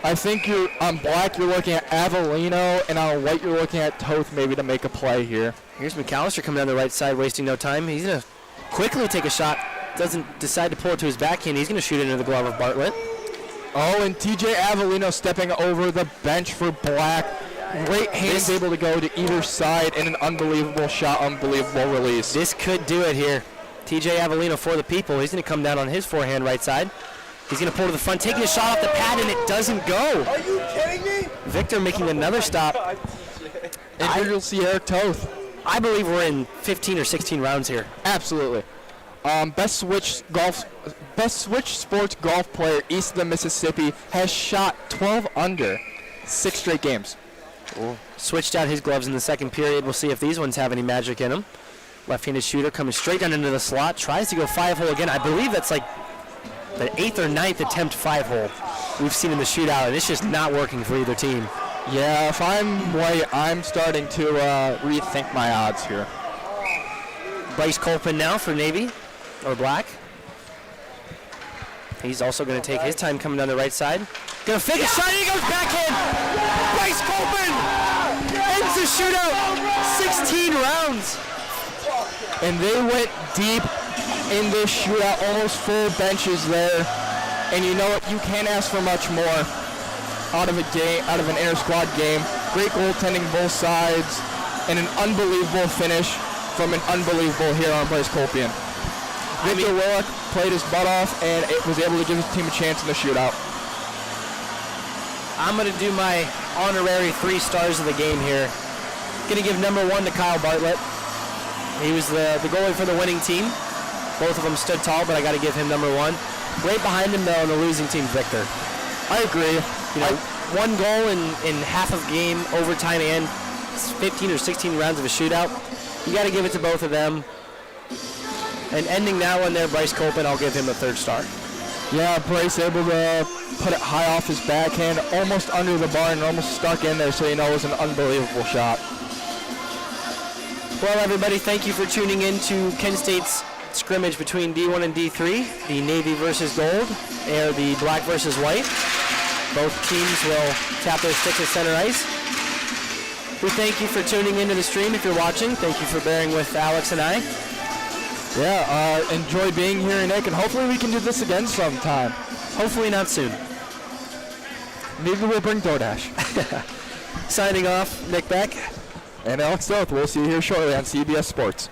I think you're on Black, you're looking at Avellino, and on White, you're looking at Toth maybe to make a play here. Here's McAllister coming down the right side, wasting no time. He's going to quickly take a shot. Doesn't decide to pull it to his backhand. He's going to shoot it into the glove of Bartlett. Oh, and TJ Avellino stepping over the bench for Black. Great hands able to go to either side, and an unbelievable shot, unbelievable release. This could do it here. TJ Avellino for the people. He's going to come down on his forehand right side. He's going to pull to the front, taking a shot off the pad, and it doesn't go. Are you kidding me? Victor making another stop. And here you'll see Eric Toth. I believe we're in 15 or 16 rounds here. Absolutely. Best Switch Sports golf player east of the Mississippi has shot 12 under 6 straight games. Ooh. switched out his gloves in the second period. We'll see if these ones have any magic in them. Left-handed shooter coming straight down into the slot. Tries to go 5-hole again. I believe that's like the 8th or 9th attempt 5-hole we've seen in the shootout, and it's just not working for either team. Yeah, if I'm White, I'm starting to rethink my odds here. Bryce Colpin now for Navy, or Black. He's also going to take his time coming down the right side. Going to fake a shot, and he goes backhand. Bryce Colpin ends the shootout. 16 rounds. And they went deep in this shootout, almost full benches there. And you know what? You can't ask for much more out of a game, out of an inter-squad game. Great goaltending both sides, and an unbelievable finish from an unbelievable hero on Bryce Colpin. Victor Willock played his butt off and it was able to give his team a chance in the shootout. I'm going to do my honorary 3 stars of the game here. Going to give number 1 to Kyle Bartlett. He was the goalie for the winning team. Both of them stood tall, but I got to give him number 1. Right behind him, though, on the losing team, Victor. I agree. You know, 1 goal in half of game, overtime, and 15 or 16 rounds of a shootout. You got to give it to both of them. And ending that one there, Bryce Colpin, I'll give him a 3rd star. Yeah, Bryce able to put it high off his backhand, almost under the bar and almost stuck in there, so you know it was an unbelievable shot. Well, everybody, thank you for tuning in to Kent State's scrimmage between D1 and D3, the Navy versus Gold, or the Black versus White. Both teams will tap their sticks at center ice. We thank you for tuning into the stream if you're watching. Thank you for bearing with Alex and I. Yeah, enjoy being here, Nick, and hopefully we can do this again sometime. Hopefully not soon. Maybe we'll bring DoorDash. Signing off, Nick Beck. And Alex Doth. We'll see you here shortly on CBS Sports.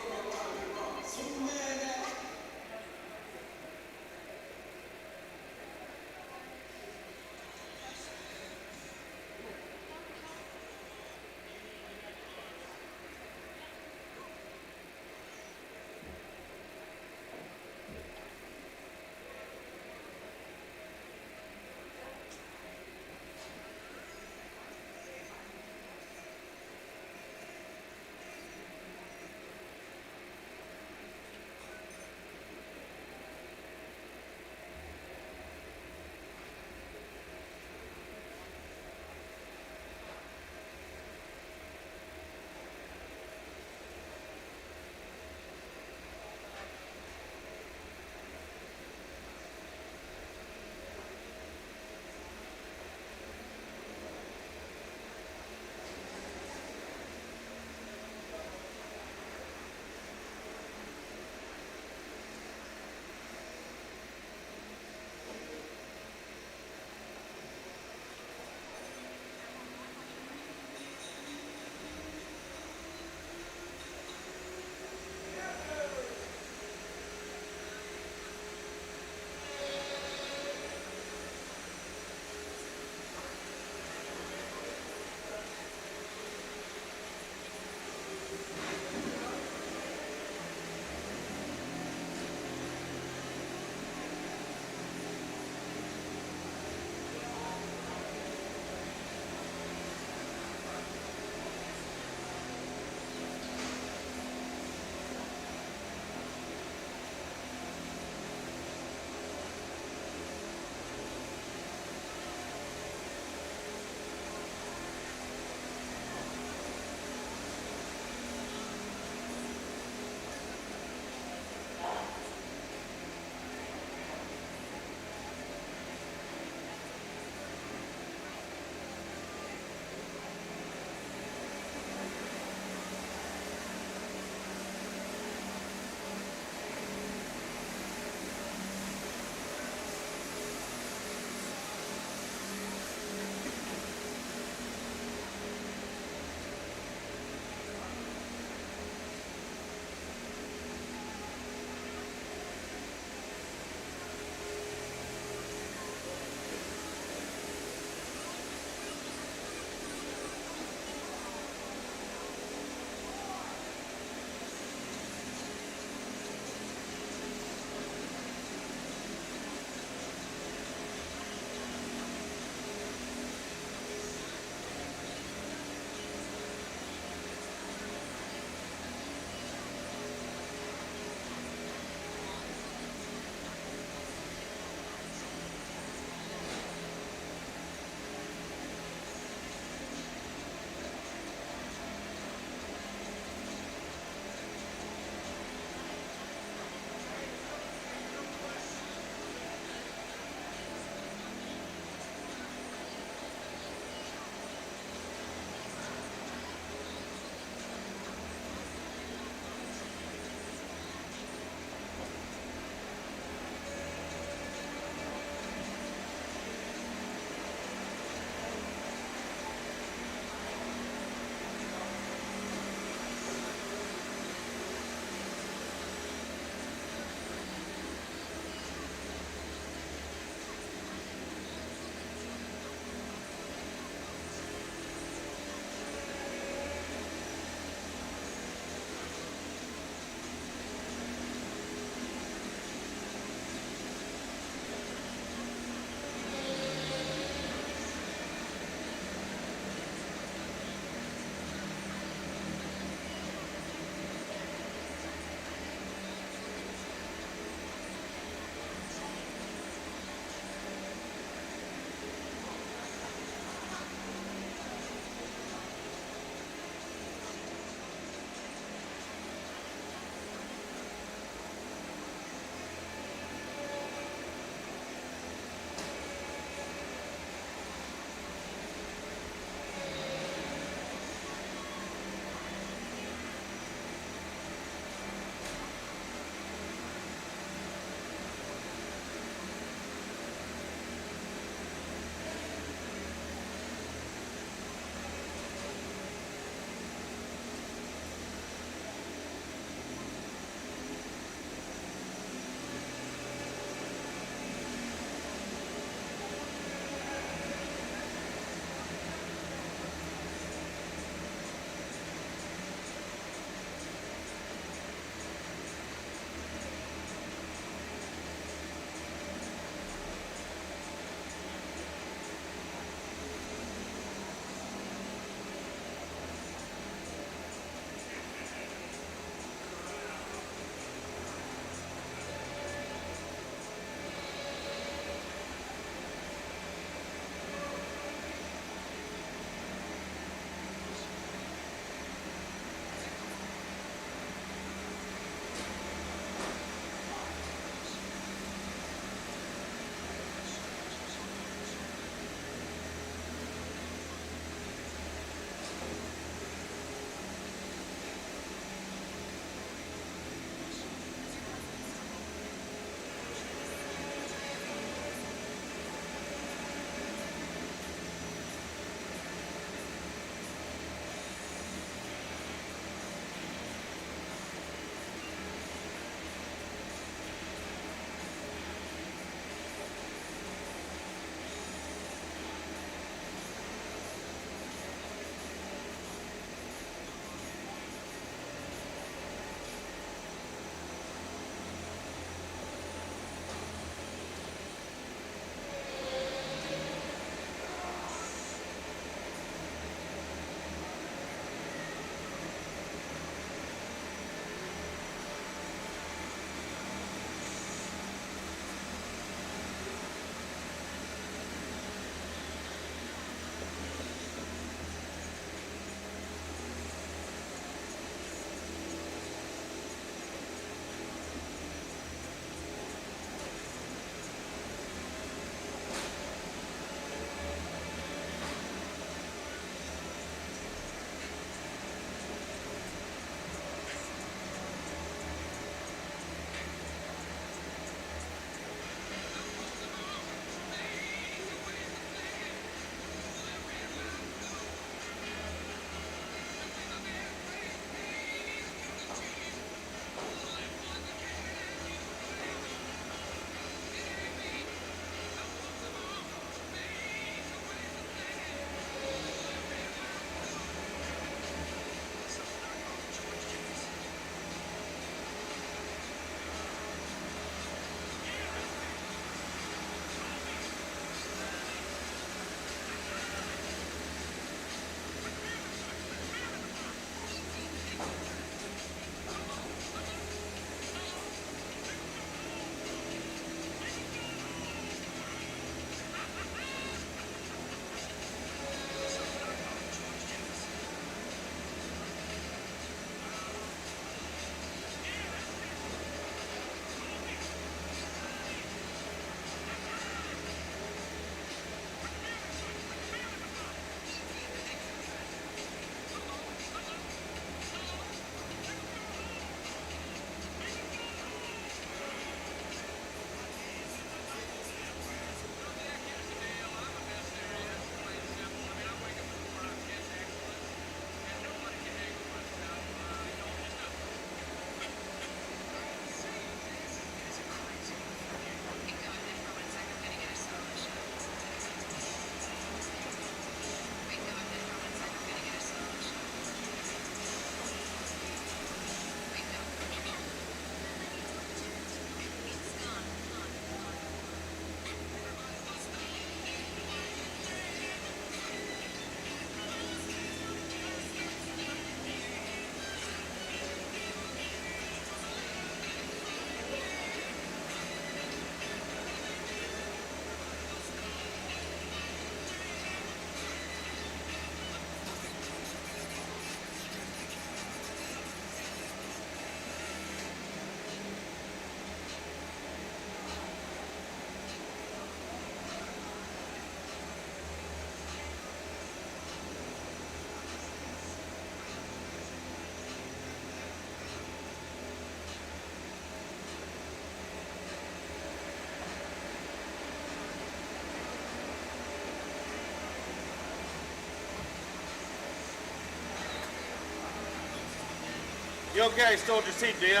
okay? Stole your seat, do you?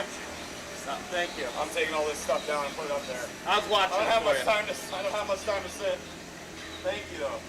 Thank you. I'm taking all this stuff down and put it up there. I was watching I don't it have for much you. time to. I don't have much time to sit. Thank you though.